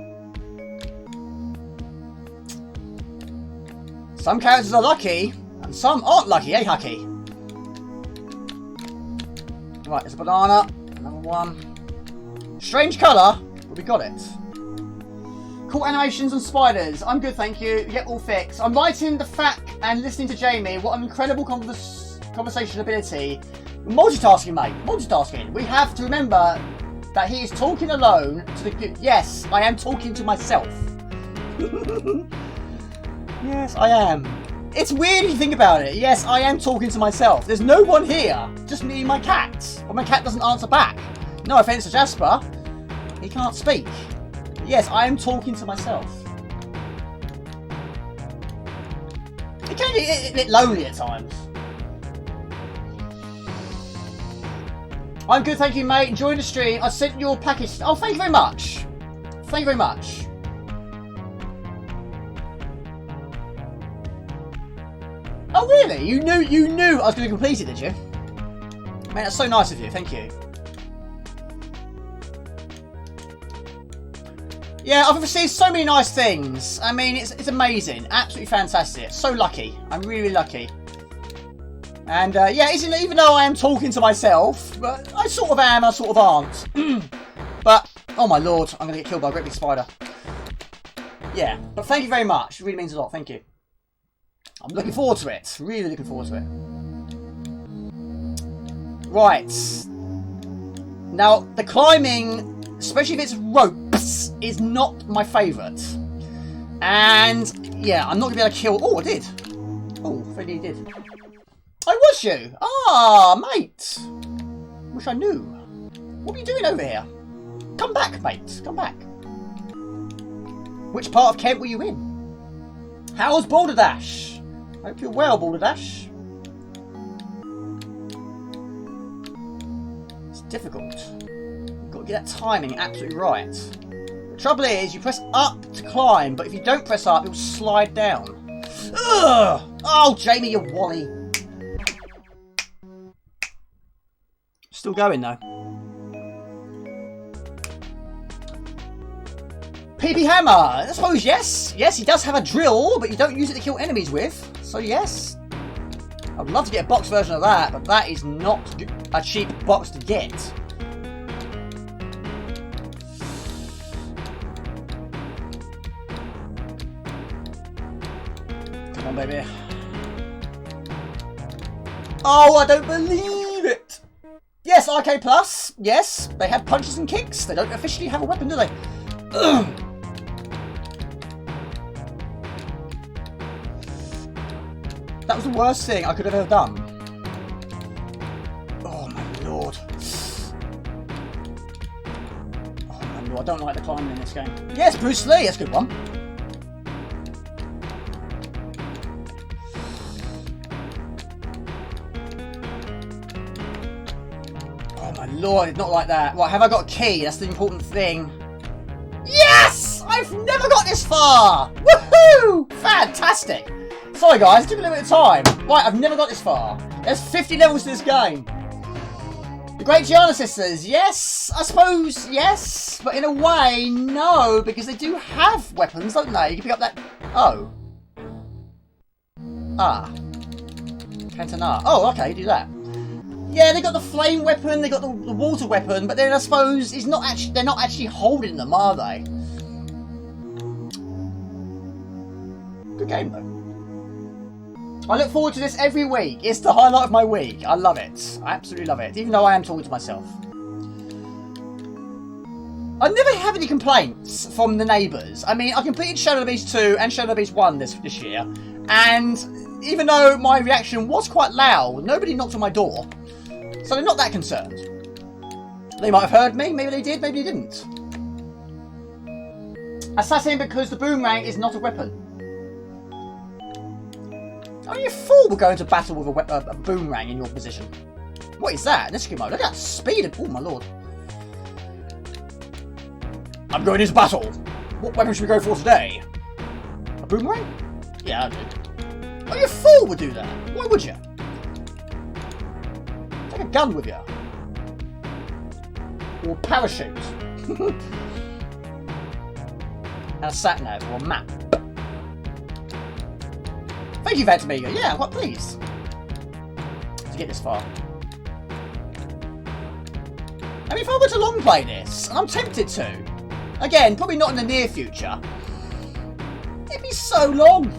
A: Some characters are lucky, and some aren't lucky, eh, Hucky? Right, there's a banana. Another one. Strange colour, but we got it. Cool animations and spiders. I'm good, thank you. Yep, all fixed. I'm writing the fact and listening to Jamie. What an incredible conversation ability. Multitasking, mate. Multitasking. We have to remember that he is talking alone to the... Yes, I am talking to myself. Yes, I am. It's weird if you think about it. Yes, I am talking to myself. There's no one here. Just me and my cat. But my cat doesn't answer back. No offence to Jasper. He can't speak. Yes, I am talking to myself. It can get a bit lonely at times. I'm good, thank you, mate. Enjoying the stream. I sent your package. Oh, thank you very much. Thank you very much. Oh, really? You knew I was going to complete it, did you? Man, that's so nice of you. Thank you. Yeah, I've received so many nice things. I mean, it's amazing. Absolutely fantastic. So lucky. I'm really lucky. And, yeah, even though I am talking to myself, but I sort of am, I sort of aren't. But, oh my lord, I'm going to get killed by a great big spider. Yeah, but thank you very much. It really means a lot. Thank you. I'm looking forward to it. Really looking forward to it. Right. Now, the climbing, especially if it's ropes, is not my favourite. And, yeah, I'm not going to be able to kill... Oh, I did. Oh, I really did. Oh, was you? Ah, mate. Wish I knew. What are you doing over here? Come back, mate. Come back. Which part of Kent were you in? How's Balderdash? Hope you're well, Balderdash. It's difficult. You've got to get that timing absolutely right. The trouble is, you press up to climb, but if you don't press up, it'll slide down. Ugh! Oh, Jamie, you wally. Still going though. PB Hammer! I suppose yes. Yes, he does have a drill, but you don't use it to kill enemies with. So yes. I'd love to get a box version of that, but that is not a cheap box to get. Come on, baby. Oh, I don't believe it! Yes, RK Plus. Yes, they have punches and kicks. They don't officially have a weapon, do they? Ugh. That was the worst thing I could have ever done. Oh my lord. Oh my lord, I don't like the climbing in this game. Yes, Bruce Lee, that's a good one. Oh my lord, not like that. Right, have I got a key? That's the important thing. Yes! I've never got this far! Woohoo! Fantastic! Sorry guys, it took a little bit of time. Right, I've never got this far. There's 50 levels to this game. The Great Gianna Sisters, yes, I suppose, yes. But in a way, no, because they do have weapons, don't they? You can pick up that... Oh. Ah. Cantonar. Oh, okay, do that. Yeah, they got the flame weapon, they got the water weapon, but then I suppose it's not actually, they're not actually holding them, are they? Good game, though. I look forward to this every week. It's the highlight of my week. I love it. I absolutely love it. Even though I am talking to myself. I never have any complaints from the neighbours. I mean, I completed Shadow of the Beast 2 and Shadow of the Beast 1 this year. And even though my reaction was quite loud, nobody knocked on my door. So they're not that concerned. They might have heard me. Maybe they did. Maybe they didn't. Assassin because the boomerang is not a weapon. Only a fool would go into battle with a boomerang in your position. What is that? Let's go mode. Look at that speed. Oh my lord. I'm going into battle. What weapon should we go for today? A boomerang? Yeah, I do. Only a fool would do that. Why would you? Take a gun with you. Or parachute. And a sat-nav or a map. Thank you, Amiga. Yeah, I'm quite pleased to get this far. I mean, if I were to long play this, and I'm tempted to, again, probably not in the near future, it'd be so long.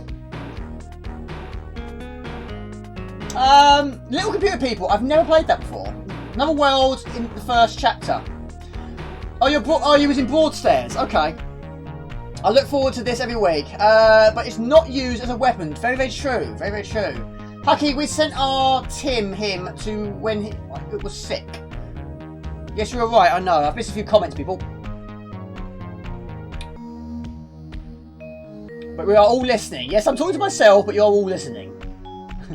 A: Little Computer People, I've never played that before. Another world in the first chapter. Oh, you was in Broadstairs. Okay. I look forward to this every week, but it's not used as a weapon. Very, very true. Very, very true. Hucky, we sent our him to when he was sick. Yes, you're right, I know. I've missed a few comments, people. But we are all listening. Yes, I'm talking to myself, but you're all listening.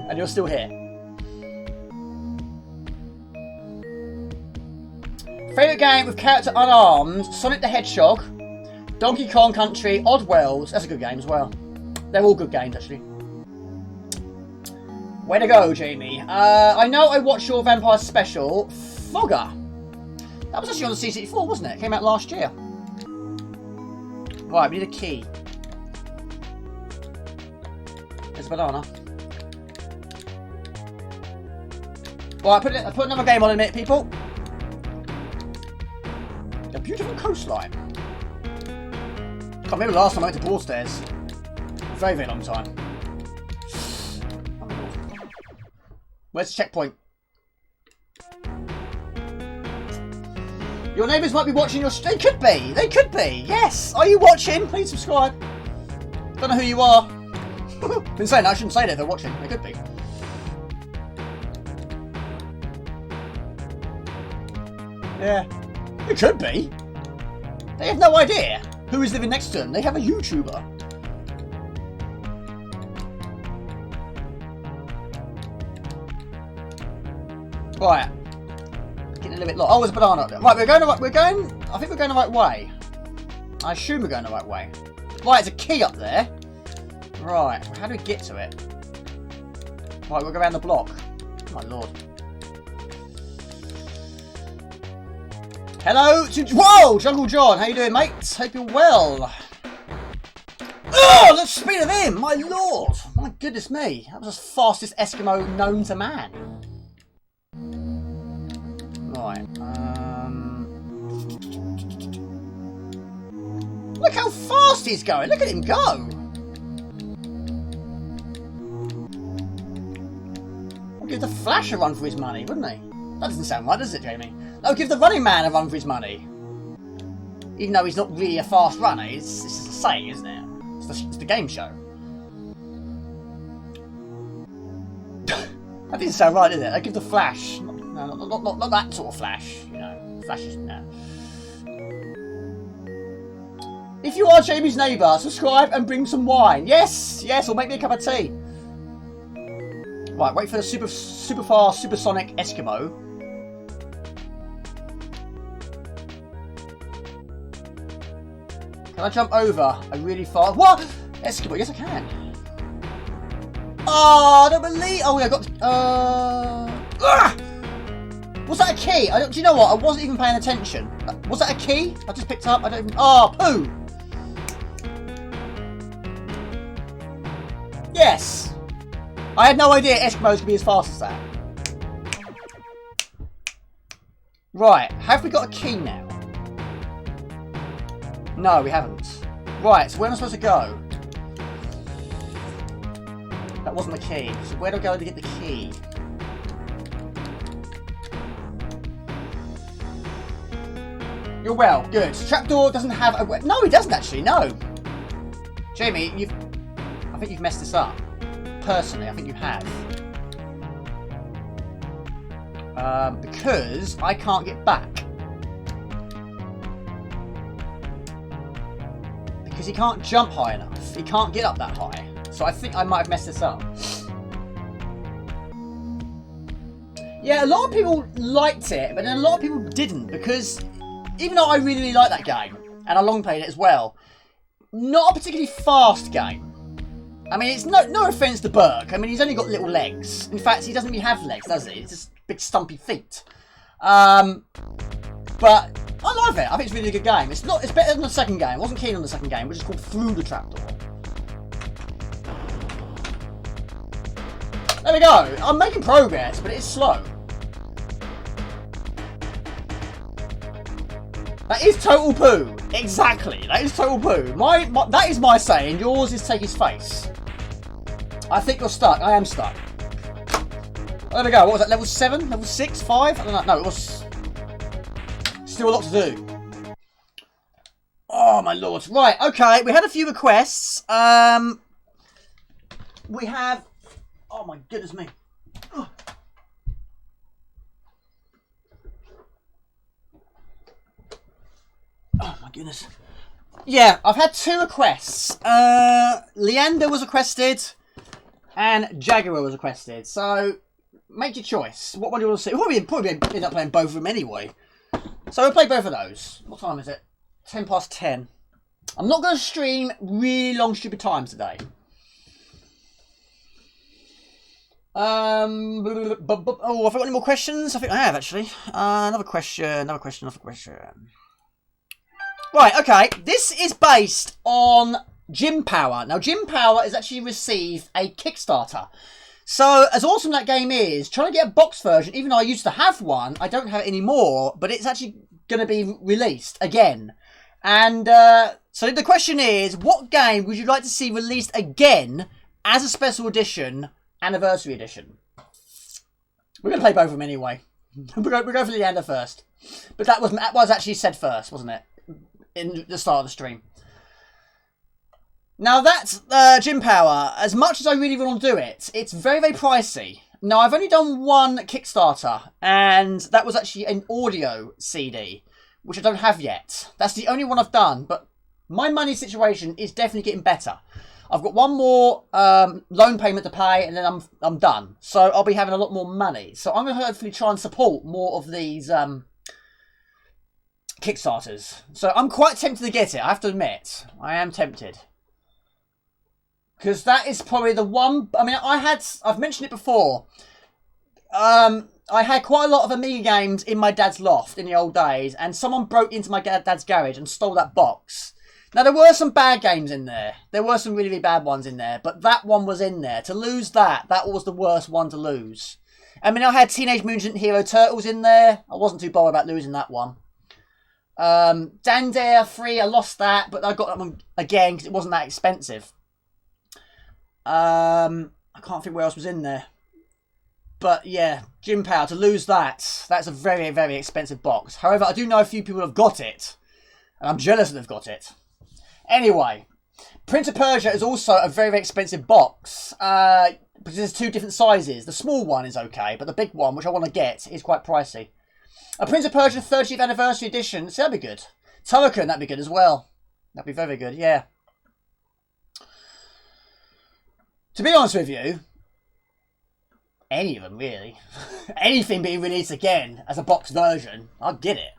A: And you're still here. Favourite game with character unarmed, Sonic the Hedgehog. Donkey Kong Country, Odd World, that's a good game as well. They're all good games, actually. Way to go, Jamie. I know I watched your Vampire Special, Fogger. That was actually on the C64, wasn't it? It came out last year. Right, we need a key. There's a banana. Right, I put another game on in a minute, people. A beautiful coastline. Can't remember the last time I went to Broadstairs. Very, very long time. Where's the checkpoint? Your neighbours might be watching your... They could be! They could be! Yes! Are you watching? Please subscribe. Don't know who you are. Been saying that. I shouldn't say that if they're watching. They could be. Yeah. It could be. They have no idea who is living next to them. They have a YouTuber. Right. Getting a little bit lost. Oh, there's a banana up there. Right, I think we're going the right way. I assume we're going the right way. Right, there's a key up there. Right, how do we get to it? Right, we'll go around the block. Oh my lord. Hello to... Whoa! Jungle John, how you doing, mate? Hope you're well. Oh, the speed of him! My lord! My goodness me. That was the fastest Eskimo known to man. Right, Look how fast he's going. Look at him go. I'll give the Flash a run for his money, wouldn't he? That doesn't sound right, does it, Jamie? I'll give the Running Man a run for his money. Even though he's not really a fast runner. It's just a saying, isn't it? It's the game show. That didn't sound right, did it? I give the Flash. No, not that sort of Flash. You know, Flash is... No. If you are Jamie's neighbour, subscribe and bring some wine. Yes, yes, or make me a cup of tea. Right, wait for the super fast, supersonic Eskimo. Can I jump over a really fast... What? Eskimo, yes I can. Oh, I don't believe... Oh, yeah, I got... Was that a key? Do you know what? I wasn't even paying attention. Was that a key? I just picked up. I don't even... Oh, poo! Yes! I had no idea Eskimos could be as fast as that. Right, have we got a key now? No, we haven't. Right, so where am I supposed to go? That wasn't the key. So where do I go to get the key? You're well, good. Trapdoor doesn't have a... No, it doesn't actually, no. Jamie, I think you've messed this up. Personally, I think you have. Because I can't get back. Because he can't jump high enough. He can't get up that high. So I think I might have messed this up. Yeah, a lot of people liked it, but then a lot of people didn't. Because even though I really, really like that game, and I long played it as well, not a particularly fast game. I mean, it's no offence to Burke. I mean, he's only got little legs. In fact, he doesn't even have legs, does he? It's just big stumpy feet. But I love it. I think it's a really good game. It's better than the second game. I wasn't keen on the second game, which is called Through the Trapdoor. There we go. I'm making progress, but it's slow. That is total poo. Exactly. That is total poo. That is my saying. Yours is take his face. I think you're stuck. I am stuck. There we go. What was that? Level 7? Level 6? 5? I don't know. No, it was... Still a lot to do. Oh, my lord. Right, okay. We had a few requests. We have... Oh, my goodness me. Oh, my goodness. Yeah, I've had 2 requests. Leander was requested and Jaguar was requested. So, make your choice. What one do you want to see? We'll probably end up playing both of them anyway. So, we'll play both of those. What time is it? 10 past 10. I'm not going to stream really long, stupid times today. Oh, have I got any more questions? I think I have, actually. Another question. Right, okay. This is based on Gym Power. Now, Gym Power has actually received a Kickstarter. So, as awesome that game is, trying to get a box version, even though I used to have one, I don't have it anymore, but it's actually going to be released again. And so the question is, what game would you like to see released again as a special edition, anniversary edition? We're going to play both of them anyway. We'll go for Leander first. But that was actually said first, wasn't it? In the start of the stream. Now that's Gym Power. As much as I really want to do it, it's very, very pricey. Now I've only done one Kickstarter, and that was actually an audio CD, which I don't have yet. That's the only one I've done, but my money situation is definitely getting better. I've got one more loan payment to pay, and then I'm done. So I'll be having a lot more money. So I'm going to hopefully try and support more of these Kickstarters. So I'm quite tempted to get it, I have to admit. I am tempted. Because that is probably the one... I mean, I've mentioned it before. I had quite a lot of Amiga games in my dad's loft in the old days, and someone broke into my dad's garage and stole that box. Now, there were some bad games in there. There were some really, really bad ones in there, but that one was in there. To lose that was the worst one to lose. I mean, I had Teenage Mutant Hero Turtles in there. I wasn't too bothered about losing that one. Dandare 3, I lost that, but I got that one again because it wasn't that expensive. I can't think where else was in there. But yeah, Gym Power, to lose that's a very, very expensive box. However, I do know a few people have got it. And I'm jealous that they've got it. Anyway, Prince of Persia is also a very, very expensive box. Because there's two different sizes. The small one is okay, but the big one, which I want to get, is quite pricey. A Prince of Persia 30th Anniversary Edition, so that'd be good. Turrican, that'd be good as well. That'd be very, very good, yeah. To be honest with you, any of them, really. Anything being released again as a box version, I'll get it.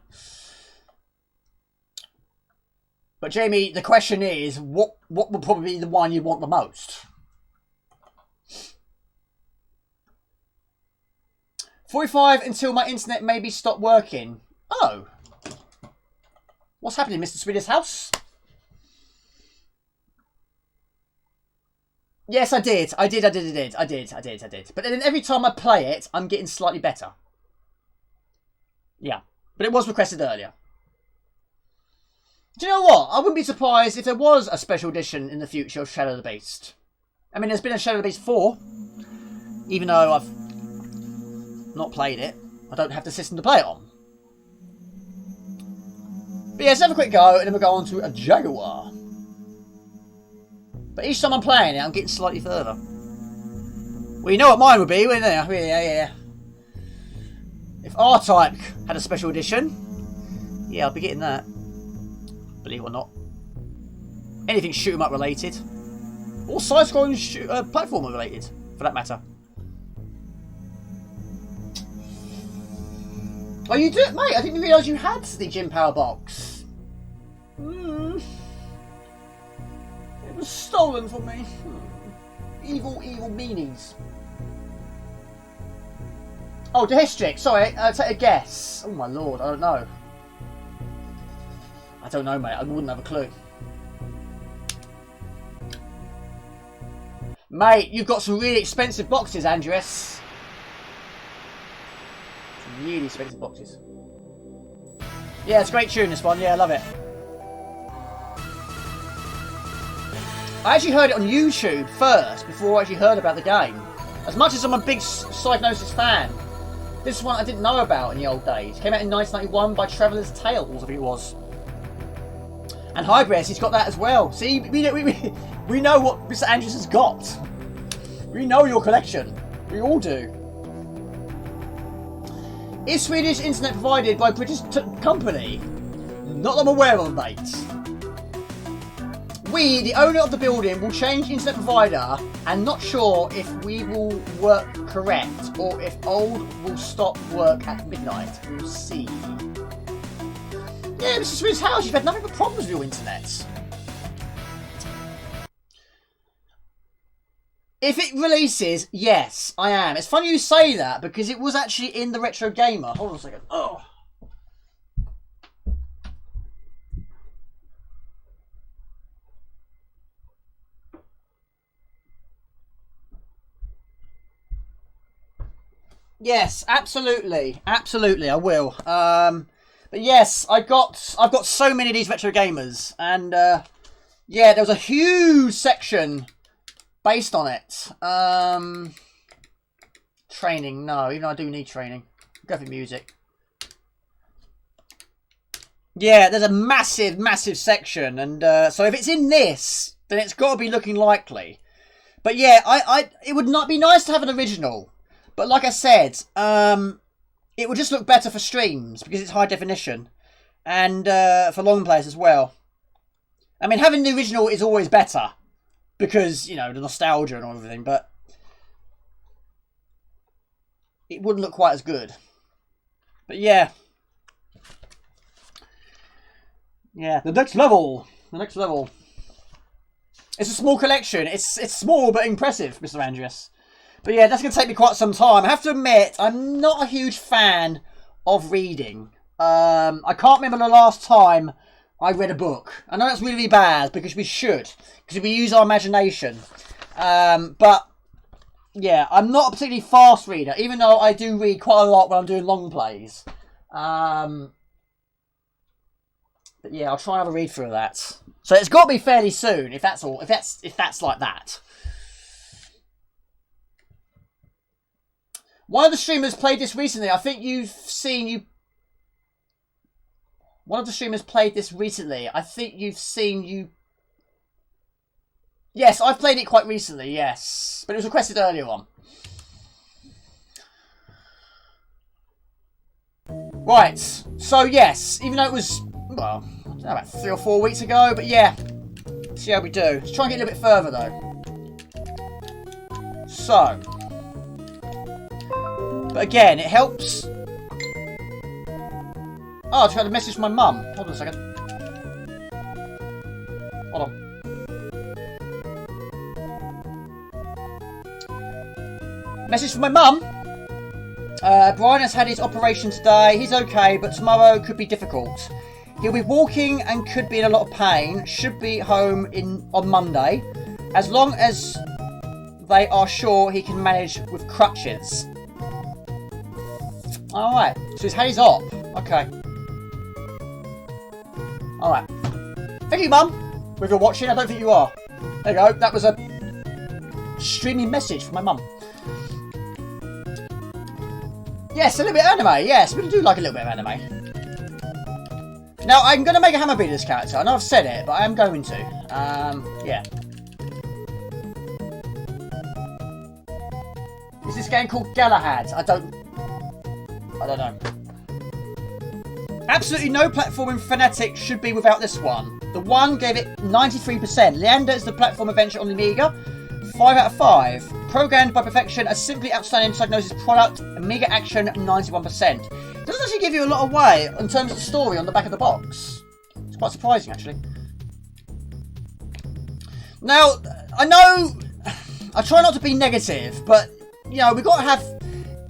A: But Jamie, the question is, what would probably be the one you want the most? 45 until my internet maybe stopped working. Oh. What's happening, Mr. Swedish House? Yes, I did. I did. But then every time I play it, I'm getting slightly better. Yeah. But it was requested earlier. Do you know what? I wouldn't be surprised if there was a special edition in the future of Shadow of the Beast. I mean, there's been a Shadow of the Beast 4. Even though I've not played it. I don't have the system to play it on. But yeah, let's have a quick go, and then we'll go on to a Jaguar. But each time I'm playing it, I'm getting slightly further. Well, you know what mine would be, wouldn't you? Yeah. If R-Type had a special edition, yeah, I'd be getting that. Believe it or not. Anything shoot 'em up related. Or side-scrolling platformer related, for that matter. Oh, you do? Mate, I didn't realise you had the Gym Power box. It was stolen from me. Evil meanies. Oh, the history. Sorry, take a guess. Oh my lord, I don't know. I don't know, mate. I wouldn't have a clue. Mate, you've got some really expensive boxes, Andres. Some really expensive boxes. Yeah, it's a great tune, this one. Yeah, I love it. I actually heard it on YouTube first, before I actually heard about the game. As much as I'm a big Psygnosis fan, this one I didn't know about in the old days. It came out in 1991 by Traveller's Tales, I think it was. And Hybris, he's got that as well. See, we know what Mr. Andrews has got. We know your collection. We all do. Is Swedish internet provided by British company? Not that I'm aware of, mate. We, the owner of the building, will change internet provider and not sure if we will work correct or if old will stop work at midnight. We'll see. Yeah, Mr. Swedish House, you've had nothing but problems with your internet. If it releases, yes, I am. It's funny you say that because it was actually in the Retro Gamer. Hold on a second. Oh. Yes, absolutely, I will. But yes, I've got so many of these Retro Gamers, and yeah, there was a huge section based on it. Training, no, even though I do need training. Graphic music. Yeah, there's a massive section, and so if it's in this, then it's got to be looking likely. But yeah, it would not be nice to have an original. But like I said, it would just look better for streams because it's high definition. And for long players as well. I mean, having the original is always better. Because, you know, the nostalgia and everything. But it wouldn't look quite as good. But yeah. Yeah, the next level. It's a small collection. It's small but impressive, Mr. Andreas. But yeah, that's going to take me quite some time. I have to admit, I'm not a huge fan of reading. I can't remember the last time I read a book. I know that's really bad because we should. Because we use our imagination. But yeah, I'm not a particularly fast reader. Even though I do read quite a lot when I'm doing long plays. But yeah, I'll try and have a read through of that. So it's got to be fairly soon, if that's all. If that's like that. One of the streamers played this recently. I think you've seen you. One of the streamers played this recently. I think you've seen you. Yes, I've played it quite recently. Yes, but it was requested earlier on. Right. So yes, even though it was well, I don't know, about 3 or 4 weeks ago, but yeah. See how we do. Let's try and get a little bit further though. So. But again, it helps. Oh, I just got a message from my mum. Hold on a second. Hold on. Message from my mum. Brian has had his operation today. He's okay, but tomorrow could be difficult. He'll be walking and could be in a lot of pain. Should be home on Monday. As long as they are sure he can manage with crutches. Alright, so he's had his op. Okay. Alright. Thank you, Mum. If you're watching, I don't think you are. There you go. That was a streaming message from my mum. Yes, a little bit of anime. Yes, we do like a little bit of anime. Now, I'm going to make a hammer beat this character. I know I've said it, but I am going to. Yeah. Is this game called Galahad? I don't know. Absolutely no platforming fanatic should be without this one. The one gave it 93%. Leander is the platform adventure on the Amiga. 5 out of 5. Programmed by perfection, a simply outstanding diagnosis product. Amiga action, 91%. It doesn't actually give you a lot away in terms of the story on the back of the box. It's quite surprising, actually. Now, I know I try not to be negative, but, you know, we've got to have...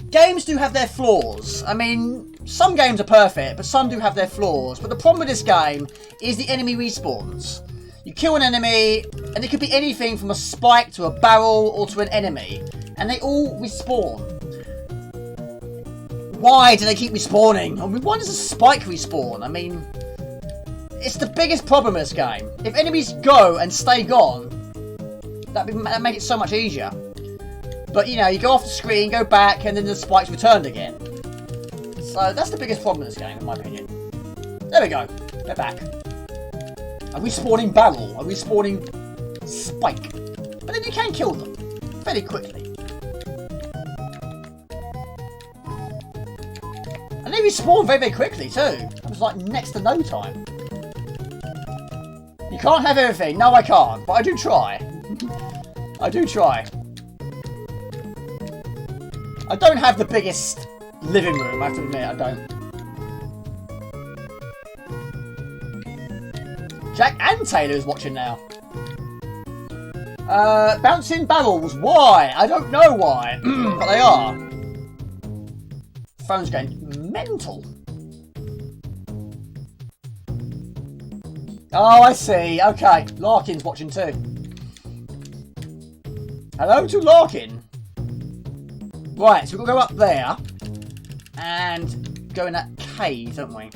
A: Games do have their flaws. I mean, some games are perfect, but some do have their flaws. But the problem with this game is the enemy respawns. You kill an enemy, and it could be anything from a spike to a barrel or to an enemy. And they all respawn. Why do they keep respawning? I mean, why does a spike respawn? I mean, it's the biggest problem in this game. If enemies go and stay gone, that'd make it so much easier. But, you know, you go off the screen, go back, and then the spike's returned again. So, that's the biggest problem in this game, in my opinion. There we go. They're back. A respawning barrel. A respawning spike. But then you can kill them. Fairly quickly. And they respawn very, very quickly, too. It was like next to no time. You can't have everything. No, I can't. But I do try. I do try. I don't have the biggest living room, I have to admit, I don't. Jack and Taylor is watching now. Bouncing barrels, why? I don't know why, but they are. Phone's going mental. Oh, I see, okay. Larkin's watching too. Hello to Larkin. Right, so we've got to go up there and go in that cave, don't we?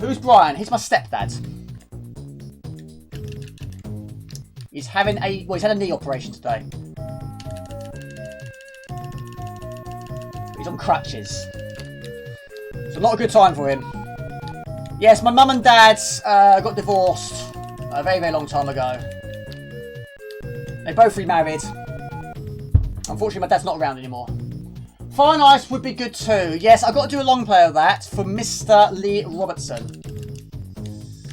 A: Who's Brian? He's my stepdad. He's having he's had a knee operation today. He's on crutches. It's not a good time for him. Yes, my mum and dad got divorced a very, very long time ago. They both remarried. Unfortunately, my dad's not around anymore. Fire and Ice would be good too. Yes, I've got to do a long play of that for Mr. Lee Robertson.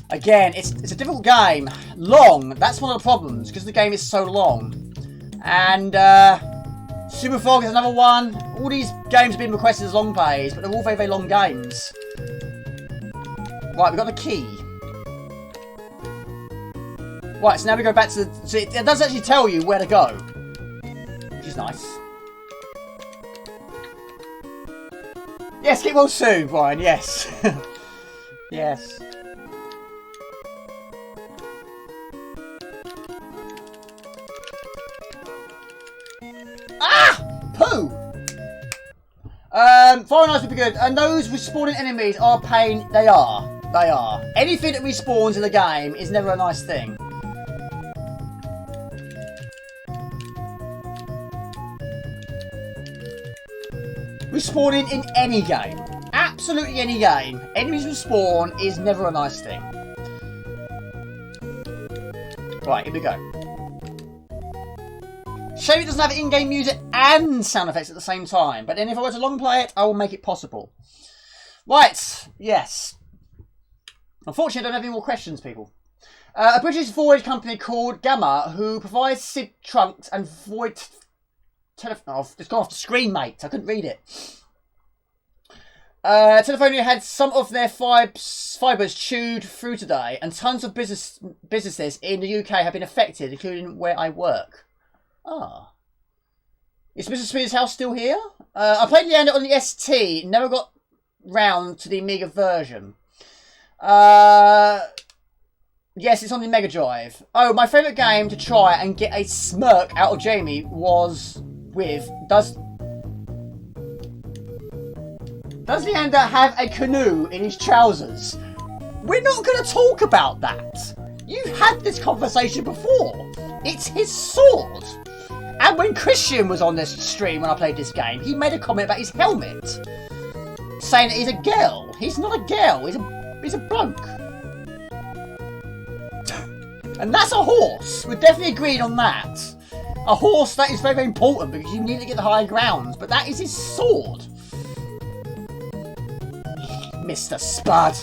A: Again, it's a difficult game. Long. That's one of the problems, because the game is so long. And Super Fog is another one. All these games have been requested as long plays, but they're all very, very long games. Right, we've got the key. Right, so now we go back to the... So it does actually tell you where to go. Which is nice. Yes, get well soon, Brian, yes. Yes. Ah! Poo! Fire knives would be good. And those respawning enemies are a pain. They are. They are. Anything that respawns in the game is never a nice thing. Respawning in any game. Absolutely any game. Enemies respawn is never a nice thing. Right, here we go. Shame it doesn't have in-game music and sound effects at the same time. But then if I were to long play it, I will make it possible. Right, yes. Unfortunately, I don't have any more questions, people. A British void company called Gamma, who provides SID trunks and void... Oh, it's gone off the screen, mate. I couldn't read it. Telefonia had some of their fibres chewed through today, and tons of businesses in the UK have been affected, including where I work. Ah. Is Mr. Speeder's house still here? I played Leander on the ST, never got round to the Amiga version. Yes, it's on the Mega Drive. Oh, my favourite game to try and get a smirk out of Jamie was with... Does Leander have a canoe in his trousers? We're not going to talk about that. You've had this conversation before. It's his sword. And when Christian was on this stream when I played this game, he made a comment about his helmet. Saying that he's a girl. He's not a girl. He's a bloke. And that's a horse. We're definitely agreed on that. A horse, that is very, very important because you need to get the high ground. But that is his sword. Mr. Spud.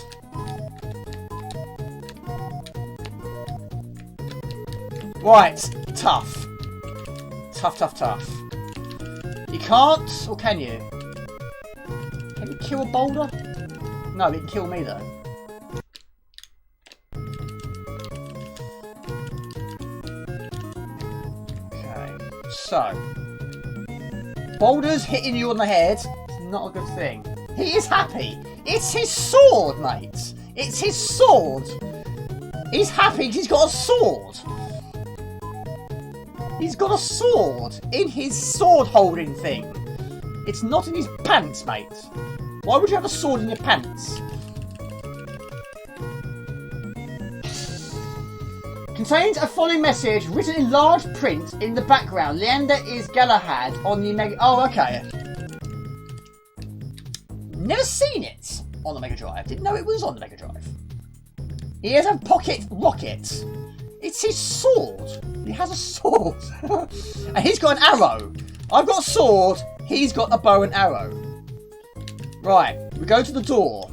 A: Right. Tough. Tough, tough, tough. You can't, or can you? Can you kill a boulder? No, he can kill me though. So, boulders hitting you on the head is not a good thing. He is happy. It's his sword, mate. It's his sword. He's happy because he's got a sword. He's got a sword in his sword holding thing. It's not in his pants, mate. Why would you have a sword in your pants? Contains a following message written in large print in the background. Leander is Galahad on the Mega... Oh, okay. Never seen it on the Mega Drive. Didn't know it was on the Mega Drive. He has a pocket rocket. It's his sword. He has a sword. And he's got an arrow. I've got a sword. He's got a bow and arrow. Right. We go to the door.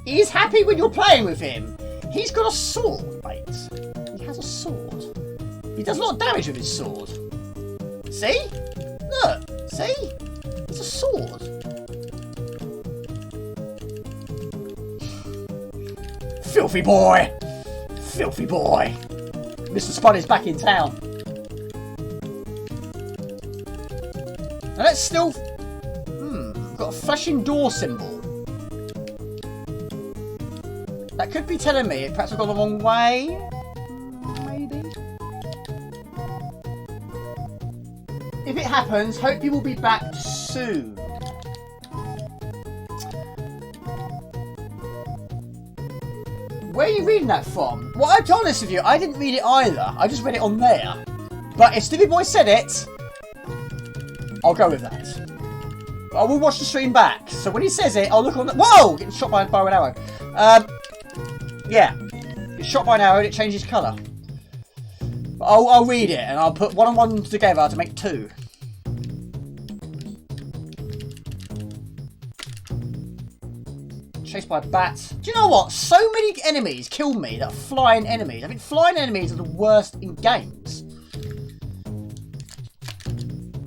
A: He's happy when you're playing with him. He's got a sword, mate. He has a sword. He does a lot of damage with his sword. See? Look. See? It's a sword. Filthy boy. Filthy boy. Mr. Spud is back in town. Now let's still... got a flashing door symbol. That could be telling me perhaps I've gone the wrong way. Maybe. If it happens, hope you will be back soon. Where are you reading that from? Well, I'll be honest with you, I didn't read it either. I just read it on there. But if Stevie Boy said it, I'll go with that. I will watch the stream back. So when he says it, I'll look on the... Whoa! Getting shot by a bow and arrow. Yeah. It's shot by an arrow and it changes colour. But I'll read it and I'll put one and one together to make two. Chased by a bat. Do you know what? So many enemies kill me that are flying enemies. I think flying enemies are the worst in games.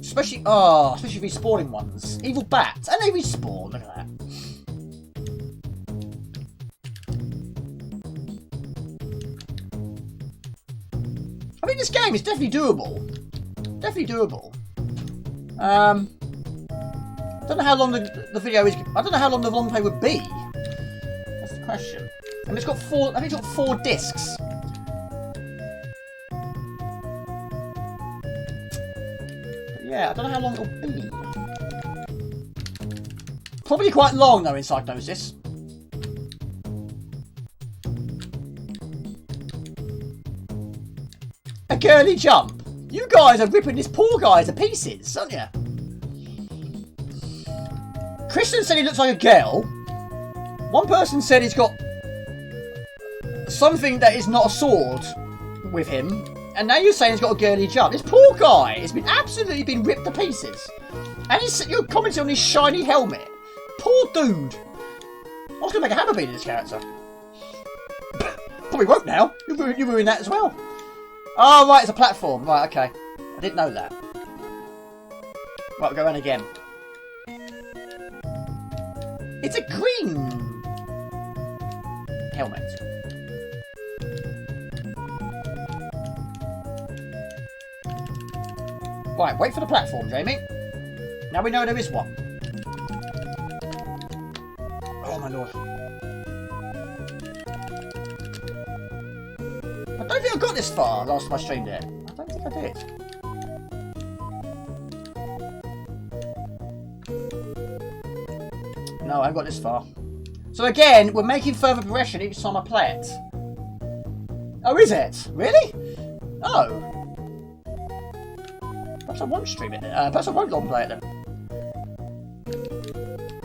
A: Especially respawning ones. Evil bats. And they respawn. Look at that. mean, this game is definitely doable. Definitely doable. I don't know how long the video is. I don't know how long the long play would be. That's the question. And it's got 4. I think it's got 4 discs. But yeah, I don't know how long it'll be. Probably quite long though in Psychosis. A girly jump. You guys are ripping this poor guy to pieces, aren't you? Christian said he looks like a girl. One person said he's got something that is not a sword with him. And now you're saying he's got a girly jump. This poor guy has been absolutely been ripped to pieces. And you're commenting on his shiny helmet. Poor dude. I was going to make a hammer bean in this character. Probably won't now. You ruined that as well. Oh, right, it's a platform. Right, okay. I didn't know that. Right, we'll go around again. It's a green helmet. Right, wait for the platform, Jamie. Now we know there is one. Oh, my lord. I don't think I got this far last time I streamed it. I don't think I did. No, I haven't got this far. So again, we're making further progression each time I play it. Oh, is it? Really? Oh. Perhaps I won't stream it then. Perhaps I won't long play it then.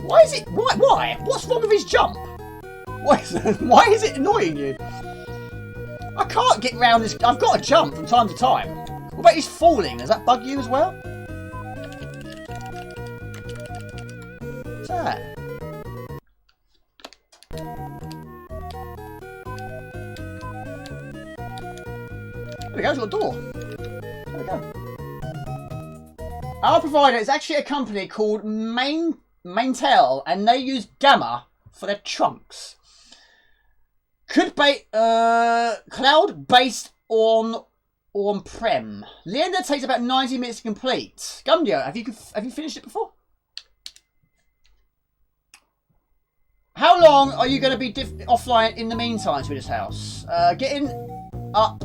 A: Why is it? Why? What's wrong with his jump? Why is it annoying you? I can't get round this. I've got to jump from time to time. What about his falling? Does that bug you as well? What's that? There we go, it's got a door. There we go. Our provider is actually a company called Maintel, and they use Gamma for their trunks. Could be cloud based on-prem. Leander takes about 90 minutes to complete. Gumdio, have you finished it before? How long are you going to be offline in the meantime to this house? Getting up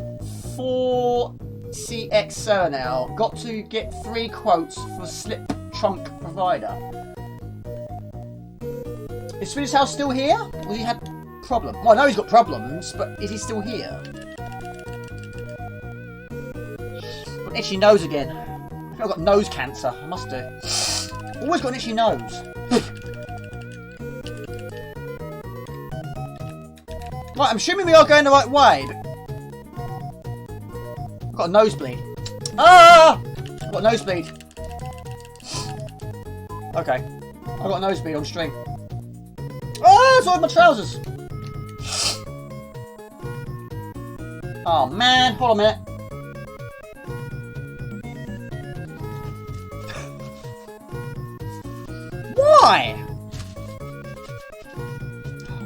A: 4CX now. Got to get 3 quotes for slip trunk provider. Is Swedish House still here? Was he had problem? Well, I know he's got problems, but is he still here? Got an itchy nose again. I think I've got nose cancer. I must do. Always got an itchy nose. Right, I'm assuming we are going the right way, but I've got a nosebleed. Ah! I've got a nosebleed. Okay. I've got a nosebleed on stream. Oh, it's all in my trousers. Oh man, hold on a minute. Why?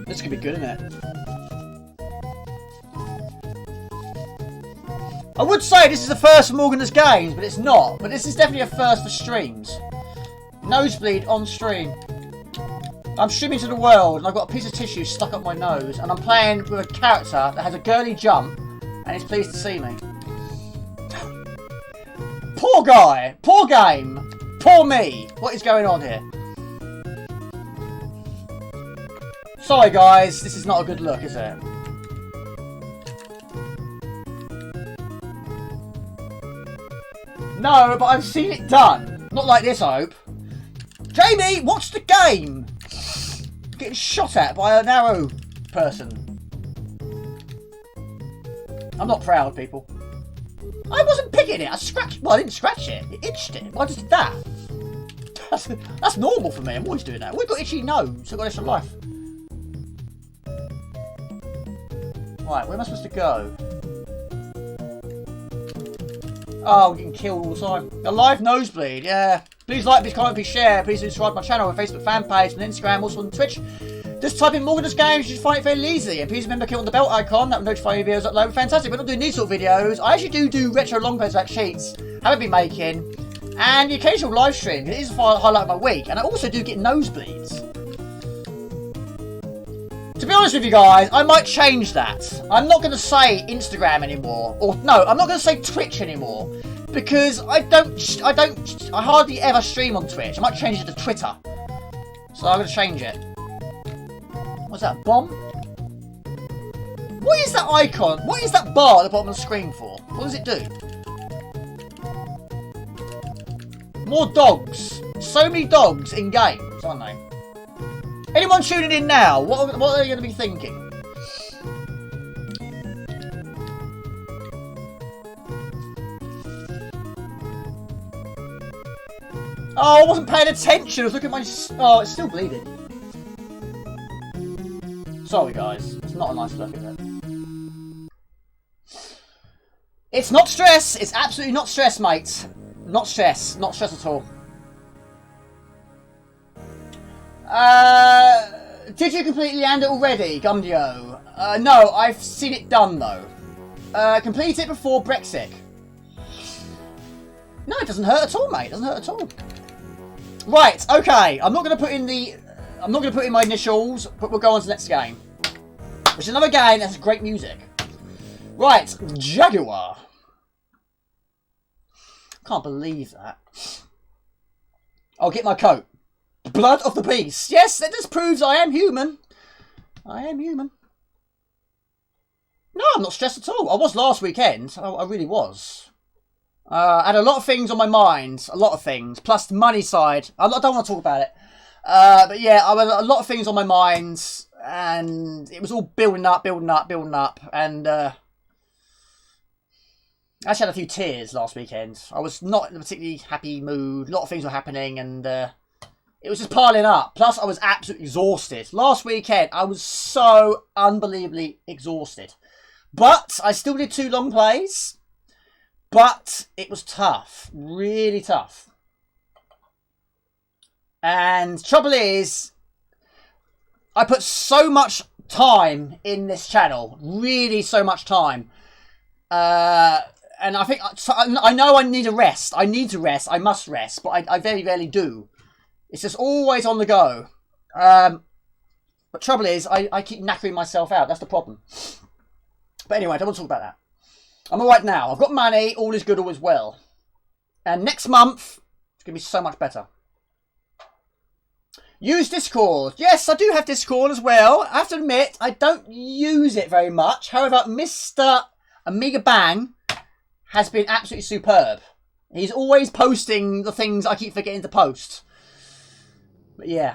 A: This could be good, isn't it? I would say this is the first for Morgana's games, but it's not. But this is definitely a first for streams. Nosebleed on stream. I'm streaming to the world, and I've got a piece of tissue stuck up my nose, and I'm playing with a character that has a girly jump, and is pleased to see me. Poor guy! Poor game! Poor me! What is going on here? Sorry guys, this is not a good look, is it? No, but I've seen it done. Not like this, I hope. Jamie, watch the game! Getting shot at by an arrow person. I'm not proud, people. I wasn't picking it. I scratched. Well, I didn't scratch it. It itched it. Why just did that? That's normal for me. I'm always doing that. We've got itchy nose. I've got extra life. Right, where am I supposed to go? Oh, we're getting killed all the time. A live nosebleed, yeah. Please like, please comment, please share. Please subscribe to my channel on Facebook fan page, on Instagram, also on Twitch. Just type in Morgan's Games, you should find it fairly easily. And please remember to click on the bell icon, that will notify you videos upload. Fantastic, we're not doing these sort of videos. I actually do retro long plays like sheets, haven't been making, and the occasional live stream. It is a highlight of my week, and I also do get nosebleeds. To be honest with you guys, I might change that. I'm not going to say Instagram anymore, or no, I'm not going to say Twitch anymore, because I hardly ever stream on Twitch. I might change it to Twitter. So I'm going to change it. What's that, bomb? What is that icon? What is that bar at the bottom of the screen for? What does it do? More dogs. So many dogs in games, aren't they? Anyone tuning in now? What are they going to be thinking? Oh, I wasn't paying attention. I was looking at my... Oh, it's still bleeding. Sorry, guys. It's not a nice look, is it? It's not stress. It's absolutely not stress, mate. Not stress. Not stress at all. Did you complete Leander already, Gumdio? No, I've seen it done, though. Complete it before Brexit. No, it doesn't hurt at all, mate. It doesn't hurt at all. Right, okay. I'm not going to put in my initials, but we'll go on to the next game. Which is another game that has great music. Right, Jaguar. Can't believe that. I'll get my coat. Blood of the Beast. Yes, that just proves I am human. I am human. No, I'm not stressed at all. I was last weekend. I really was. I had a lot of things on my mind. A lot of things. Plus the money side. I don't want to talk about it. But yeah, I had a lot of things on my mind. And it was all building up. And I actually had a few tears last weekend. I was not in a particularly happy mood. A lot of things were happening. And it was just piling up. Plus I was absolutely exhausted. Last weekend I was so unbelievably exhausted. But I still did 2 long plays. But it was tough. Really tough. And trouble is, I put so much time in this channel. Really so much time. And I think, I know I need a rest. I need to rest. I must rest. But I very rarely do. It's just always on the go. But trouble is, I keep knackering myself out. That's the problem. But anyway, I don't want to talk about that. I'm alright now. I've got money. All is good, all is well. And next month, it's going to be so much better. Use Discord. Yes, I do have Discord as well. I have to admit, I don't use it very much. However, Mr. Amiga Bang has been absolutely superb. He's always posting the things I keep forgetting to post. But yeah.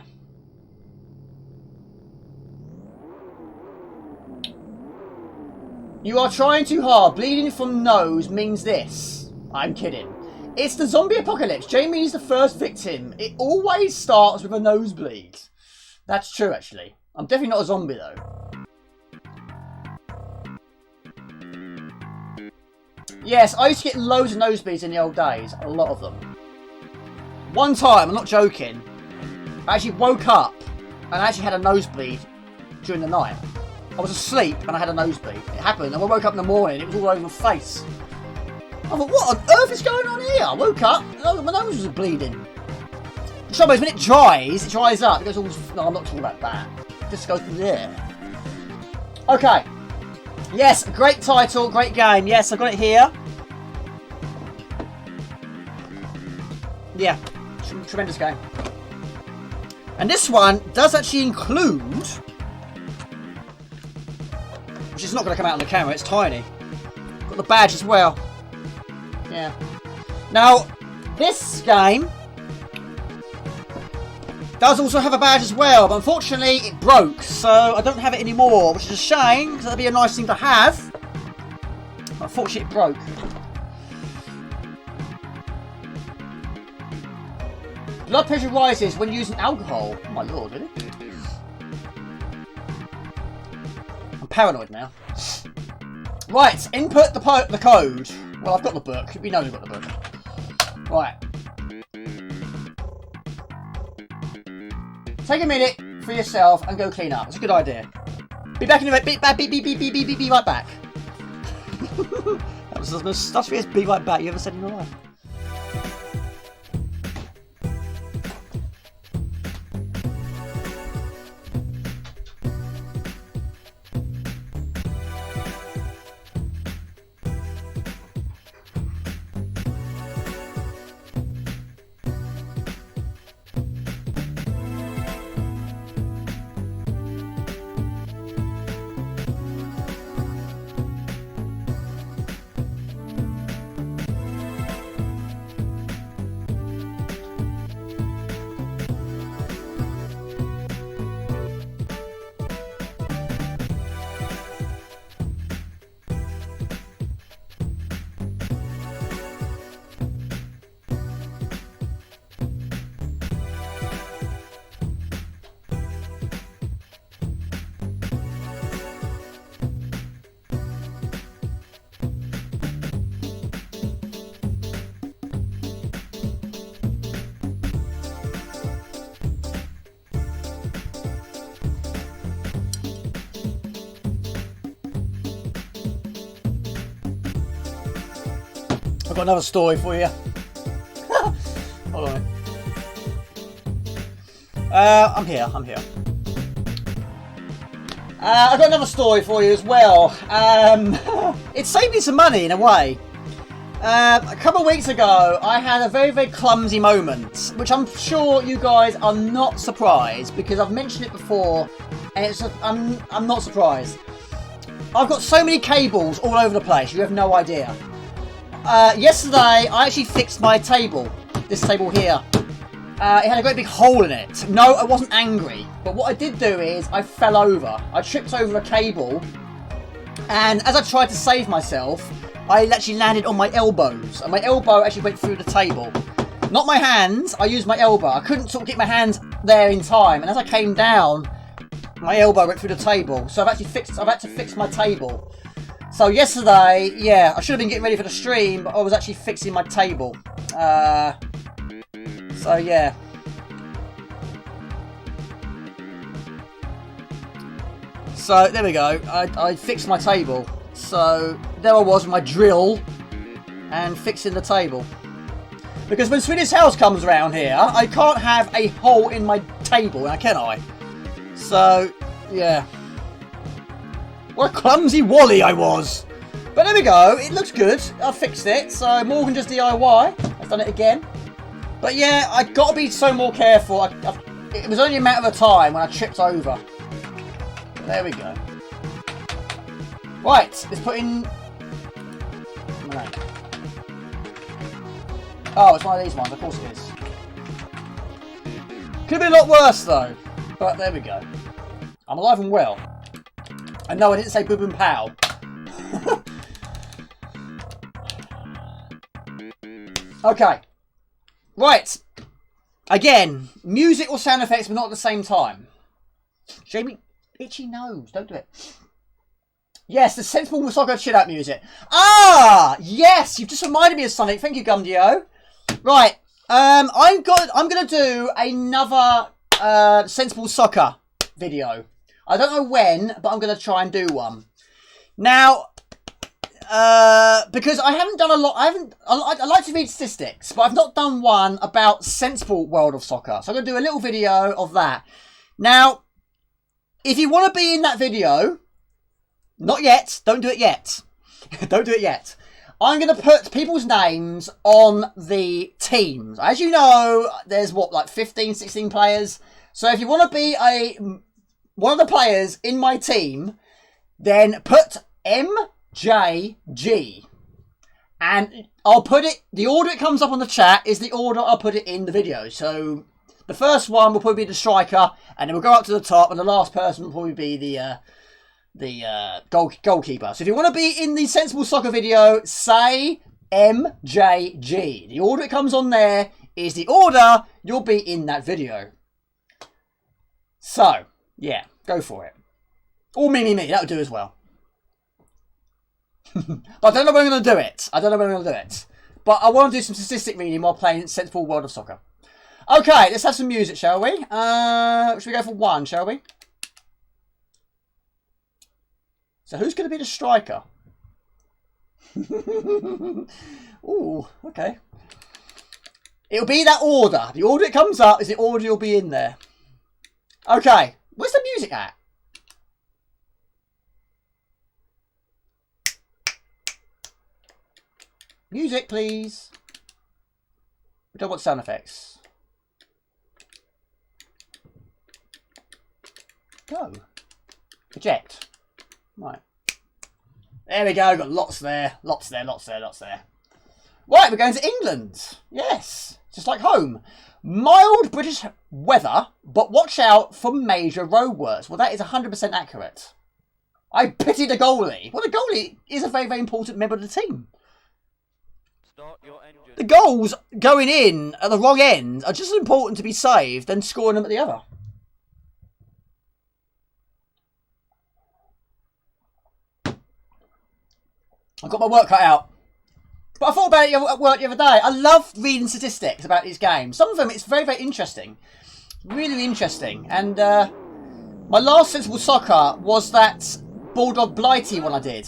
A: You are trying too hard. Bleeding from nose means this. I'm kidding. It's the zombie apocalypse. Jamie's the first victim. It always starts with a nosebleed. That's true, actually. I'm definitely not a zombie, though. Yes, I used to get loads of nosebleeds in the old days. A lot of them. One time, I'm not joking, I actually woke up and I actually had a nosebleed during the night. I was asleep and I had a nosebleed. It happened, and I woke up in the morning, it was all over my face. I thought, what on earth is going on here? I woke up, and my nose was bleeding. The trouble is, when it dries up, it goes all... No, I'm not talking about that. It just goes there. Okay. Yes, great title, great game. Yes, I got it here. Yeah, tremendous game. And this one does actually include... Which is not going to come out on the camera, it's tiny. Got the badge as well. Yeah. Now, this game does also have a badge as well, but unfortunately it broke, so I don't have it anymore, which is a shame, because that'd be a nice thing to have. But unfortunately it broke. Blood pressure rises when using alcohol. Oh my lord, really? I'm paranoid now. Right, input the code. Well, I've got the book. We know we've got the book. Right. Take a minute for yourself and go clean up. It's a good idea. Be back in a minute. Be right back. That was the most stutteriest be right back you ever said in your life. I've got another story for you. Hold on. I'm here. I've got another story for you as well. It saved me some money in a way. A couple of weeks ago, I had a very, very clumsy moment, which I'm sure you guys are not surprised because I've mentioned it before, and it's I'm not surprised. I've got so many cables all over the place. You have no idea. Yesterday, I actually fixed my table. This table here. It had a great big hole in it. No, I wasn't angry. But what I did do is I fell over. I tripped over a cable. And as I tried to save myself, I actually landed on my elbows. And my elbow actually went through the table. Not my hands. I used my elbow. I couldn't sort of get my hands there in time. And as I came down, my elbow went through the table. So I've had to fix my table. So yesterday, yeah, I should have been getting ready for the stream, but I was actually fixing my table. So yeah. So there we go. I fixed my table. So there I was with my drill and fixing the table. Because when Swedish House comes around here, I can't have a hole in my table, now can I? So yeah. What a clumsy Wally I was. But there we go. It looks good. I fixed it. So Morgan just DIY. I've done it again. But yeah, I've got to be so more careful. It was only a matter of time when I tripped over. There we go. Right. Let's put in... Oh, it's one of these ones. Of course it is. Could be a lot worse though. But there we go. I'm alive and well. And no, I didn't say boob and pow. Okay. Right. Again, music or sound effects, but not at the same time. Jamie, itchy nose. Don't do it. Yes, the sensible soccer chill out music. Ah, yes. You've just reminded me of something. Thank you, Gumdio. Right. I'm gonna do another sensible soccer video. I don't know when, but I'm going to try and do one. Now, because I haven't done a lot, I like to read statistics, but I've not done one about sensible World of Soccer. So I'm going to do a little video of that. Now, if you want to be in that video, not yet, don't do it yet. Don't do it yet. I'm going to put people's names on the teams. As you know, there's what, like 15, 16 players. So if you want to be one of the players in my team, then put MJG. And I'll put it, the order it comes up on the chat is the order I'll put it in the video. So the first one will probably be the striker, and then we'll go up to the top, and the last person will probably be the goalkeeper. So if you want to be in the Sensible Soccer video, say MJG. The order it comes on there is the order you'll be in that video. So, yeah, go for it. Or me, that'll do as well. But I don't know when I'm going to do it. But I want to do some statistic reading while playing Sensible World of Soccer. Okay, let's have some music, shall we? Should we go for one, shall we? So who's going to be the striker? Ooh, okay. It'll be that order. The order it comes up is the order you'll be in there. Okay, where's the music at? Music, please. We don't want sound effects. Go. Eject. Right. There we go. Got lots there. Lots there, lots there, lots there. Right, we're going to England. Yes. Just like home. Mild British weather, but watch out for major roadworks. Well, that is 100% accurate. I pity the goalie. Well, the goalie is a very, very important member of the team. The goals going in at the wrong end are just as important to be saved than scoring them at the other. I've got my work cut out. But I thought about it at work the other day. I love reading statistics about these games. Some of them, it's very, very interesting. Really, really interesting. And my last Sensible Soccer was that Bulldog Blighty one I did.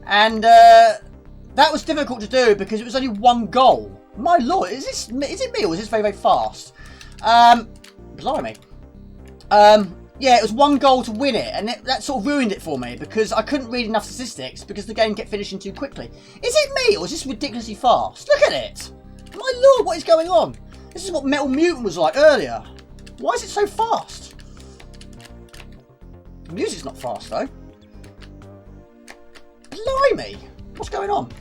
A: And that was difficult to do because it was only one goal. My lord, is it me or is this very, very fast? Blimey. Yeah, it was one goal to win it, and that sort of ruined it for me because I couldn't read enough statistics because the game kept finishing too quickly. Is it me or is this ridiculously fast? Look at it! My lord, what is going on? This is what Metal Mutant was like earlier. Why is it so fast? The music's not fast though. Blimey! What's going on?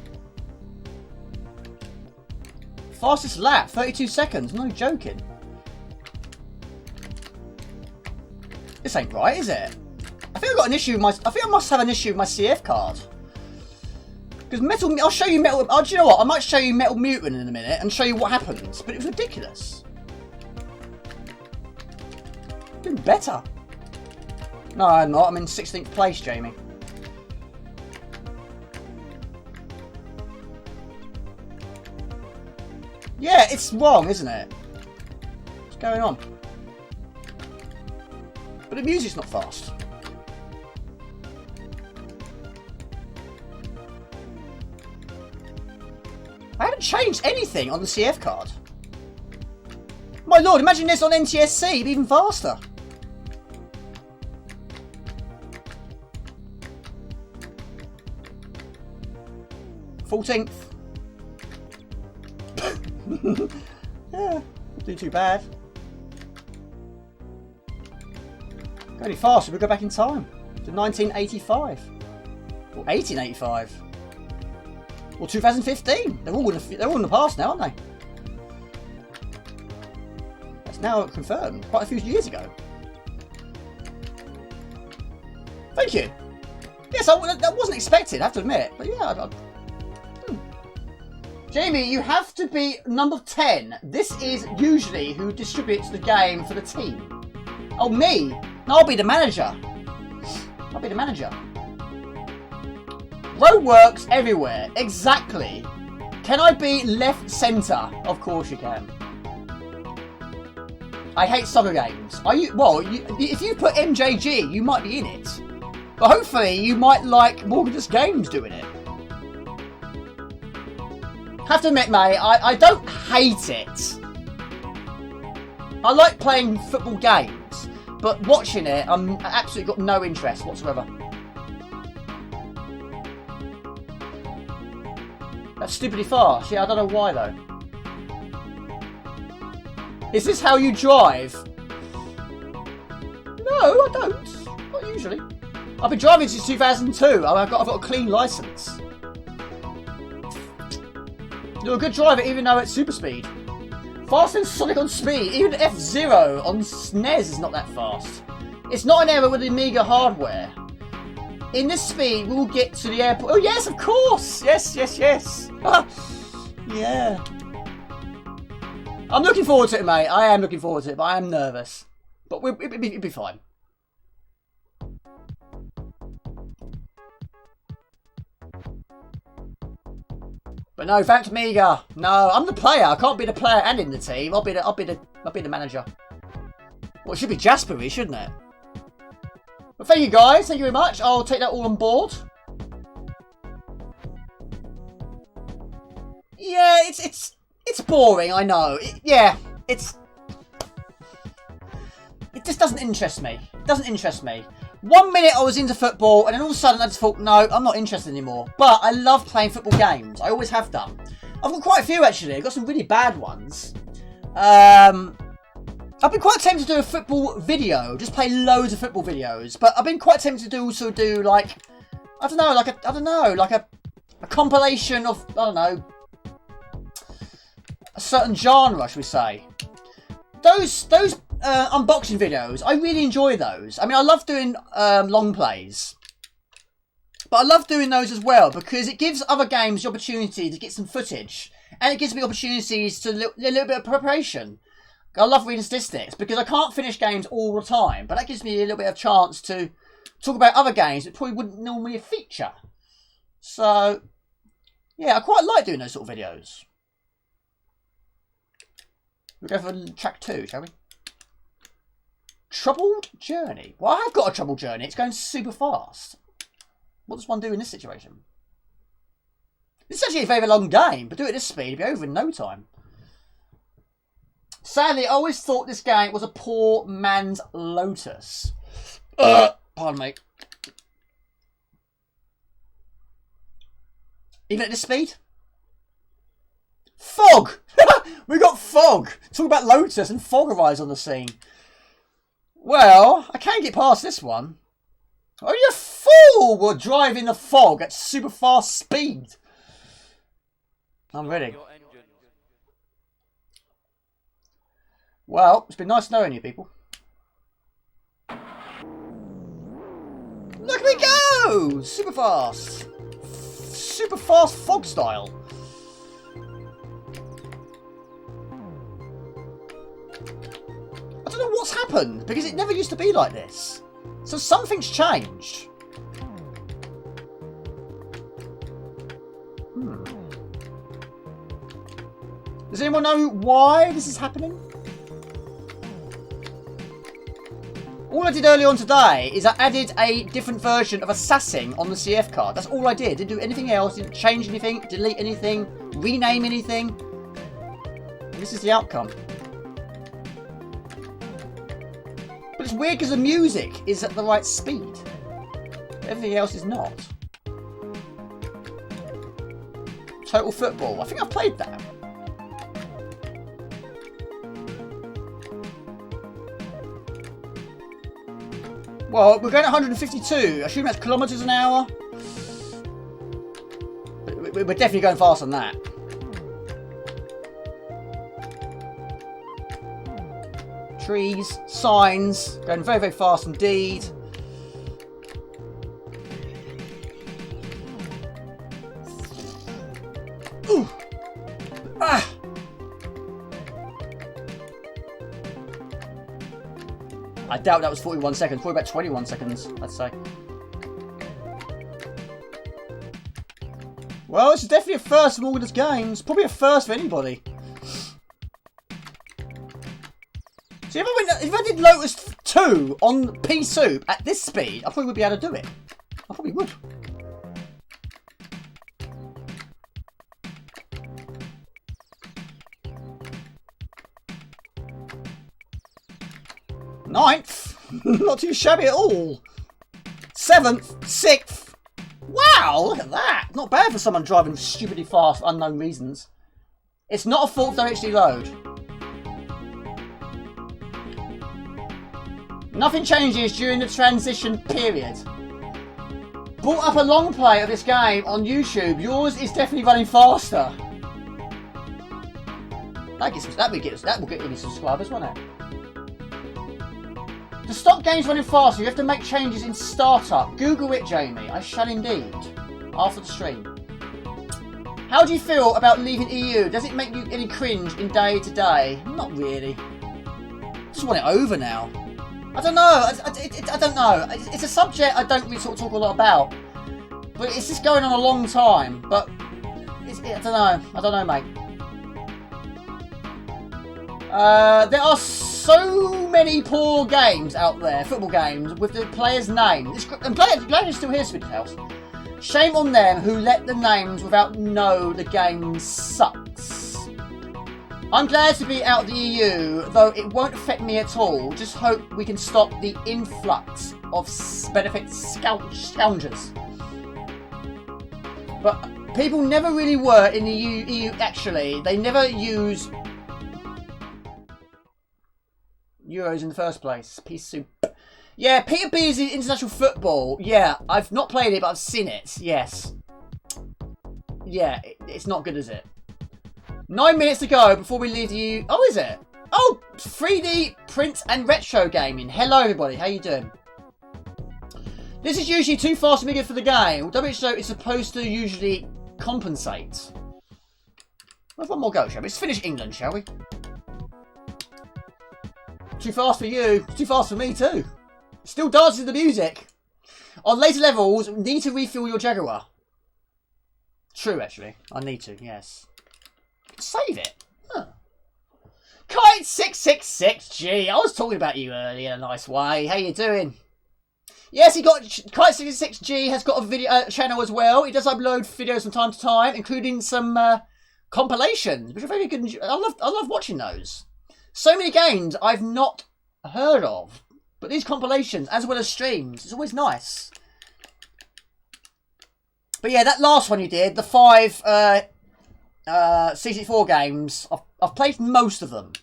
A: Fastest lap, 32 seconds. No joking. This ain't right, is it? I think I've got an issue with my... I think I must have an issue with my CF card. Because Metal... I'll show you Metal... Oh, do you know what? I might show you Metal Mutant in a minute and show you what happens. But it was ridiculous. Doing better. No, I'm not. I'm in 16th place, Jamie. Yeah, it's wrong, isn't it? What's going on? But the music's not fast. I haven't changed anything on the CF card. My lord, imagine this on NTSC, it'd be even faster. $14th. Yeah, not doing too bad. Go any faster, we'll go back in time to 1985 or 1885 or 2015. They're all in the past now, aren't they? That's now confirmed. Quite a few years ago. Thank you. Yes, that wasn't expected, I have to admit. But yeah, Jamie, you have to be number 10. This is usually who distributes the game for the team. Oh, me? No, I'll be the manager. I'll be the manager. Roadworks everywhere. Exactly. Can I be left centre? Of course you can. I hate soccer games. Are you? Well, if you put MJG, you might be in it. But hopefully you might like Morgan's Games doing it. Have to admit, mate, I don't hate it. I like playing football games, but watching it, I'm absolutely got no interest whatsoever. That's stupidly fast. Yeah, I don't know why though. Is this how you drive? No, I don't. Not usually. I've been driving since 2002. I've got a clean license. You're a good driver even though it's super speed. Fast and Sonic on speed. Even F-Zero on SNES is not that fast. It's not an error with the Amiga hardware. In this speed, we'll get to the airport. Oh yes, of course. Yes, yes, yes. Yeah. I'm looking forward to it, mate. I am looking forward to it, but I am nervous. But it'll be fine. But no, thanks Amiga. No, I'm the player. I can't be the player and in the team. I'll be the manager. Well, it should be Jaspery, shouldn't it? But thank you guys. Thank you very much. I'll take that all on board. Yeah, it's boring. I know. It just doesn't interest me. It doesn't interest me. 1 minute I was into football, and then all of a sudden I just thought, no, I'm not interested anymore. But I love playing football games. I always have done. I've got quite a few actually. I've got some really bad ones. I've been quite tempted to do a football video, just play loads of football videos. But I've been quite tempted to also do like, I don't know, like a compilation of, I don't know, a certain genre, should we say? Those unboxing videos, I really enjoy those. I mean, I love doing long plays, but I love doing those as well because it gives other games the opportunity to get some footage, and it gives me opportunities to a little bit of preparation. I love reading statistics because I can't finish games all the time, but that gives me a little bit of chance to talk about other games that probably wouldn't normally feature. So, yeah, I quite like doing those sort of videos. We'll go for track 2, shall we? Troubled Journey. Well, I have got a Troubled Journey. It's going super fast. What does one do in this situation? It's actually a very long game, but do it at this speed, it'll be over in no time. Sadly, I always thought this game was a poor man's Lotus. Pardon me. Even at this speed? Fog! We got fog! Talk about Lotus and fog arrives on the scene. Well, I can get past this one. Oh, you fool! We're driving the fog at super fast speed. I'm ready. Well, it's been nice knowing you people. Look at me go! Super fast. Super fast fog style. I don't know what's happened, because it never used to be like this. So something's changed. Does anyone know why this is happening? All I did early on today is I added a different version of Assassin on the CF card. That's all I did. Didn't do anything else. Didn't change anything, delete anything, rename anything. And this is the outcome. But it's weird because the music is at the right speed. Everything else is not. Total Football. I think I've played that. Well, we're going at 152. I assume that's kilometres an hour. We're definitely going faster than that. Trees, signs, going very, very fast indeed. Ooh. Ah. I doubt that was 41 seconds, probably about 21 seconds, I'd say. Well, this is definitely a first for Morgan's Games. Probably a first for anybody. See, if I did Lotus 2 on Pea Soup at this speed, I probably would be able to do it. I probably would. Ninth, not too shabby at all. 7th, 6th. Wow, look at that. Not bad for someone driving stupidly fast for unknown reasons. It's not a fault of HD load. Nothing changes during the transition period. Brought up a long play of this game on YouTube. Yours is definitely running faster. That will get any subscribers, won't it? To stop games running faster, you have to make changes in startup. Google it, Jamie. I shall indeed. After the stream. How do you feel about leaving EU? Does it make you any cringe in day to day? Not really. I just want it over now. I don't know. I don't know. It's a subject I don't really talk a lot about. But it's just going on a long time. But I don't know, mate. There are so many poor games out there, football games, with the players' names. And players still here, Sweet House. Shame on them who let the names without know the game sucks. I'm glad to be out of the EU, though it won't affect me at all. Just hope we can stop the influx of benefit scoundrels. But people never really were in the EU, actually. They never use Euros in the first place. Peace soup. Yeah, Peter B is in international football. Yeah, I've not played it, but I've seen it. Yes. Yeah, it's not good, is it? 9 minutes to go before we leave you. Oh, is it? Oh, 3D print and retro gaming. Hello, everybody. How you doing? This is usually too fast and good for the game. WHO is supposed to usually compensate. Let's one more go, shall we? Let's finish England, shall we? Too fast for you. Too fast for me too. Still dances the music. On later levels, need to refuel your Jaguar. True, actually. I need to, yes. Save it. Huh. Kite666G. I was talking about you earlier in a nice way. How you doing? Yes, he got Kite666G has got a video channel as well. He does upload videos from time to time, including some compilations, which are very good. I love watching those. So many games I've not heard of, but these compilations, as well as streams, it's always nice. But yeah, that last one you did, the 5 C64 games, I've played most of them.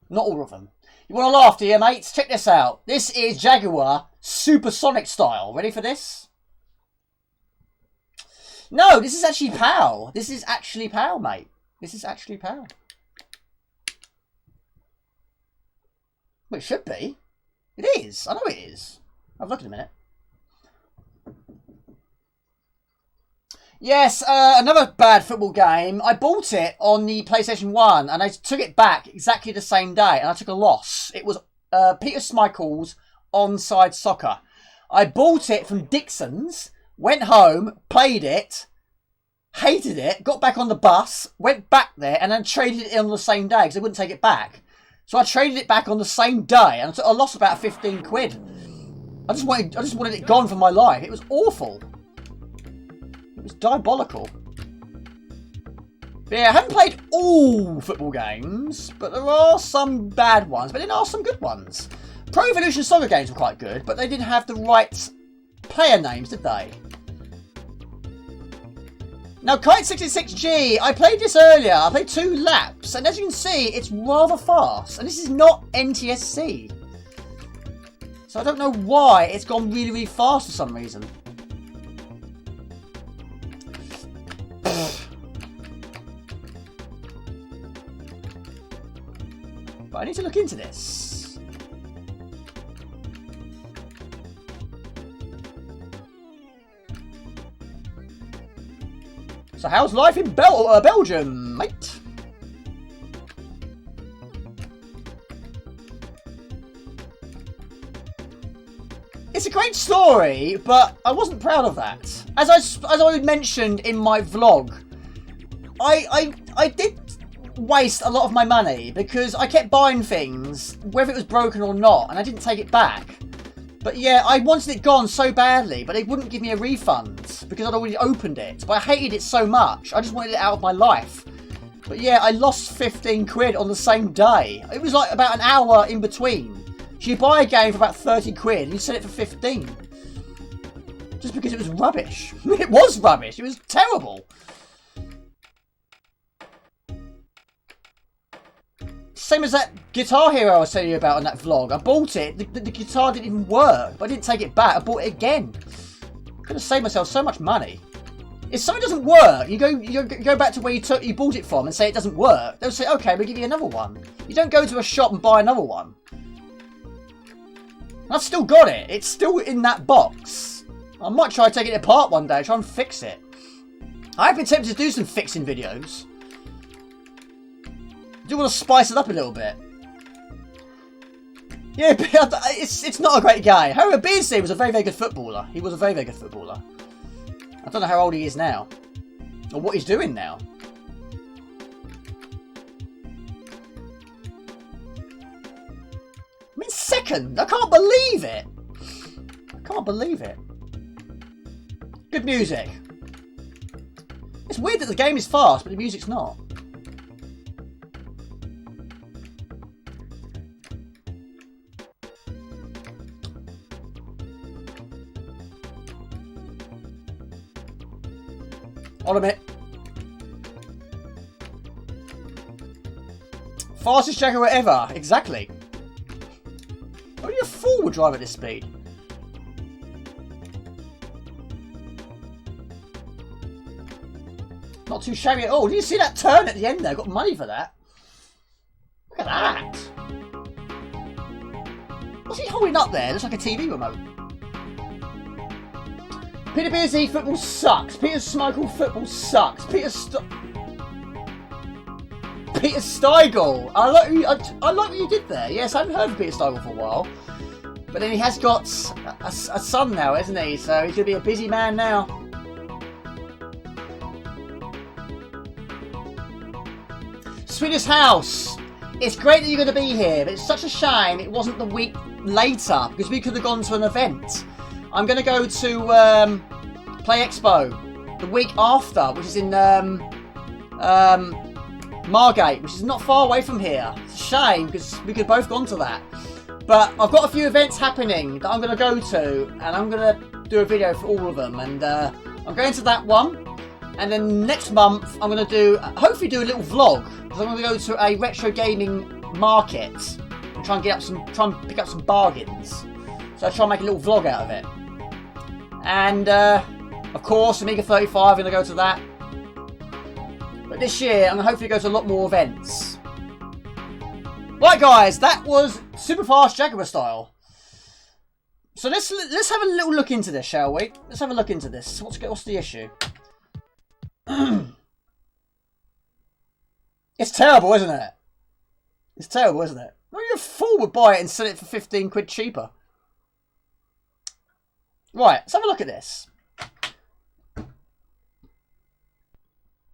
A: Not all of them. You want to laugh, do you, mates? Check this out. This is Jaguar Supersonic style. Ready for this? No, this is actually PAL. This is actually PAL, mate. This is actually PAL. Well, it should be. It is. I know it is. I'll look in a minute. Yes, another bad football game. I bought it on the PlayStation 1 and I took it back exactly the same day and I took a loss. It was Peter Schmeichel's Onside Soccer. I bought it from Dixon's, went home, played it, hated it, got back on the bus, went back there and then traded it in on the same day because they wouldn't take it back. So I traded it back on the same day and I lost about 15 quid. I just wanted it gone from my life. It was awful. It was diabolical. But yeah, I haven't played all football games, but there are some bad ones, but there are some good ones. Pro Evolution Soccer games were quite good, but they didn't have the right player names, did they? Now, Kite66G, I played this earlier. I played 2 laps, and as you can see, it's rather fast. And this is not NTSC. So I don't know why it's gone really, really fast for some reason. But I need to look into this. So how's life in Belgium, mate? It's a great story, but I wasn't proud of that. As I mentioned in my vlog, I did waste a lot of my money because I kept buying things, whether it was broken or not, and I didn't take it back. But yeah, I wanted it gone so badly, but they wouldn't give me a refund because I'd already opened it. But I hated it so much, I just wanted it out of my life. But yeah, I lost 15 quid on the same day. It was like about an hour in between. So you buy a game for about 30 quid and you sell it for 15. Just because it was rubbish. It was rubbish, it was terrible. Same as that Guitar Hero I was telling you about in that vlog. I bought it, the guitar didn't even work, but I didn't take it back, I bought it again. Could have saved myself so much money. If something doesn't work, you go back to where you bought it from and say it doesn't work. They'll say, okay, we'll give you another one. You don't go to a shop and buy another one. I've still got it. It's still in that box. I might try taking it apart one day, try and fix it. I've been tempted to do some fixing videos. I do want to spice it up a little bit. Yeah, but it's not a great game. However, Beasley was a very, very good footballer. He was a very, very good footballer. I don't know how old he is now. Or what he's doing now. I'm in second. I can't believe it. I can't believe it. Good music. It's weird that the game is fast, but the music's not. Hold a minute. Fastest Jaguar ever. Exactly. Only a fool would drive at this speed. Not too shabby at all. Did you see that turn at the end there? Got money for that. Look at that. What's he holding up there? Looks like a TV remote. Peter Beardsley football sucks. Peter Schmeichel football sucks. Peter Steigl. I like what you did there. Yes, I haven't heard of Peter Steigl for a while. But then he has got a son now, hasn't he? So he's going to be a busy man now. Swedish House. It's great that you're going to be here, but it's such a shame it wasn't the week later, because we could have gone to an event. I'm going to go to Play Expo the week after, which is in Margate, which is not far away from here. It's a shame, because we could have both gone to that. But I've got a few events happening that I'm going to go to, and I'm going to do a video for all of them. And I'm going to that one. And then next month, I'm going to do, hopefully do a little vlog, because I'm going to go to a retro gaming market and try and pick up some bargains. So I'll try and make a little vlog out of it. And of course, Amiga 35, I'm going to go to that. But this year, I'm going to hopefully go to a lot more events. Right, guys, that was super fast Jaguar style. So let's have a little look into this, shall we? Let's have a look into this. What's the issue? It's terrible, isn't it? It's terrible, isn't it? Only a fool would buy it and sell it for 15 quid cheaper. Right, let's have a look at this.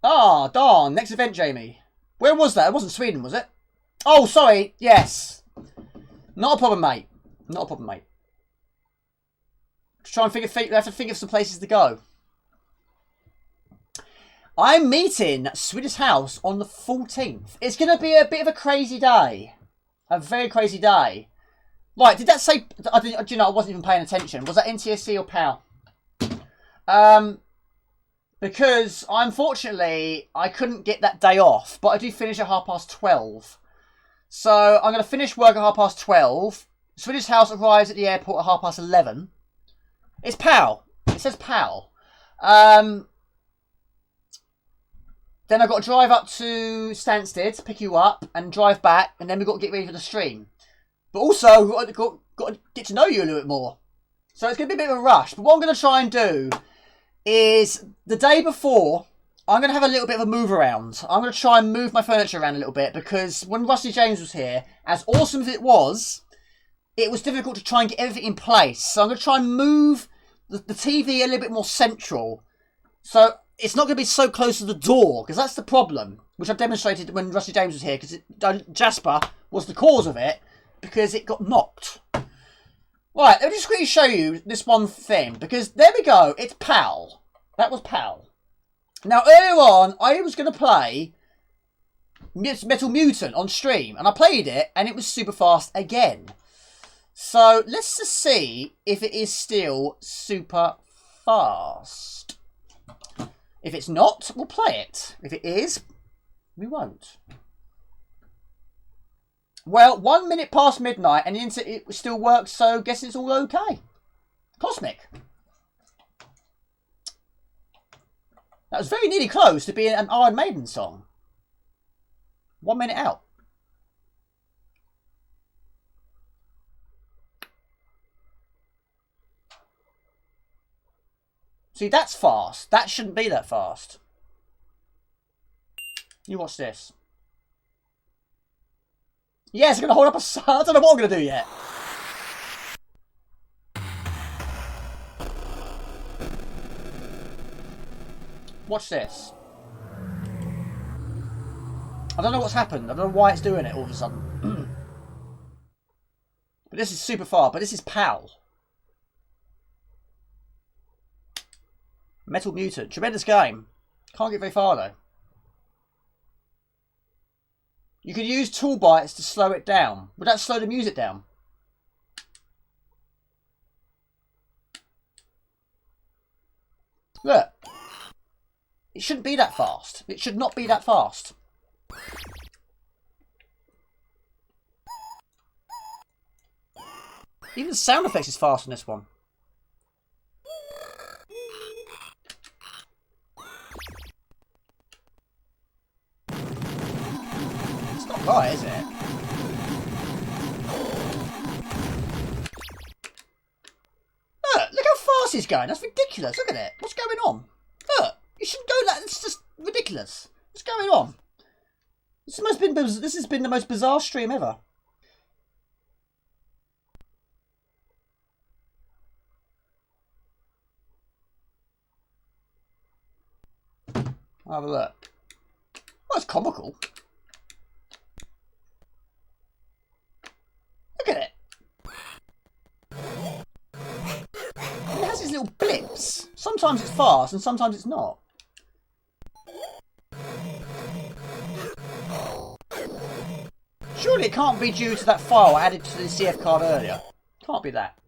A: Ah, darn. Next event, Jamie. Where was that? It wasn't Sweden, was it? Oh, sorry. Yes. Not a problem, mate. Not a problem, mate. Just try and we have to think of some places to go. I'm meeting Swedish House on the 14th. It's going to be a bit of a crazy day. A very crazy day. Right, did that say... do you know, I wasn't even paying attention. Was that NTSC or PAL? Because, unfortunately, I couldn't get that day off. But I do finish at 12:30. So, I'm going to finish work at 12:30. Swedish House arrives at the airport at 11:30. It's PAL. It says PAL. Then I've got to drive up to Stansted to pick you up and drive back. And then we've got to get ready for the stream. But also, we've got to get to know you a little bit more. So it's going to be a bit of a rush. But what I'm going to try and do is the day before, I'm going to have a little bit of a move around. I'm going to try and move my furniture around a little bit. Because when Rusty James was here, as awesome as it was difficult to try and get everything in place. So I'm going to try and move the TV a little bit more central. So it's not going to be so close to the door, because that's the problem, which I demonstrated when Rusty James was here, because Jasper was the cause of it, because it got knocked. Right, let me just quickly show you this one thing, because there we go, it's PAL. That was PAL. Now, earlier on, I was going to play Metal Mutant on stream, and I played it, and it was super fast again. So, let's just see if it is still super fast. If it's not, we'll play it. If it is, we won't. Well, 1 minute past midnight and the internet it still works, so guess it's all okay. Cosmic. That was very nearly close to being an Iron Maiden song. 1 minute out. See, that's fast. That shouldn't be that fast. You watch this. Yes, I'm going to hold up a sign. I don't know what I'm going to do yet. Watch this. I don't know what's happened. I don't know why it's doing it all of a sudden. But this is super far. But this is PAL. Metal Mutant. Tremendous game. Can't get very far though. You could use tool bites to slow it down. Would that slow the music down? Look. It shouldn't be that fast. It should not be that fast. Even the sound effects is fast on this one. It's not right, is it? Look how fast he's going. That's ridiculous. Look at it. What's going on? Look, you shouldn't go that. It's just ridiculous. What's going on? This has been the most bizarre stream ever. I'll have a look. Well, it's comical. Look at it. It has these little blips. Sometimes it's fast and sometimes it's not. Surely it can't be due to that file I added to the CF card earlier. Can't be that.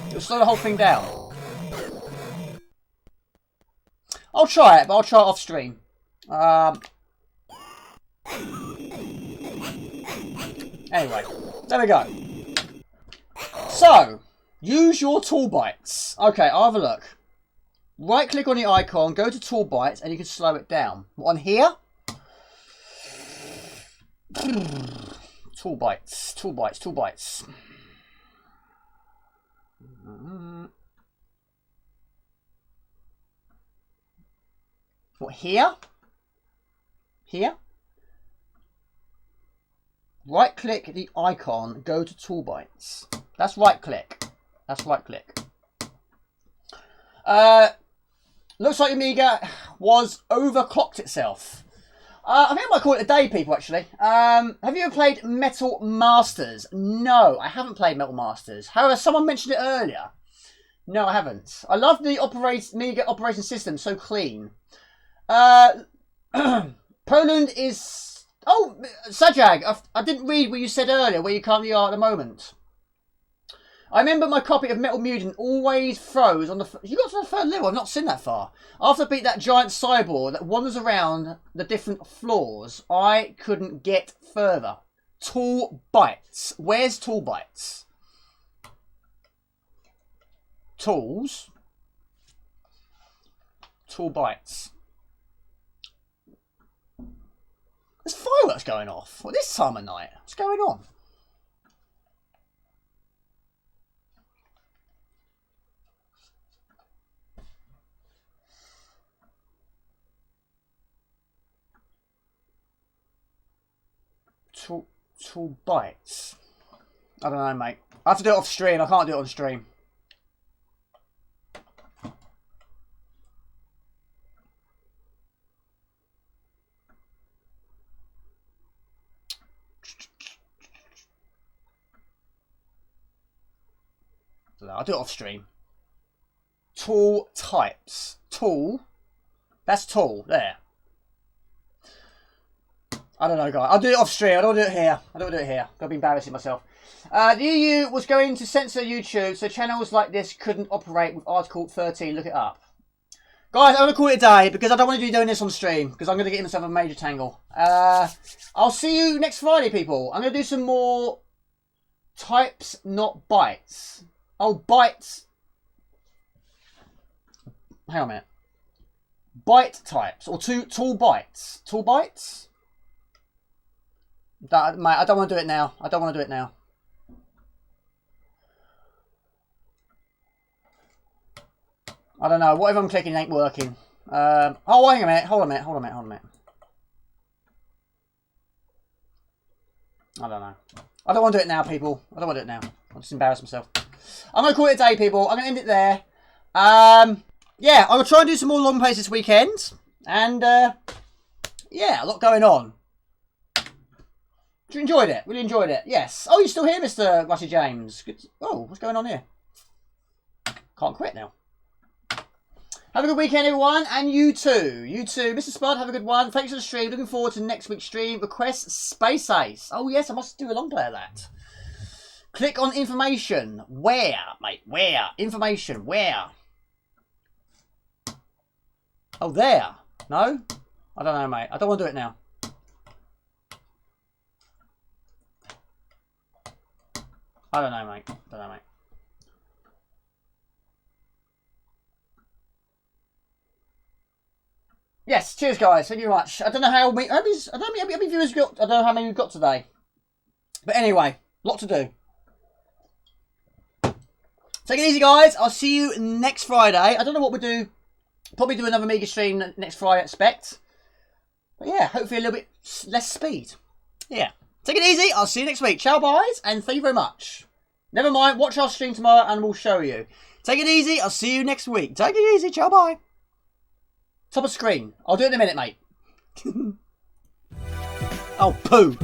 A: It'll slow the whole thing down. I'll try it, but I'll try it off stream. Anyway, there we go. So, use your tool bites. Okay, I'll have a look. Right click on the icon, go to tool bites, and you can slow it down. On here? Tool bites, tool bites, tool bites. What, here? Here? Right click the icon, go to tool bites. That's right click. That's right click. Looks like Amiga was overclocked itself. I think I might call it a day, people, actually. Have you ever played Metal Masters? No, I haven't played Metal Masters. However, someone mentioned it earlier. No, I haven't. I love the Amiga operating system, so clean. Poland is... Oh, Sajag, I didn't read what you said earlier, where you currently are at the moment. I remember my copy of Metal Mutant always froze on the... You got to the third level, I've not seen that far. After I beat that giant cyborg that wanders around the different floors, I couldn't get further. Tool bites. Where's tool bites? Tools. Tool bites. There's fireworks going off. What, this time of night? What's going on? Tool bites. I don't know, mate. I have to do it off stream. I can't do it on stream. I'll do it off stream. Tool types. Tool. That's tool. There. I don't know, guys. I'll do it off stream. I don't do it here. I don't do it here. I'll be embarrassing myself. The EU was going to censor YouTube, so channels like this couldn't operate with Article 13. Look it up. Guys, I'm going to call it a day because I don't want to be doing this on stream because I'm going to get myself a major tangle. I'll see you next Friday, people. I'm going to do some more types, not bites. Oh, bites. Hang on a minute. Bite types or tool bites. Tool bites? Mate, I don't want to do it now. I don't want to do it now. I don't know. Whatever I'm clicking ain't working. Oh, hang a minute. Hold on a minute. Hold on a minute. Hold on a minute. I don't know. I don't want to do it now, people. I don't want to do it now. I'll just embarrass myself. I'm going to call it a day, people. I'm going to end it there. Yeah, I'm going to try and do some more long plays this weekend. And, yeah, a lot going on. Enjoyed it. Really enjoyed it. Yes. Oh, you're still here, Mr. Rusty James. Good. Oh, what's going on here? Can't quit now. Have a good weekend, everyone, and you too. You too. Mr. Spud, have a good one. Thanks for the stream. Looking forward to next week's stream. Request Space Ace. Oh, yes, I must do a long play of that. Click on information. Where, mate? Where? Information. Where? Oh, there. No? I don't know, mate. I don't want to do it now. I don't know, mate. I don't know, mate. Yes, cheers, guys. Thank you very much. I don't know how many viewers got. I don't know how many we've got today. But anyway, lot to do. Take it easy, guys. I'll see you next Friday. I don't know what we'll do. Probably do another Amiga stream next Friday, I expect. But yeah, hopefully a little bit less speed. Yeah. Take it easy. I'll see you next week. Ciao, guys, and thank you very much. Never mind. Watch our stream tomorrow, and we'll show you. Take it easy. I'll see you next week. Take it easy. Ciao, bye. Top of screen. I'll do it in a minute, mate. Oh, poo.